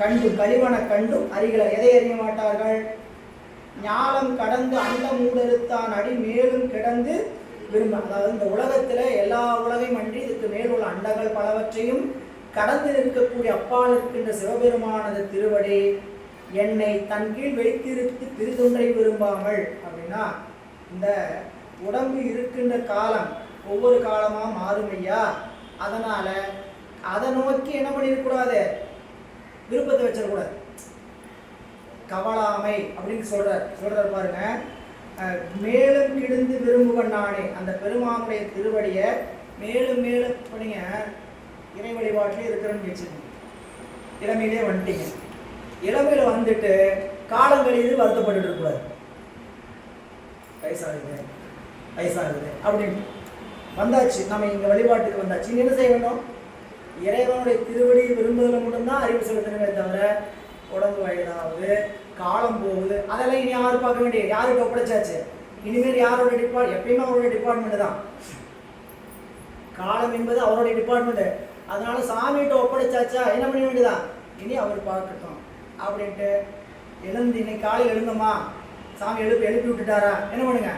கண்டும் கழிவன கண்டும் அறிகிற எதை அறிய மாட்டார்கள். ஞானம் கடந்து அந்த மூடறுத்தான் அடி மேலும் கிடந்து விரும்ப. அதாவது இந்த உலகத்தில் எல்லா உலகையும் அன்றி இதுக்கு மேலுள்ள அண்டங்கள் பலவற்றையும் கடந்து இருக்கக்கூடிய அப்பால் இருக்கின்ற சிவபெருமானது திருவடி என்னை தன் கீழ் வைத்திருத்து பிரிதொன்றை விரும்பாமல். அப்படின்னா இந்த உடம்பு இருக்கின்ற காலம் ஒவ்வொரு காலமாக மாறும் ஐயா. அதனால அதை நோக்கி என்ன பண்ணிடக்கூடாது, விருப்பத்தை வச்சிடக்கூடாது. கவலாமை அப்படின்னு சொல்றார் பாருங்க. மேலும் கிழிந்து விரும்புவன் நானே. அந்த பெருமானுடைய திருவடியை மேலும் மேலும் பண்ணிங்க இறை வழிபாட்டிலே இருக்கிறேன்னு வச்சுக்கோங்க. இளமையிலே வந்துட்டீங்க. இளமையில வந்துட்டு காலங்களில் வருத்தப்பட்டு இருக்கக்கூடாது. வயசாகுது அப்படின்னு வந்தாச்சு. நம்ம இங்க வழிபாட்டுக்கு வந்தாச்சு. என்ன செய்ய வேண்டும்? இறைவனுடைய திருவடி விரும்புதல மட்டும்தான் அறிவு செலுத்தணுமே தவிர உடம்பு வயதாகுது காலம் போகுது அதெல்லாம் இனி யாரு பார்க்க வேண்டிய, யாருக்கு ஒப்படைச்சாச்சு. இனிமேல் யாரோட எப்பயுமே அவருடைய டிபார்ட்மெண்ட் தான். காலம் என்பது அவருடைய டிபார்ட்மெண்ட். அதனால சாமிகிட்ட ஒப்படைச்சாச்சா என்ன பண்ண வேண்டியதான், இனி அவர் பார்க்கட்டும் அப்படின்ட்டு எழுந்து இன்னைக்கு காலையில் எழுந்தோமா, சாமி எழுப்பி விட்டுட்டாரா, என்ன பண்ணுங்க,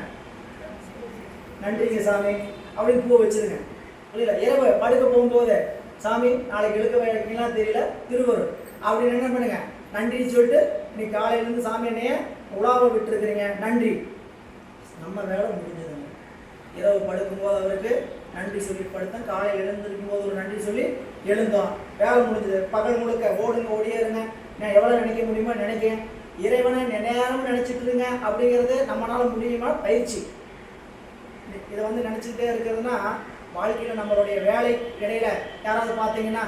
நன்றிங்க சாமி அப்படின்னு பூ வச்சிருங்க. புரியல? இரவு படுக்க போகும்போது சாமி நாளைக்கு எழுக்க வைக்கீங்களா தெரியல திருவருள் அப்படின்னு என்ன பண்ணுங்க, நன்றின்னு சொல்லிட்டு இன்னைக்கு காலையிலேருந்து சாமி என்னைய உலாவை விட்டுருக்குறீங்க, நன்றி. நம்ம வேலை முடிஞ்சதுங்க. இரவு படுக்கும்போது அவருக்கு நன்றி சொல்லி படுத்தோம், காலையில் எழுந்திருக்கும் போது ஒரு நன்றி சொல்லி எழுந்தோம், வேலை முடிஞ்சது. பகல் முழுக்க ஓடுங்க ஓடியாருங்க, நான் எவ்வளோ நினைக்க முடியுமோ நினைக்கிறேன். இறைவனை நேரமும் நினச்சிட்டு இருங்க அப்படிங்கிறது நம்மளால முடியுமா பயிற்சி. இதை வந்து நினச்சிக்கிட்டே இருக்கிறதுனா வாழ்க்கையில் நம்மளுடைய வேலை இடையில யாராவது பார்த்தீங்கன்னா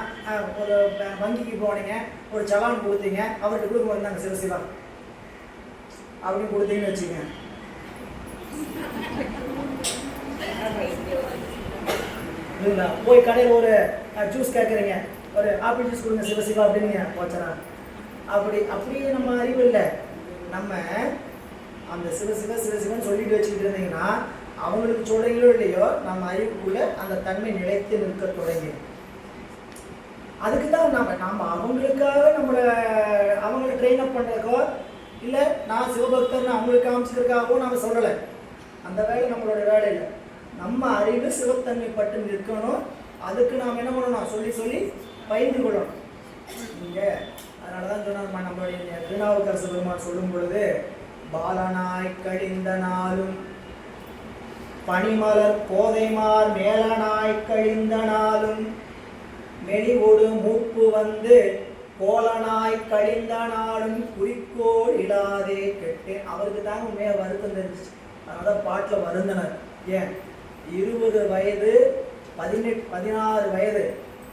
ஒரு வங்கிக்கு போனீங்க, ஒரு சலான் கொடுத்தீங்க, அவர்கிட்ட கொடுக்க வந்தாங்க சிவசிவா அப்படின்னு கொடுத்தீங்கன்னு வச்சுங்க, இல்லைங்களா? போய் கடையில் ஒரு ஜூஸ் கேட்குறீங்க, ஒரு ஆப்பிள் ஜூஸ் கொடுங்க சிவசிவா அப்படிங்க போச்சனா. அப்படியே நம்ம அறிவு இல்லை. நம்ம அந்த சிவசிவன் சொல்லிட்டு வச்சுக்கிட்டு இருந்தீங்கன்னா அவங்களுக்கு சொல்றீங்களோ இல்லையோ நம்ம அறிவுக்குள்ள அந்த தன்மை நிலைத்து நிற்க தொடங்கி. அதுக்கு தான் நம்ம அவங்களுக்காக அவங்கள ட்ரெயின் அப் பண்ணுறக்கோ இல்லை நான் சிவபக்தர்னு அவங்களுக்கு காமிச்சதுக்காகவோ நம்ம சொல்லலை. அந்த வேலை நம்மளோட வேலை இல்லை. நம்ம அறிவு சிவத்தன்மை பட்டு நிற்கணும். அதுக்கு நாம் என்ன பண்ணணும், சொல்லி பயின்று கொள்ளணும். நீங்கள் அதனால தான் சொன்ன நம்மளுடைய திருநாவுக்கரசு பெருமான் சொல்லும் பொழுது, பாலனாய் கழிந்த நாளும் பனிமலர் போதைமார் மேலனாய் கழிந்த நாளும் மெலிவோடு மூப்பு வந்து கோலனாய் கழிந்த நாளும் குறிக்கோள் இல்லாதே கெட்டேன். அவருக்கு தாங்க உண்மையாக வருத்தம் தெரிஞ்சிச்சு. அதனால பாட்டில் வருந்தனர். ஏன் 20 வயது 16 வயது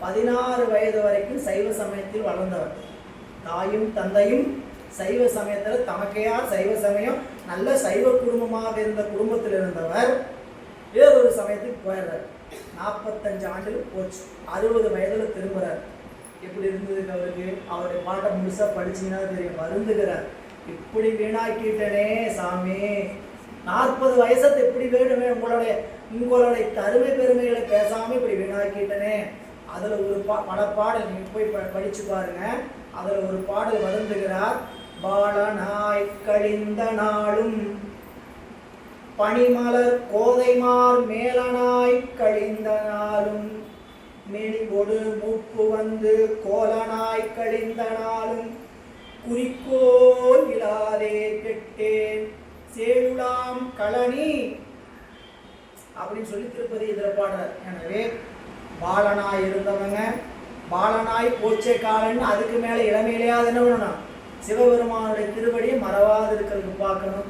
16 வயது வரைக்கும் சைவ சமயத்தில் வளர்ந்தவர். தாயும் தந்தையும் சைவ சமயத்தில், தமக்கையார் சைவ சமயம், நல்ல சைவ குடும்பமாக இருந்த குடும்பத்தில் இருந்தவர் வேறொரு சமயத்துக்கு போயிடுறார். 45 ஆண்டுகள் போச்சு. 60 வயதுல திரும்புறார். எப்படி இருந்தது அவருக்கு? அவருடைய பாட்டை முழுசா படிச்சீங்கன்னா தெரியும். வருந்துகிறார், இப்படி வீணாக்கிட்டனே சாமி, 40 வயசத்தை எப்படி வேணுமே, உங்களுடைய தருமை பெருமைகளை பேசாம இப்படி வீணாக்கிட்டனே. அதுல ஒரு பல பாடல் நீங்க போய் படிச்சு பாருங்க. அதுல ஒரு பாடல் வருந்துகிறார். பாலனாய் கழிந்த நாளும் பனிமலர் கோதைமார் மேலனாய் கழிந்த நாளும் மெலிகொடு மூப்பு வந்து கோலனாய் கழிந்த நாளும் குறிக்கோள் இல்லாதே கெட்டேன் சேலுலாம் களனி அப்படின்னு சொல்லி திருப்பதி இதுல பாடுறார். எனவே பாலனாய் இருந்தவங்க பாலனாய் போச்சே காலன்னு அதுக்கு மேல இளமையிலேயாவது என்ன பண்ணணும்? சிவபெருமானுடைய திருவடியை மறவாது இருக்கிறதுக்கு பார்க்கணும்.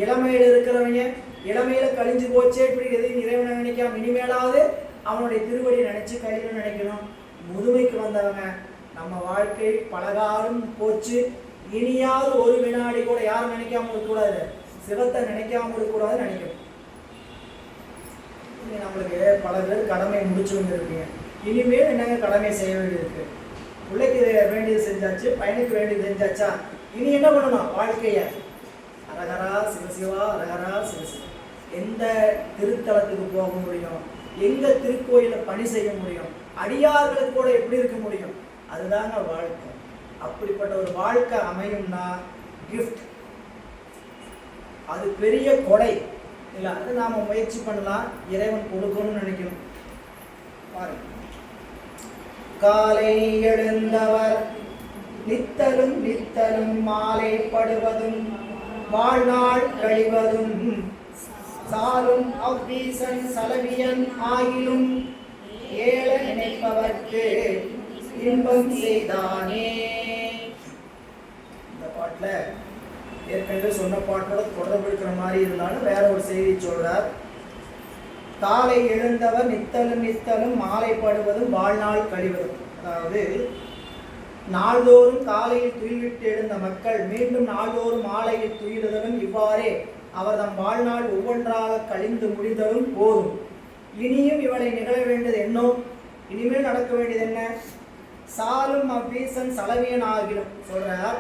இளமையில இருக்கிறவங்க இளமையில கழிஞ்சு போச்சே இப்படி எதையும் இறைவனை நினைக்காம இனிமேலாவது அவனுடைய திருவடியை நினைச்சு கழிவுன்னு நினைக்கணும். முதுமைக்கு வந்தவங்க நம்ம வாழ்க்கை பலகாலம் போச்சு, இனியாவது ஒரு வினாடி கூட யாரும் நினைக்காம இருக்கக்கூடாது, சிவத்தை நினைக்காம இருக்கக்கூடாதுன்னு நினைக்கணும். நம்மளுக்கு பல பேர் கடமை முடிச்சவங்க இருப்பீங்க. இனிமேல் என்னங்க கடமை செய்ய வேண்டியிருக்கு? பிள்ளைக்கு வேண்டியது செஞ்சாச்சு, பையனுக்கு வேண்டியது செஞ்சாச்சா, இனி என்ன பண்ணணும்? வாழ்க்கைய அரகரா சிவசிவா அரகரா சிவசிவா. எந்த திருத்தலத்துக்கு போக முடியும்? எங்க திருக்கோயில பணி செய்ய முடியும்? அடியார்களுக்கு கூட எப்படி இருக்க முடியும்? அதுதாங்க வாழ்க்கை. அப்படிப்பட்ட ஒரு வாழ்க்கை அமையும்னா கிஃப்ட், அது பெரிய கொடை இல்லை. அது நாம முயற்சி பண்ணலாம், இறைவன் கொடுக்கணும்னு நினைக்கணும். பாருங்க, காலை எழுந்தவர் நித்தலும் நித்தலும் மாலைப்படுவதும் வாழ்நாள் கழிவதும் சாலும் அவ்வீசன் சலவியன் ஆகிலும் ஏழ நினைப்பவர்க்கு இன்பம் செய்தானே. இந்த பாட்டுல ஏற்கனவே சொன்ன பாட்டோட தொடர்பு இருக்கிற மாதிரி இருந்தாலும் வேற ஒரு செய்தி சொல்றார். காலை எழுந்தவர் நித்தலும் நித்தலும் மாலைப்படுவதும் வாழ்நாள் கழிவதும். அதாவது நாள்தோறும் காலையில் துயில்விட்டு எழுந்த மக்கள் மீண்டும் நாள்தோறும் மாலையில் துயிலுதலும் இவ்வாறே அவர் தம் வாழ்நாள் ஒவ்வொன்றாக கழிந்து முடிந்ததும் போதும். இனியும் இவளை நிகழ வேண்டியது என்னோ, இனிமேல் நடக்க வேண்டியது என்ன? சாலும் அவ்வீசன் சலவியன் ஆகிலும் சொல்றார்.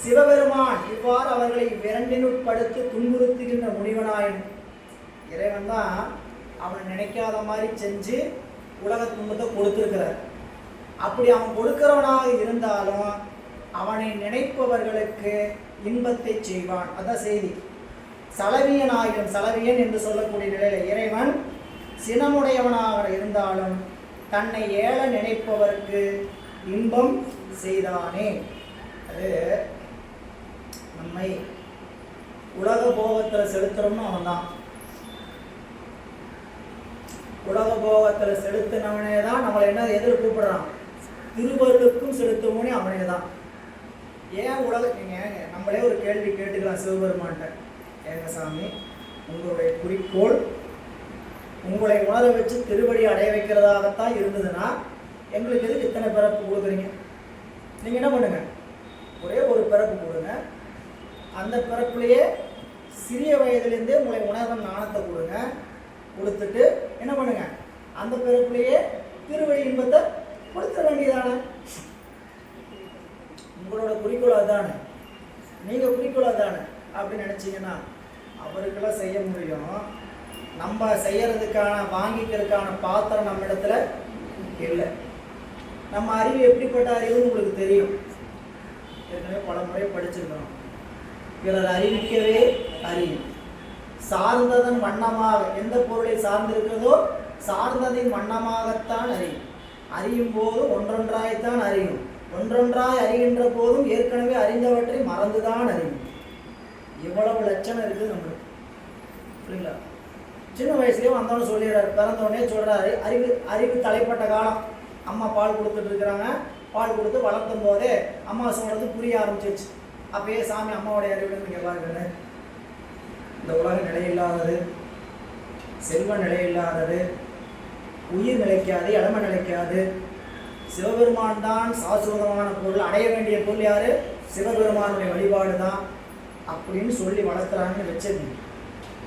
சிவபெருமான் இவ்வாறு அவர்களை விரண்டினுட்படுத்தி துன்புறுத்துகின்ற முனிவனாயின் இறைவன் தான் அவனை நினைக்காத மாதிரி செஞ்சு உலக துன்பத்தை கொடுத்திருக்கிறார். அப்படி அவன் கொடுக்கிறவனாக இருந்தாலும் அவனை நினைப்பவர்களுக்கு இன்பத்தை செய்வான். அதான் செய்தி. சலவியனாகிலும், சலவியன் என்று சொல்லக்கூடிய நிலையில இறைவன் சினமுடையவனாக இருந்தாலும் தன்னை ஏழ நினைப்பவருக்கு இன்பம் செய்தானே. அது நம்மை உலக போகத்தில் செலுத்துறோம்னு அவன் தான். உலக போகத்தில் செலுத்தினவனே தான் நம்மளை என்ன எதிர் கூப்பிடுறான்? திருவருளுக்கும் செலுத்துவனே அவனே தான். ஏன் நீங்கள் நம்மளே ஒரு கேள்வி கேட்டுக்கலாம் சிவபெருமான்ட்ட. ஏங்க சாமி, உங்களுடைய குறிக்கோள் உங்களை உணர வச்சு திருவடி அடைய வைக்கிறதாகத்தான் இருந்ததுன்னா எங்களுக்கு எதுக்கு இத்தனை பிறப்பு கொடுக்குறீங்க? நீங்கள் என்ன பண்ணுங்க, ஒரே ஒரு பிறப்பு கொடுங்க. அந்த பிறப்புலேயே சிறிய வயதுலேருந்தே உங்களை உணர்வு ஞானத்தை கொடுங்க. கொடுத்துட்டு என்ன பண்ணுங்க, அந்த பிறப்புலேயே திருவடி இன்பத்தை கொடுத்துட வேண்டியதானே. உங்களோட குறிக்கோள் அதுதானே, நீங்கள் குறிக்கோள் அதுதானே. அப்படின்னு நினச்சிங்கன்னா அவருக்கெல்லாம் செய்ய முடியும். நம்ம செய்யறதுக்கான வாங்கிக்கிறதுக்கான பாத்திரம் நம்ம இடத்துல இல்லை. நம்ம அறிவு எப்படிப்பட்ட அறிவுன்னு உங்களுக்கு தெரியும். ஏற்கனவே பல முறை படிச்சிருக்கணும். பிறர் அறிவிக்கவே அறியும். சார்ந்ததன் வண்ணமாக, எந்த பொருளை சார்ந்திருக்கிறதோ சார்ந்ததின் வண்ணமாகத்தான் அறியும். அறியும் போது ஒன்றொன்றாய்த்தான் அறியும். ஒன்றொன்றாய் அறிகின்ற போதும் ஏற்கனவே அறிந்தவற்றை மறந்துதான் அறியும். இவ்வளவு லட்சணம் இருக்குது நம்மளுக்கு, இல்லைங்களா? சின்ன வயசுலேயே வந்தவனு சொல்லிடுறாரு, பிறந்தவனே சொல்கிறாரு. அறிவு தலைப்பட்ட காலம். அம்மா பால் கொடுத்துட்டு இருக்கிறாங்க. பால் கொடுத்து வளர்த்தும் போதே அம்மா சொல்கிறது புரிய ஆரம்பிச்சிருச்சு. அப்பயே சாமி அம்மாவுடைய அறிவு நீங்கள் எல்லாருக்குன்னு. இந்த உலகம் நிலையில்லாதது, செல்வ நிலையில்லாதது, உயிர் நிலைக்காது, இளமை நிலைக்காது, சிவபெருமான் தான் சாஸ்வதமான பொருள், அடைய வேண்டிய பொருள் யாரு? சிவபெருமானுடைய வழிபாடு தான் அப்படின்னு சொல்லி வளர்க்குறாங்கன்னு வச்சது.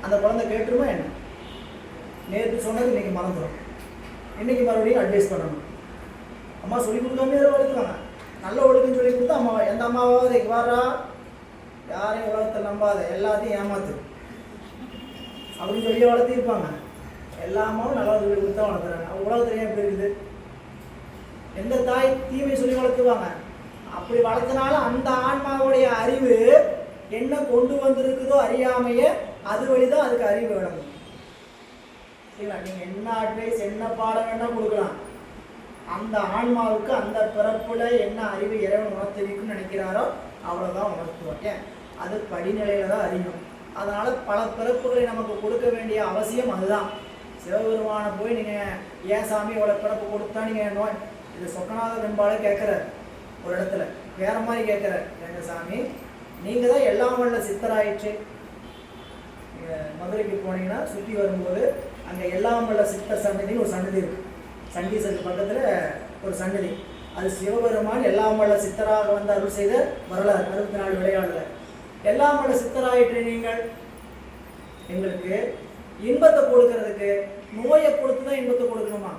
அந்த குழந்தை கேட்டுருமா என்ன? நேற்று சொன்னது இன்னைக்கு மறந்துடும். இன்னைக்கு மறுபடியும் அட்வைஸ் பண்ணணும். அம்மா சொல்லி கொடுக்காமே வளர்க்குறாங்க. நல்ல ஒழுக்கம் சொல்லி கொடுத்தா அம்மா, எந்த அம்மாவாவது வாரா யாரையும் உலகத்தை நம்பாத, எல்லாத்தையும் ஏமாத்து அப்படின்னு சொல்லி வளர்த்திருப்பாங்க. எல்லா அம்மாவும் நல்லா சொல்லி கொடுத்தா வளர்க்குறாங்க. உலகத்துல ஏன் எப்படி இருக்குது? எந்த தாய் தீமை சொல்லி வளர்த்துவாங்க? அப்படி வளர்த்தனால அந்த ஆன்மாவுடைய அறிவு என்ன கொண்டு வந்திருக்குதோ அறியாமைய, அது வழிதான் அதுக்கு அறிவு விளங்கும். சரிங்களா? நீங்க என்ன அட்வைஸ், என்ன பாடம் வேணா கொடுக்கலாம். அந்த ஆன்மாவுக்கு அந்த பிறப்புல என்ன அறிவு இறைவன் உணர்த்திருக்குன்னு நினைக்கிறாரோ அவ்வளவுதான் உணர்த்துவோம். ஏன்? அது படிநிலையில தான் அறியும். அதனால பல பிறப்புகளை நமக்கு கொடுக்க வேண்டிய அவசியம் அதுதான். சிவபெருமான போய் நீங்க ஏன் சாமி இவ்வளவு பிறப்பு கொடுத்தா நீங்க நோய், இது சொக்கநாத வெண்பால கேட்கிற ஒரு இடத்துல வேற மாதிரி கேட்கிற, எங்க சாமி நீங்க தான் எல்லாம் வல்ல சித்தராயிற்று. நீங்க மதுரைக்கு போனீங்கன்னா சுற்றி வரும்போது அங்க எல்லாம் வல்ல சித்தர் சன்னதின்னு ஒரு சன்னதி இருக்கு. சண்டீசருக்கு பக்கத்துல ஒரு சன்னதி. அது சிவபெருமான் எல்லாம் வல்ல சித்தராக வந்து அருள் செய்த வரலாறு. 64 விளையாடுல எல்லாம் வல்ல சித்தராயிற்று நீங்கள். எங்களுக்கு இன்பத்தை கொடுக்கறதுக்கு நோயை கொடுத்து தான் இன்பத்தை கொடுக்கணுமா?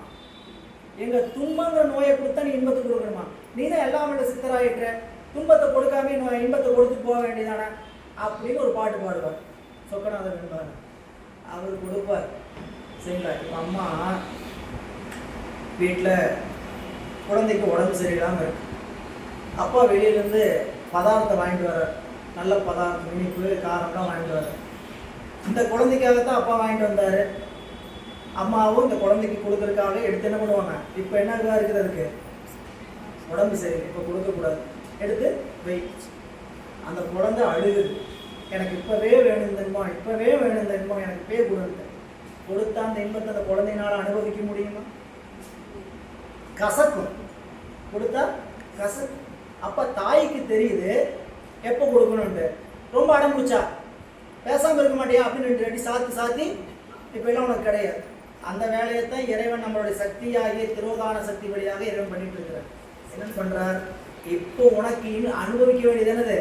எங்க துன்பங்கிற நோயை கொடுத்தா நீ இன்பத்தை கொடுக்கணுமா? நீ தான் எல்லாம் வல்ல சித்தராயிற்ற, துன்பத்தை கொடுக்காம இன்பத்தை கொடுத்து போக வேண்டியதானே அப்படின்னு ஒரு பாட்டு பாடுவார் சொக்கநாதர் என்பார். அவர் கொடுப்பார். சரிங்களா? இப்போ அம்மா வீட்டில் குழந்தைக்கு உடம்பு சரியில்லாமல் இருக்கு. அப்பா வெளியிலேருந்து பதார்த்தம் வாங்கிட்டு வர, நல்ல பதார்த்தம், இனிப்பு காரம்லாம் வாங்கிட்டு வர. இந்த குழந்தைக்காகத்தான் அப்பா வாங்கிட்டு வந்தார். அம்மாவும் இந்த குழந்தைக்கு கொடுக்கறதுக்காக எடுத்து என்ன பண்ணுவாங்க? இப்போ என்ன இருக்குது, அதுக்கு உடம்பு சரி, இப்போ கொடுக்கக்கூடாது, எடுத்து வை. அந்த குழந்தை அழுகுது, எனக்கு இப்போவே வேணும் இந்த இன்பம், இப்போவே வேணும் இந்த இன்பம், எனக்கு இப்பவே கொடுங்க. கொடுத்தா அந்த இன்பத்தை அந்த குழந்தையினால அனுபவிக்க முடியுமா? கசக்கும். கொடுத்தா கசக்கும். அப்போ தாய்க்கு தெரியுது எப்போ கொடுக்கணும்ட்டு. ரொம்ப அடம்பிடிச்சா பேசாமல் இருக்க மாட்டியா அப்படின்னு 2 அடி சாத்தி இப்போ எல்லாம் உனக்கு கிடையாது. அந்த வேலையை தான் இறைவன் நம்மளுடைய சக்தியாகிய திரோதான சக்தி வழியாக இறைவன் பண்ணிட்டு இருக்கிறார். என்ன பண்றார்? இப்போ உனக்கு அனுபவிக்க வேண்டியது என்னது?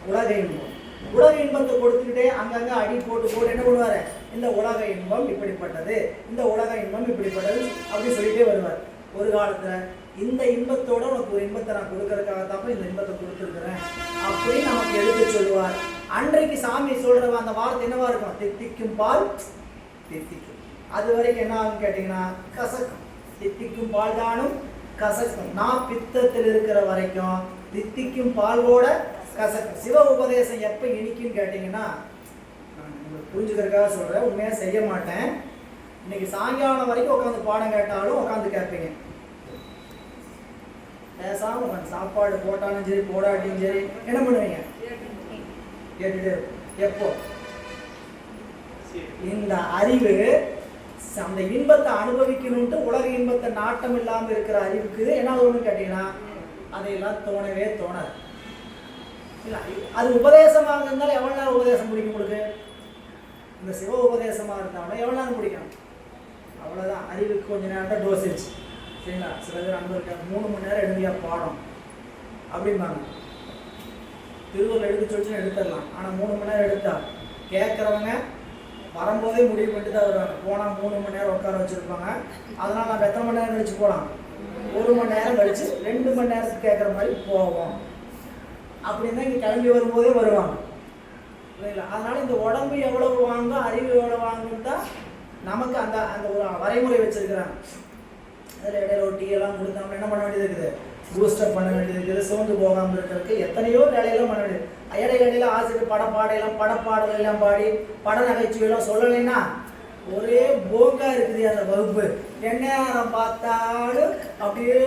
உலக இன்பம். உலக இன்பத்தை கொடுத்துக்கிட்டே அங்கங்க அடி போட்டு என்ன பண்ணுவாரு? இந்த உலக இன்பம் இப்படிப்பட்டது, இந்த உலக இன்பம் இப்படிப்பட்டது அப்படி சொல்லிட்டே வருவார். ஒரு காலத்துல இந்த இன்பத்தோட உனக்கு ஒரு இன்பத்தை நான் கொடுக்கறதுக்காகத்தான் இந்த இன்பத்தை கொடுத்துருக்கிறேன் அப்படின்னு நமக்கு எடுத்து சொல்லுவார். அன்றைக்கு சாமி சொல்ற அந்த வார்த்தை என்னவா இருக்கும்? தித்திக்கும் பால் தித்திக்கும். அது வரைக்கும் என்ன ஆகும் கேட்டீங்கன்னா கசக்கும். தித்திக்கும் பால் தானும் கசக்கும். நான் பித்தத்தில் இருக்கிற வரைக்கும் தித்திக்கும் பால்வோட கசக்கும். சிவ உபதேசம் எப்ப இனிக்கும் கேட்டீங்கன்னா, நான் உங்களுக்கு புரிஞ்சுக்கிறதுக்காக சொல்றேன், உண்மையா செய்ய மாட்டேன். இன்னைக்கு சாயங்காலம் வரைக்கும் உட்காந்து பாடம் கேட்டாலும் உட்காந்து கேட்பீங்க. பேசாம உட்காந்து சாப்பாடு போட்டாலும் சரி போடாட்டியும் சரி என்ன பண்ணுவீங்க? கேட்டுட்டு. எப்போ இந்த அறிவு அந்த இன்பத்தை அனுபவிக்கணும்ட்டு உலக இன்பத்தை நாட்டம் இல்லாமல் இருக்கிற அறிவுக்கு என்ன ஒண்ணு கேட்டீங்கன்னா அதையெல்லாம் தோணவே தோணாது. அது உபதேசமாக இருந்தாலும் எவ்வளவு நேரம் உபதேசம் பிடிக்கும் உங்களுக்கு? இந்த சிவ உபதேசமாக இருந்தாலும் எவ்வளவு நேரம் பிடிக்கணும்? அவ்வளவுதான். அறிவுக்கு கொஞ்ச நேரம் தான் டோசேஜ். சரிங்களா? சில பேர் அன்பர்கள் 3 மணி நேரம் எழுதியா பாடம் அப்படிம்பாங்க. திருவள்ளுவர் எடுத்து சொல்லிச்சுன்னா எடுத்துடலாம். ஆனால் 3 மணி நேரம் எடுத்தா கேட்குறவங்க வரும்போதே முடிவு பண்ணிட்டு தான் வருவாங்க. போனால் 3 மணி நேரம் உட்கார வச்சுருப்பாங்க. அதனால் நம்ம எத்தனை மணி நேரம் கழிச்சு போகலாம்? 1 மணி நேரம் கழிச்சு 2 மணி நேரத்துக்கு கேட்குற மாதிரி போவோம் அப்படின்னு தான் இங்கே கிளம்பி வரும்போதே வருவாங்க. இல்லைங்களா? அதனால் இந்த உடம்பு எவ்வளவு வாங்கும், அறிவு எவ்வளோ வாங்குன்னு தான் நமக்கு அந்த அந்த ஒரு வரைமுறை வச்சுருக்கிறாங்க. அதில் இடையில ஒரு டீ எல்லாம் கொடுத்தாமல் என்ன பண்ண வேண்டியது இருக்குது? பூஸ்டப் பண்ண வேண்டியது இருக்குது. சோர்ந்து போகாமல் இருக்கிறதுக்கு எத்தனையோ வேலையெல்லாம் பண்ண வேண்டியது. இடையில ஆசிரியர் படப்பாடெல்லாம் பாடி பட நகைச்சுவையெல்லாம் சொல்லலைன்னா ஒரே போங்கா இருக்குது அந்த வகுப்பு. என்ன நேரம் பார்த்தாலும் அப்படியே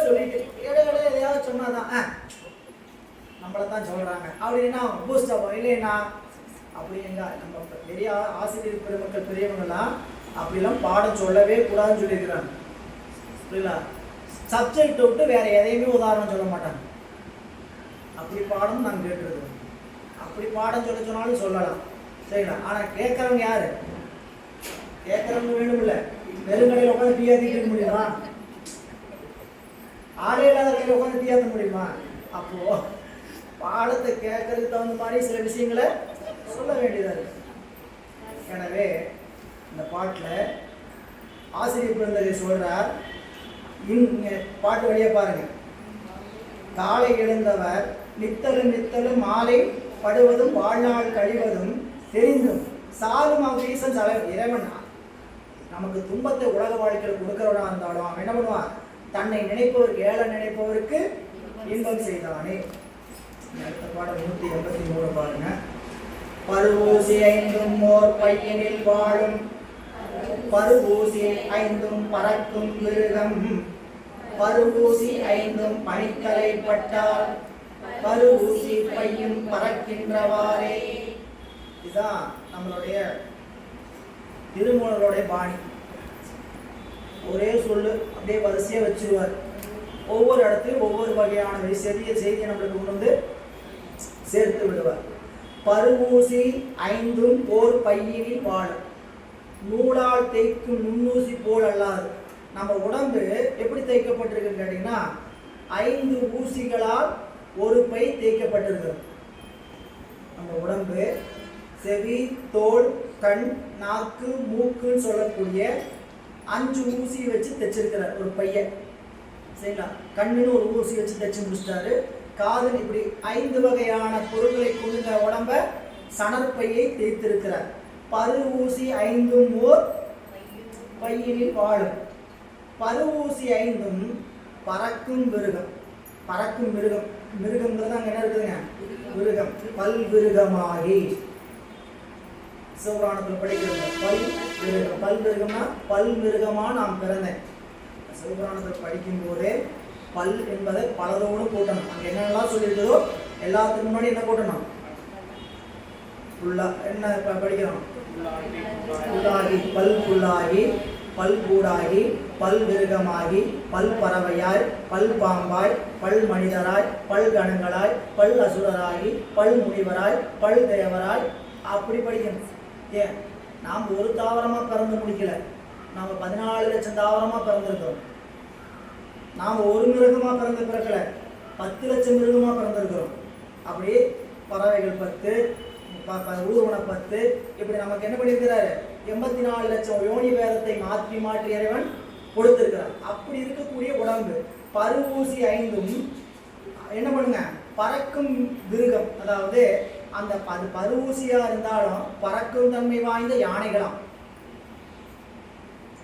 சொல்லிட்டு இடையில எதையாவது சொன்னாதான் நம்மளை தான் சொல்கிறாங்க அப்படின்னா பூஸ்டப் இல்லைன்னா அப்படின்னா நம்ம பெரிய ஆசிரியர் பெருமக்கள் பெரியவங்கெல்லாம் அப்படிலாம் பாடம் சொல்லவே கூடாதுன்னு சொல்லியிருக்கிறாங்க. புரியலா? சப்ஜெக்ட் விட்டு வேற எதையுமே உதாரணம் சொல்ல மாட்டாங்க. அப்படி பாடம் நாங்கள் கேட்டுருக்கோம். அப்படி பாடம் சொல்ல சொன்னாலும் சொல்லலாம். சரிங்களா? ஆனால் கேட்குறவங்க யாரு? கேட்குறவங்க வேணும் இல்லை. வெறுங்கடையில் உட்காந்து டீயா தீட்டு முடியுமா? ஆளே இல்லாத கையில் உட்காந்து டீ ஆற்ற முடியுமா? அப்போ பாடத்தை கேட்கறதுக்கு தகுந்த மாதிரி சில விஷயங்களை சொல்ல வேண்டியதாக இருக்கு. எனவே இந்த பாட்டில் ஆசிரியர் பிறந்ததை சொல்றார். பாட்டு வழியா பாருங்க. காலை எழுந்தவர் நித்தலும் நித்தலும் மாலை படுவதும் வாழ்நாள் கழிவதும் தெரிந்தும் சாலும் அவீசன் இறைவன் நமக்கு துன்பத்தை உலக வாழ்க்கையில் கொடுக்கிறவனா இருந்தாலும் அவன் என்ன பண்ணுவான்? தன்னை நினைப்பவருக்கு ஏழை நினைப்பவருக்கு இன்பம் செய்தானே. அடுத்த பாடம் 183 பாருங்க. பருவூசி ஐந்தும் ஓர் பையனில் வாழும் பருவூசி ஐந்தும் பறக்கும் மிருகம் பருவூசி ஐந்தும் பனித்தலை பட்டால் பருவூசி பையும் பறக்கின்றவாறே. இதுதான் நம்மளுடைய திருமூலருடைய பாணி. ஒரே சொல்லு அப்படியே வரிசையா வச்சிருவார். ஒவ்வொரு இடத்துலையும் ஒவ்வொரு வகையான செய்தியை நம்மளுக்கு கொண்டு வந்து சேர்த்து விடுவார். பருவூசி ஐந்தும் ஓர் பையினில் வாழும். நூலால் தேய்க்கும் நுண்ணூசி போல் அல்லாது. நம்ம உடம்பு எப்படி தேய்க்கப்பட்டிருக்குன்னு கேட்டீங்கன்னா 5 ஊசிகளால் ஒரு பை தேய்க்கப்பட்டிருக்கிறது. நம்ம உடம்பு செவி, தோல், கண், நாக்கு, மூக்குன்னு சொல்லக்கூடிய 5 ஊசி வச்சு தைச்சிருக்கிறார் ஒரு பையன். சரிங்களா? கண்ணுன்னு ஒரு ஊசி வச்சு தைச்சு முடிச்சிட்டாரு. காதல் இப்படி 5 வகையான பொருட்களை கொண்ட உடம்ப சணற்பையை தேய்த்திருக்கிறார். பருவூசி ஐந்தும் ஓர் பையினில் வாழும். பருவூசி ஐந்தும் பறக்கும் மிருகம். பறக்கும் மிருகம், மிருகம்ங்கிறது அங்கே என்ன இருக்குதுங்க? மிருகம். பல் விருகமாகி சிவபுராணத்தில் படிக்கிறது. பல் மிருகம். பல் மிருகம்னா பல் மிருகமா நான் பிறந்தேன். சிவபுராணத்தில் படிக்கும் போதே பல் என்பதை பலதோடு கூட்டணும். அங்கே என்னென்னலாம் சொல்லியிருந்ததோ எல்லாத்துக்கு முன்னாடி என்ன கூட்டணும்? என்ன படிக்கிறோம்? புல்லாகி, பல் புல்லாகி, பல் கூடாகி, பல் விருகமாகி, பல் பறவையாய், பல் பாம்பாய், பல் மனிதராய், பல் கணங்களாய், பல் அசுரராகி, பல் முனிவராய், பல் தேவராய், அப்படி படிக்கணும். ஏன் நாம் ஒரு தாவரமாக பிறந்து முடிக்கல, நாம் 14 லட்சம் தாவரமாக பிறந்திருக்கிறோம். நாம் ஒரு மிருகமாக பிறக்கல, 10 லட்சம் மிருகமாக பிறந்திருக்கிறோம். அப்படி பறவைகள் 10, ஊர்வன 10, இப்படி நமக்கு என்ன பண்ணியிருக்கிறாரு? 84 லட்சம் யோனி வேதத்தை மாற்றி மாற்றி இறைவன் கொடுத்திருக்கிறார். அப்படி இருக்கக்கூடிய உடம்பு பருவூசி ஐந்தும் என்ன பண்ணுங்க? பறக்கும் மிருகம். அதாவது அந்த பருவூசியா இருந்தாலும் பறக்கும் தன்மை வாய்ந்த யானைகளாம்.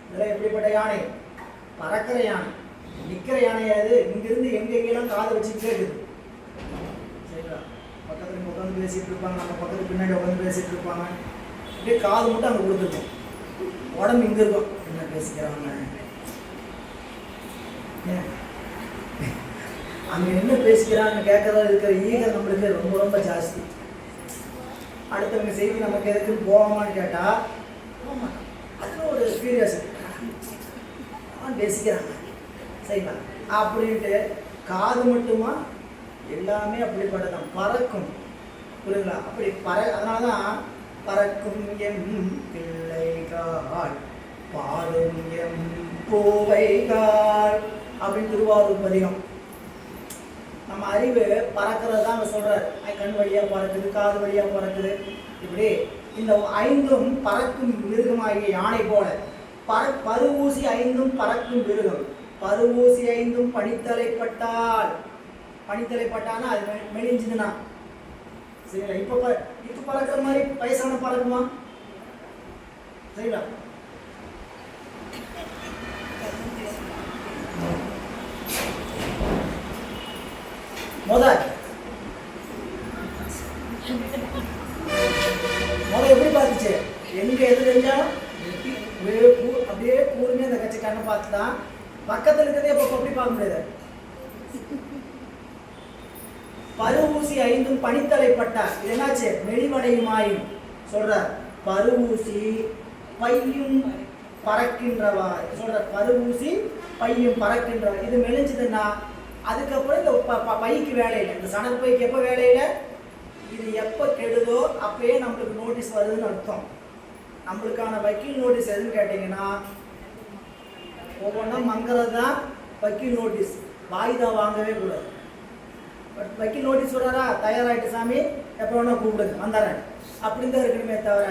இதெல்லாம் எப்படிப்பட்ட யானை? பறக்கிற யானை. நிற்கிற யானையாது இங்கிருந்து எங்கெங்கெல்லாம் காதை வச்சுக்கிட்டே இருக்குது. சரிங்களா? பக்கத்துல உட்காந்து பேசிட்டு இருப்பாங்க, நம்ம பக்கத்துக்கு பின்னாடி உட்காந்து பேசிட்டு இருப்பாங்க. அப்படியே காது மட்டும் அங்கே கொடுத்துருக்கோம், உடம்பு இங்கே இருக்கும். என்ன பேசிக்கிறாங்க, அங்கே என்ன பேசிக்கிறாங்க கேட்கறதா இருக்கிற ஈகர் நம்மளுக்கு ரொம்ப ரொம்ப ஜாஸ்தி. அடுத்தவங்க செய்தி நமக்கு எதுக்குன்னு போவோமான்னு கேட்டால் அதில் ஒரு கியூரியாசிட்டி, பேசிக்கிறாங்க சரிங்களா அப்படின்ட்டு. காது மட்டுமா? எல்லாமே அப்படிப்பட்டதான், பறக்கும். புரியுங்களா? அப்படி அதனால தான் பறக்கும் எம் பிள்ளைகால் பாடும் எம் பூவைகால் அப்படின்னு திருவாரூர் பதிகம். நம்ம அறிவு பறக்கிறது தான் அங்கே சொல்கிறார். கண் வழியாக பறக்குது, காது வழியாக பறக்குது. இப்படி இந்த 5ம் பறக்கும் மிருகமாகிய யானை போல. பருவூசி 5ம் பறக்கும் மிருகம். பருவூசி 5ம் பனித்தலைப்பட்டால், பனித்தலைப்பட்டான்னா அது மெலிஞ்சுதுன்னா சரிங்களா? இப்போ பறக்கிற மாதிரி வயசான பறக்குமா? சரிங்களா? முதல் எப்படி பார்த்துச்சு? எங்க எது தெரிஞ்சாலும் அப்படியே கூர்மையா அந்த கட்சி கண்ணை பார்த்துதான். பக்கத்தில் இருக்கிறதே அப்போ அப்படி பார்க்க முடியாது. பருவூசி 5ம் பனித்தலைப்பட்டார். இது என்னாச்சு? மெலிவடையுமாயும் சொல்றார். பருவூசி பையும் பறக்கின்றவாய் சொல்றார். பருவூசி பையும் பறக்கின்றவாய். இது மெலிஞ்சதுன்னா அதுக்கப்புறம் இந்த பைக்கு வேலையில், இந்த சணற்பைக்கு எப்போ வேலையில்? இது எப்போ கெடுதோ அப்பயே நம்மளுக்கு நோட்டீஸ் வருதுன்னு அர்த்தம். நம்மளுக்கான வக்கீல் நோட்டீஸ் எதுன்னு கேட்டிங்கன்னா ஒவ்வொன்றா மங்கிறது தான் வக்கீல் நோட்டீஸ். வாய்தா வாங்கவே கூடாது. பட் வக்கீல் நோட்டீஸ் சொல்கிறாரா, தயாராகிட்டு சாமி எப்போ வேணா கூப்பிடுங்க வந்துடுறேன் அப்படின்னு தான் இருக்கணுமே தவிர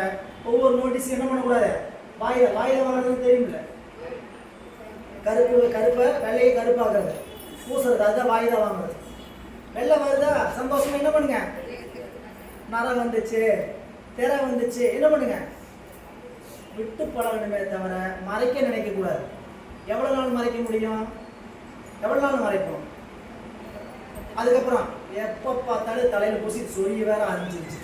ஒவ்வொரு நோட்டீஸும் என்ன பண்ணக்கூடாது, வாய்தா வாங்குறதுன்னு தெரியுமில்ல, கருப்பை வெள்ளையை கருப்பாக்குறது, பூசுறது, அதுதான் வாய்தா வாங்குறது. வெள்ளை வருதா சந்தோஷமா என்ன பண்ணுங்க, நரம் வந்துச்சு திரை வந்துச்சு என்ன பண்ணுங்க, விட்டு பழகணுமே தவிர மறைக்க நினைக்கக்கூடாது. எவ்வளோ நாள் மறைக்க முடியும், எவ்வளோ நாள் மறைப்போம். அதுக்கப்புறம் எப்போ பார்த்தாலும் தலையில் பூசி சொல்லி வேற ஆரம்பிச்சிருச்சு.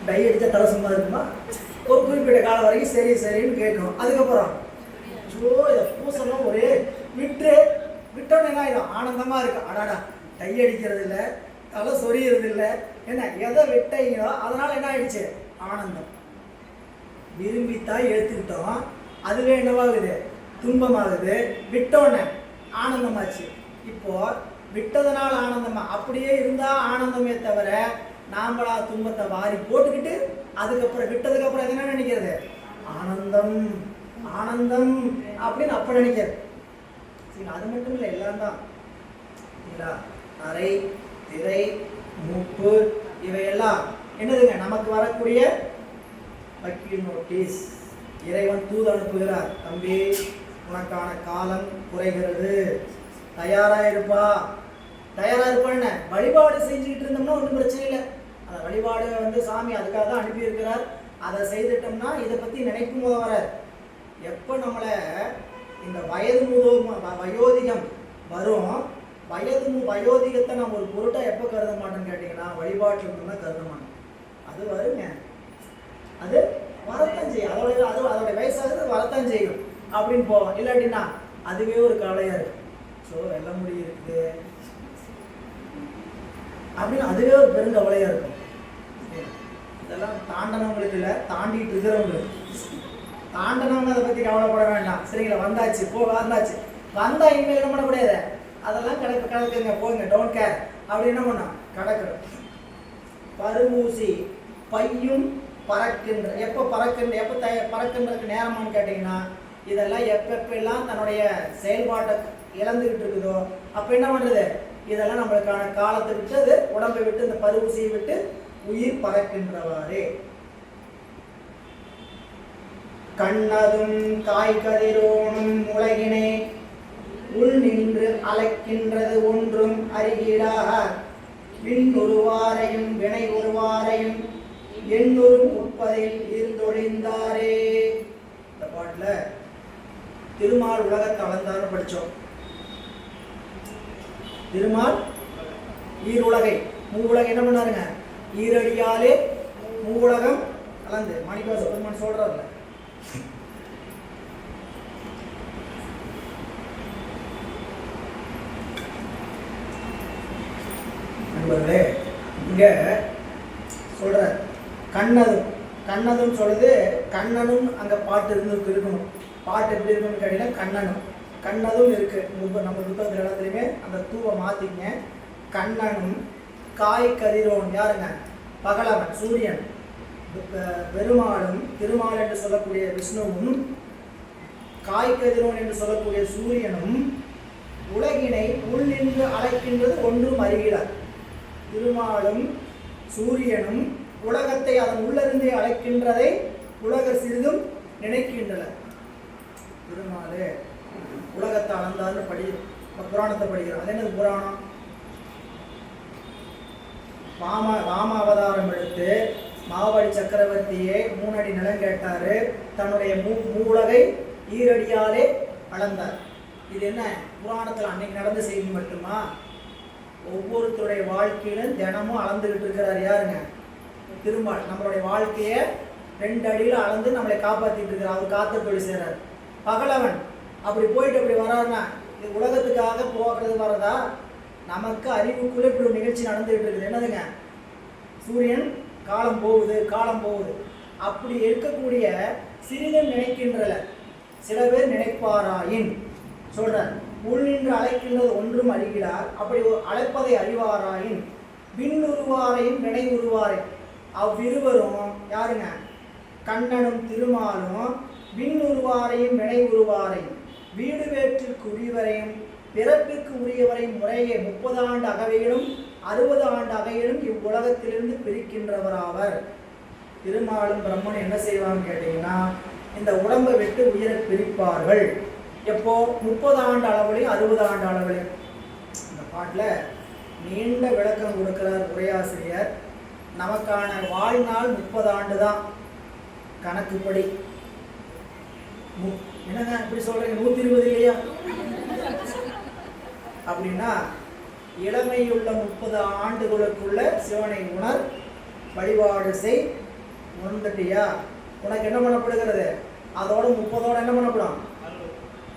டை அடித்தா தலை சும்மா இருக்குமா, ஒரு குறிப்பிட்ட காலம் வரைக்கும் சரி சரின்னு கேட்கணும். அதுக்கப்புறம் இதை பூசெல்லாம் ஒரே விட்டோன்னு என்ன ஆகிடும், ஆனந்தமாக இருக்கும். அடாடா டை அடிக்கிறது இல்லை, தலை சொரியறது இல்லை, என்ன எதை விட்டீங்களோ அதனால் என்ன ஆயிடுச்சு, ஆனந்தம். விரும்பித்தான் எடுத்துக்கிட்டோம், அதுவே என்னவாகுது, துன்பமாகுது. விட்டோன்னே ஆனந்தமாச்சு. இப்போ விட்டதுனால ஆனந்தமா அப்படியே இருந்தா ஆனந்தமே தவிர நாமளா துன்பத்தை வாரி போட்டுக்கிட்டு அதுக்கப்புறம் விட்டதுக்கப்புறம் என்ன நினைக்கிறது, ஆனந்தம் ஆனந்தம் அப்படின்னு அப்ப நினைக்கிறது. சரி, அது மட்டும் இல்லை, எல்லாம் தான் இல்லைங்களா. அறை திரை மூப்பு இவையெல்லாம் என்னதுங்க, நமக்கு வரக்கூடிய வக்கீல் நோட்டீஸ். இறைவன் தூது அனுப்புகிறார், தம்பி உனக்கான காலம் குறைகிறது, தயாரா இருப்பா. தயாரா இருப்பான்னு வழிபாடு செஞ்சுக்கிட்டு இருந்தோம்னா ஒன்றும் பிரச்சனை இல்லை. அந்த வழிபாடு சாமி அதுக்காக தான் அனுப்பியிருக்கிறார். அதை செய்துட்டோம்னா இதை பற்றி நினைக்கும் போது வர எப்போ நம்மளை இந்த வயோதிகம் வரும், வயோதிகத்தை நம்ம ஒரு பொருட்டாக எப்போ கருத மாட்டோம்னு கேட்டிங்கன்னா வழிபாட்டில் இருந்தோம்னா கருத மாட்டோம். அது வருங்க, அது வரத்தான் செய்யும், அதோட வயசாகிறது வரத்தான் செய்யும் அப்படின்னு போவோம். இல்லாட்டினா அதுவே ஒரு கவலையாக இருக்கு. ஸோ வெள்ள முடி இருக்குது அப்படின்னு அதுவே ஒரு பெருங்கவலையாக இருக்கும். இதெல்லாம் தாண்டனவங்களுக்கு இல்லை, தாண்டிட்டு இருக்கிறவங்களுக்கு. தாண்டனவங்க அதை பற்றி கவலைப்பட வேண்டாம். சரிங்களா, வந்தாச்சு வந்தாச்சு வந்தா இனிமேல் என்ன பண்ணக்கூடாது, அதெல்லாம் கிடக்குங்க போங்க, டோன்ட் கேர் அப்படி என்ன பண்ணோம் கிடக்கணும். பருமூசி பையும் பறக்கின்ற, எப்போ பறக்கின்றதுக்கு நேரமானு கேட்டிங்கன்னா இதெல்லாம் எப்பெல்லாம் தன்னுடைய செயல்பாட்டை இழந்துக்கிட்டு இருக்குதோ அப்போ என்ன பண்ணுறது, இதெல்லாம் நம்மளுக்கான காலத்தை விட்டு அது உடம்பை விட்டு இந்த பருவூசியை விட்டு உயிர் பறக்கின்றவாறே. கண்ணதும் காய் கதிரோனும் உலகினை உள் நின்று அழைக்கின்றது ஒன்றும் அருகிலாக விண் உருவாரையும் வினை உருவாரையும் எண்ணூறு முப்பதில் இருந்தொழிந்தாரே. இந்த பாட்டில் திருமால் உலகத்தை அளந்தான்னு படித்தோம். திருமால் ஈருலகை மூவுலகம் என்ன பண்ணாருங்க, ஈரடியாலே மூவுலகம் அளந்து மாணிக்க சுப்பிரமணியன் சொல்றாருல. நண்பர்களே இங்க சொல்ற கண்ணதும் சொல்லுது, கண்ணனும் அங்க பாட்டு இருக்கணும். பாட்டு எப்படி இருக்கணும்னு கேட்டீங்கன்னா கண்ணதும் இருக்கு. நம்ம புத்தகத்தில் இடத்துலையுமே அந்த தூவை மாத்திங்க. கண்ணனும் காய் கதிரோன் யாருங்க, பகலவன் சூரியன், பெருமாளும் திருமால் என்று சொல்லக்கூடிய விஷ்ணுவும் காய் கதிரோன் என்று சொல்லக்கூடிய சூரியனும் உலகினை உள் நின்று அழைக்கின்றது ஒன்றும் அறிகிறார். திருமாலும் சூரியனும் உலகத்தை அதன் உள்ளிருந்தே அழைக்கின்றதை உலகர் சிறிதும் நினைக்கின்றனர். திருமாலே உலகத்தை அளந்தான்னு புராணத்தை படிக்கிறோம். அது என்னது புராணம், ராம அவதாரம் எடுத்து மாவடி சக்கரவர்த்தியே 3 அடி நிலம் கேட்டாரு, தன்னுடைய மூவுலகை ஈரடியாலே அளந்தார். இது என்ன புராணத்தில் அன்னைக்கு நடந்த செய்தி மட்டுமா, ஒவ்வொருத்தருடைய வாழ்க்கையிலும் தினமும் அளந்துகிட்டு இருக்கிறார். யாருங்க, திருமால். நம்மளுடைய வாழ்க்கையை 2 அடியில் அளந்து நம்மளை காப்பாற்றிட்டு இருக்கிறார். அவர் காத்த போய் செய்கிறார். பகலவன் அப்படி போயிட்டு அப்படி வராருன்னா இது உலகத்துக்காக போகிறது வரதா, நமக்கு அறிவுக்குள்ளே இப்படி ஒரு நிகழ்ச்சி நடந்துகிட்டு இருக்குது. என்னதுங்க, சூரியன் காலம் போகுது அப்படி இருக்கக்கூடிய சிறிதும் நினைக்கின்றல சில பேர் நினைப்பாராயின் சொல்றார், உள் நின்று அழைக்கின்றது ஒன்றும் அறிகிறார். அப்படி அழைப்பதை அறிவாராயின் விண் உருவாரையும் வினை உருவாரை அவ்விருவரும் யாருங்க, கண்ணனும் திருமாலும் விண் உருவாரையும் வினை உருவாரையும். வீடு வேற்றிற்கு உரியவரையும் பிறப்பிற்கு உரியவரையும் முறையே 30 ஆண்டு அகவையிலும் 60 ஆண்டு அகையிலும் இவ்வுலகத்திலிருந்து பிரிக்கின்றவராவர். திருமாலும் பிரம்மன் என்ன செய்வாங்க கேட்டீங்கன்னா, இந்த உடம்பை விட்டு உயிரை பிரிப்பார்கள். எப்போ? 30 ஆண்டு அளவுலையும் 60 ஆண்டு அளவுலையும். இந்த பாட்டில் நீண்ட விளக்கம் கொடுக்கிறார் உரையாசிரியர். நமக்கான வாழ்நாள் 30 ஆண்டு தான் கணக்குப்படி. என்னங்க இப்படி சொல்றீங்க? 120 இல்லையா? அப்படின்னா இளமையுள்ள 30 ஆண்டுகளுக்குள்ள சிவனை உணர், வழிபாடு செய். உணர்ந்துட்டியா? உனக்கு என்ன பண்ணப்படுகிறது? அதோட 30ஓட என்ன பண்ணப்படும்?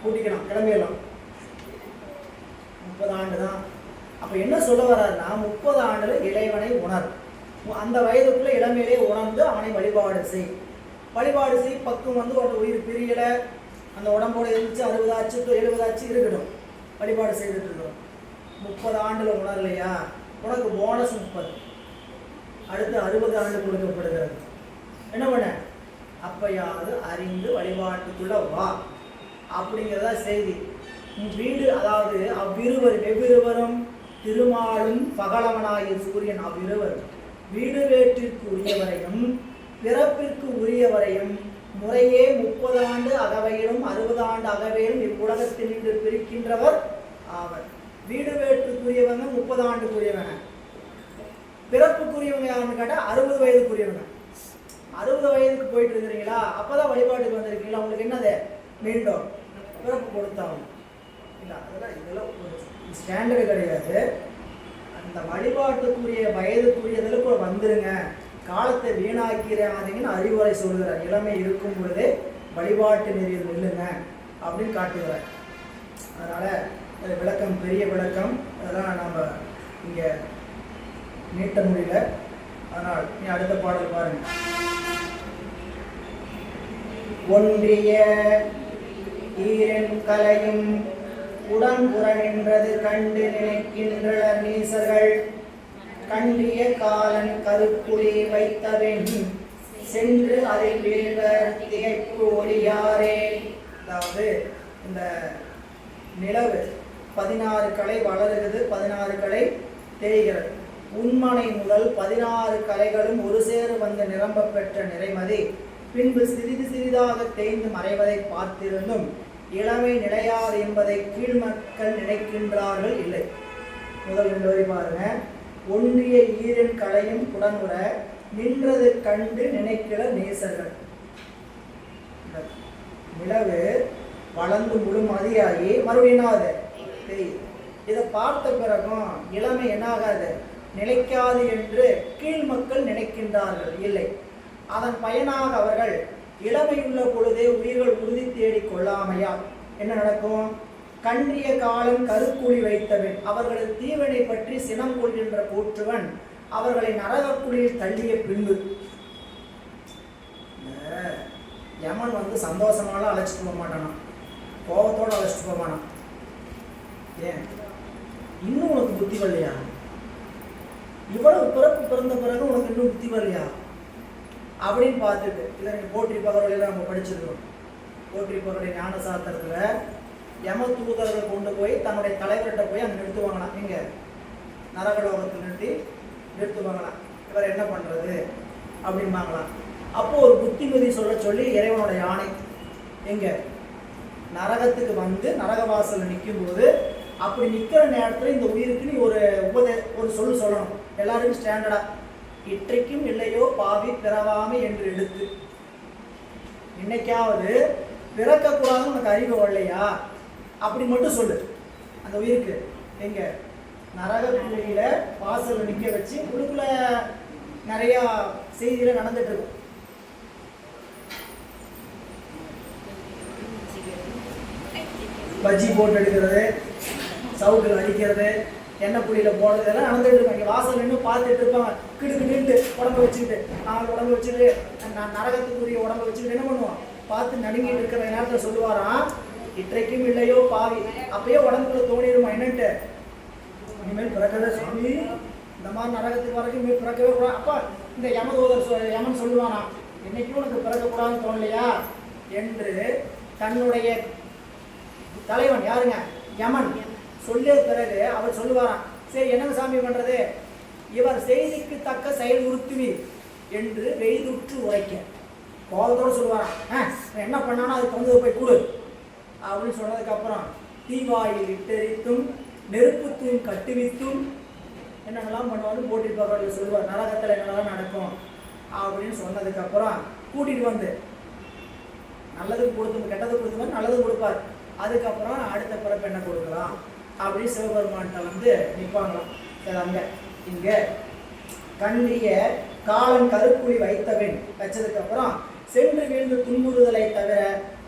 கூட்டிக்கலாம், கிளம்பிடலாம். 30 ஆண்டு தான். அப்போ என்ன சொல்ல வர்றாருன்னா, 30 ஆண்டுல இளைவனை உணர். அந்த வயதுக்குள்ள இளமையிலே உணர்ந்து அவனை வழிபாடு செய். வழிபாடு செய். பக்கம் வந்து ஒரு உயிர் பிரியலை, அந்த உடம்போட இருந்துச்சு, 60 ஆச்சு 70 ஆச்சு இருக்கட்டும், வழிபாடு செய்துட்டு இருக்கிறோம். 30 ஆண்டுல உணரலையா, உனக்கு போனஸ் 30. அடுத்து 60 ஆண்டு கொடுக்கப்படுகிறது. என்ன பண்ண? அப்பயாவது அறிந்து வழிபாட்டுக்குள்ள வா அப்படிங்கிறதா செய்தி. வீடு, அதாவது வெவ்விருவரும் திருமாலும் பகலவனாகிய சூரியன் அவ்விருவரும் வீடு வேற்றிற்கு உரியவரையும் பிறப்பிற்கு உரியவரையும் முறையே 30 ஆண்டு அகவையிலும் 60 ஆண்டு அகவையிலும் இவ்வுலகத்தில் நின்று பிரிக்கின்றவர் ஆவர். வீடு வேற்றுக்குரியவங்க 30 ஆண்டுக்குரியவங்க. பிறப்புக்குரியவங்க யாருன்னு கேட்டால் 60 வயதுக்குரியவங்க. 60 வயதுக்கு போயிட்டு இருக்கிறீங்களா? அப்போதான் வழிபாட்டுக்கு வந்திருக்கீங்களா? உங்களுக்கு என்னது? மீண்டும் பிறப்பு கொடுத்தாங்க இல்லை. இதெல்லாம் ஒரு ஸ்டாண்டர்டு கிடையாது. அந்த வழிபாட்டுக்குரிய வயதுக்குரியதில் கூட வந்துருங்க, காலத்தை வீணாக்கிறாதீங்கன்னு அறிவுரை சொல்கிறார். இளமை இருக்கும் பொழுதே வழிபாட்டு நெறியில் நில்லுங்க அப்படின்னு காட்டுகிறார். அதனால் விளக்கம் பெரிய விளக்கம், அதெல்லாம் நம்ம இங்கே நீட்ட முடியல. அதனால் நீ அடுத்த பாடல் பாருங்க. ஒன்றிய ஈரன் கலையும் உடன்புற நின்றது கண்டு நினைக்கின்ற நீசர்கள் கண்டிய காலன் கருப்புளி வைத்தவன் சென்று அதை வீழ்வர் திகைப்பு ஒளியாரே. அதாவது இந்த நிலவு 16 கலை வளருகிறது, 16 கலை தேய்கிறது. உண்மனை முதல் 16 கலைகளும் ஒரு சேர வந்து நிரம்ப பெற்ற நிறைமதி பின்பு சிறிது சிறிதாக தேய்ந்து மறைவதை பார்த்திருந்தும் இளமை நிலையாது என்பதை கீழ்மக்கள் நினைக்கின்றார்கள் இல்லை. முதல் 2 வரி பாருங்க. ஒன்றிய ஈரன் கலையும் உடனுற நின்றது கண்டு நினைக்கிற நேசர்கள். நிலவு வளர்ந்து முழுமதியாகி மறுபடியும் இதை பார்த்த பிறகும் இளமை என்னாகாது, நிலைக்காது என்று கீழ் மக்கள் நினைக்கின்றார்கள் இல்லை. அதன் பயனாக அவர்கள் இளமையுள்ள பொழுதே உயிர்கள் உறுதி தேடி கொள்ளாமையா என்ன நடக்கும்? கன்றிய காலம் கருக்குழி வைத்தவன் அவர்களது தீவனை பற்றி சினம் கொள்கின்ற கூற்றுவன் அவர்களை நரகக்குழியில் தள்ளிய பின்பு யமன் வந்து சந்தோஷமாலாம் அழைச்சிட்டு போக மாட்டானா, கோபத்தோடு அழைச்சிட்டு போக மாட்டான். ஏன் இன்னும் உனக்கு புத்தி வரலையா? இவ்வளவு பிறப்பு பிறந்த பிறகு உனக்கு இன்னும் புத்தி வரலையா அப்படின்னு பார்த்துட்டு இதை நீங்கள் போற்றி பகவலையில் நம்ம படிச்சிருக்கிறோம். போற்றி பகவலை ஞான சாஸ்திரத்தில் யம தூதர்கள் கொண்டு போய் தன்னுடைய தலைவர்கிட்ட போய் அங்கே நிறுத்துவாங்களாம். எங்க நரகலோகத்தில் நிறுத்துவாங்களாம். இவர் என்ன பண்ணுறது அப்படின்பாங்களாம். அப்போது ஒரு புத்திமதி சொல்லி இறைவனோட யானை எங்க நரகத்துக்கு வந்து நரகவாசல் நிற்கும்போது அப்படி நிற்கிற நேரத்தில் இந்த உயிருக்கு நீ ஒரு சொல்லணும். எல்லாருக்கும் ஸ்டாண்டர்டா இன்றைக்கும் இல்லையோ பாவி பிறவாமை என்று எடுத்து, இன்னைக்காவது பிறக்கக்கூடாதுன்னு உனக்கு அறிவு வரலையா அப்படி மட்டும் சொல்லு. அந்த உயிருக்கு எங்க நரக குழியில வாசல் நிற்க வச்சு உள்ளுக்குள்ள நிறையா செய்தியில நடந்துட்டு இருக்கும். பஜ்ஜி போட்டு எடுக்கிறது, சவுக்கில் அடிக்கிறது, எண்ணெய் புளியில் போடுறது எல்லாம் நடந்துட்டு இருப்பாங்க. வாசல் நின்று பார்த்துட்டு இருப்பாங்க. கிடுக்கு நின்று உடம்பு வச்சுக்கிட்டு, நாங்கள் உடம்பு வச்சுட்டு நான் நரகத்துக்குரிய உடம்பு வச்சுக்கிட்டு என்ன பண்ணுவோம், பார்த்து நடுங்கிட்டு இருக்கிற நேரத்தில் சொல்லுவாராம், இன்றைக்கும் இல்லையோ பாவி. அப்பயே உடம்புக்குள்ள தோணிடுமா என்னன்ட்டு, இனிமேல் பிறக்கவே சாமி இந்த மாதிரி நரகத்துக்கு வரைக்கும் இனிமேல் பிறக்கவே கூடாது. அப்பா இந்த யமன் சொல்லுவானா, என்னைக்கும் உனக்கு பிறக்கக்கூடாதுன்னு தோணலையா என்று தன்னுடைய தலைவன் யாருங்க? யமன். சொல்லிய பிறகு அவர் சொல்லுவாராம், சரி என்ன சாமி பண்றது, இவர் செய்திக்கு தக்க செயல் உறுத்துவீர் என்று வெய்துற்று உரைக்க கோபத்தோடு சொல்லுவாராம், என்ன பண்ணாலும் அதுக்கு வந்து போய் கொடு அப்படின்னு சொன்னதுக்கு அப்புறம் தீவாயில் இட்டரித்தும் நெருப்புத்தையும் கட்டுவித்தும் என்னென்னலாம் பண்ணுவாரு போட்டிருப்பார்கள் சொல்லுவார், நரகத்தில் என்னெல்லாம் நடக்கும் அப்படின்னு சொன்னதுக்கு அப்புறம் கூட்டிட்டு வந்து நல்லதுக்கு கொடுத்து கெட்டதுக்கு கொடுத்து நல்லது கொடுப்பார். அதுக்கப்புறம் அடுத்த பிறப்பு என்ன கொடுக்கலாம் அப்படின்னு சிவபெருமான்கிட்ட வந்து நிற்பாங்களாம். சரி, அங்க இங்க கண்டிய காலன் கருக்குழி வைத்தவன் வச்சதுக்கு அப்புறம் சென்று வீழ்ந்து துன்புறுதலை தவிர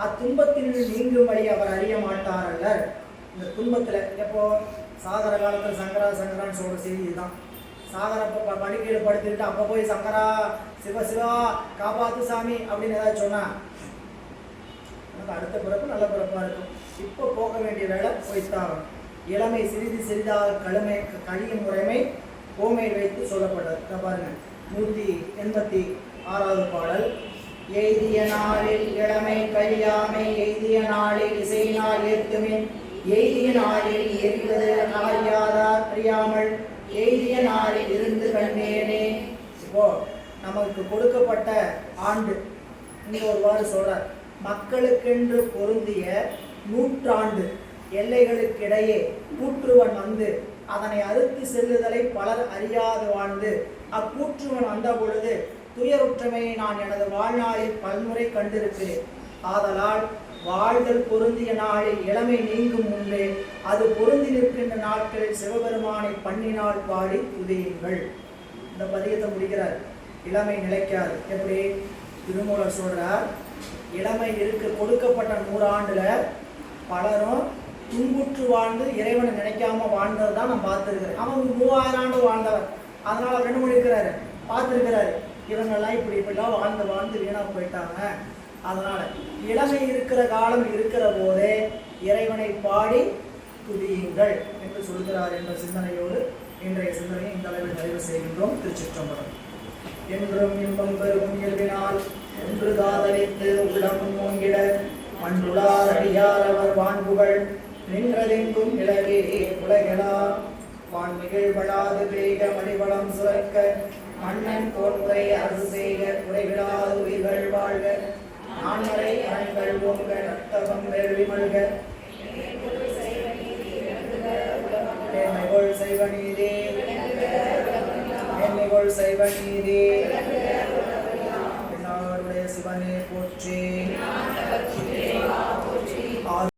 அத்துன்பத்தினில் நீங்கும்படி அவர் அறிய மாட்டாரல்ல. இந்த துன்பத்துல எப்போ சாகர காலத்துல சங்கரா சங்கரான்னு சொல்ற செய்தி இதுதான். சாகர படுக்கையில் படுத்துக்கிட்டு அப்போ போய் சங்கரா சிவ சிவா காப்பாத்து சாமி அப்படின்னு ஏதாவது சொன்னா அடுத்த பிறப்பு நல்ல பிறப்பா இருக்கும். இப்போ போக வேண்டிய வேலை போய்த்தான். இளமை சிறிது சிறிதாக கழியும் முறைமை ஓமை வைத்து சொல்லப்பட்டது. பாருங்க 186வது பாடல். எய்திய நாளில் இளமை கழியாமை எய்திய நாளில் இசையினால் ஏத்துமின் எய்திய நாளில் எரிவது அறியாதார் அறியாமல் எய்திய நாளில் இருந்து கண்டேனே. இப்போ நமக்கு கொடுக்கப்பட்ட ஆண்டு இங்க ஒருவாறு சொல்றார், மக்களுக்கென்று பொருந்திய 100 ஆண்டு எல்லைகளுக்கிடையே கூற்றுவன் வந்து அதனை அறுத்து செல்லுதலை பலர் அறியாது வாழ்ந்து அக்கூற்றுவன் வந்த பொழுது துயருற்றமையை நான் எனது வாழ்நாளில் பல்முறை கண்டிருக்கிறேன். ஆதலால் வாழ்தல் பொருந்திய நாளில் இளமை நீங்கும் முன்பே அது பொருந்தி நிற்கின்ற நாட்களில் சிவபெருமானை பண்ணினால் பாடி துதியுங்கள். இந்த பதியத்தை முடிக்கிறார். இளமை நிலைக்காது. எப்படி திருமூலர் சொல்றார், இளமை கொடுக்கப்பட்ட 100 ஆண்டுல பலரும் துன்புற்று வாழ்ந்து இறைவனை நினைக்காம வாழ்ந்தது தான் நான் பார்த்துருக்கிறேன். அவன் 3000 ஆண்டு வாழ்ந்தவர், அதனால ரெண்டு மணி இருக்கிறாரு பார்த்துருக்கிறாரு. இவங்கெல்லாம் இப்படிலாம் வாழ்ந்து வீணா போயிட்டாங்க. அதனால இளமை இருக்கிற காலம் இருக்கிற போதே இறைவனை பாடி துதியுங்கள் என்று சொல்கிறார் என்ற சிந்தனையோடு இன்றைய சிந்தனையை இந்த அளவில் நிறைவு செய்கின்றோம். திருச்சிற்றம்பலம். என்றும் இன்பம் பெருகும் இயல்பினால் ஒன்று காதலித்து உள்ளமும் ஓங்கிட மன்றுளார் அடியார் அவர் வான்புகள் நின்றதெங்கும் நிலவே உலகளா வான்மிகள் படாது பெய்க மணிவளம் சுரக்க மன்னன் போன்றை அரசு செய்க குறைவிடாது உயிர்கள் வாழ்க நான்மறை அரண்கள் ஓங்க நத்தவம் வேள்வி மல்க மேன்மைகொள் செய்வ நீதி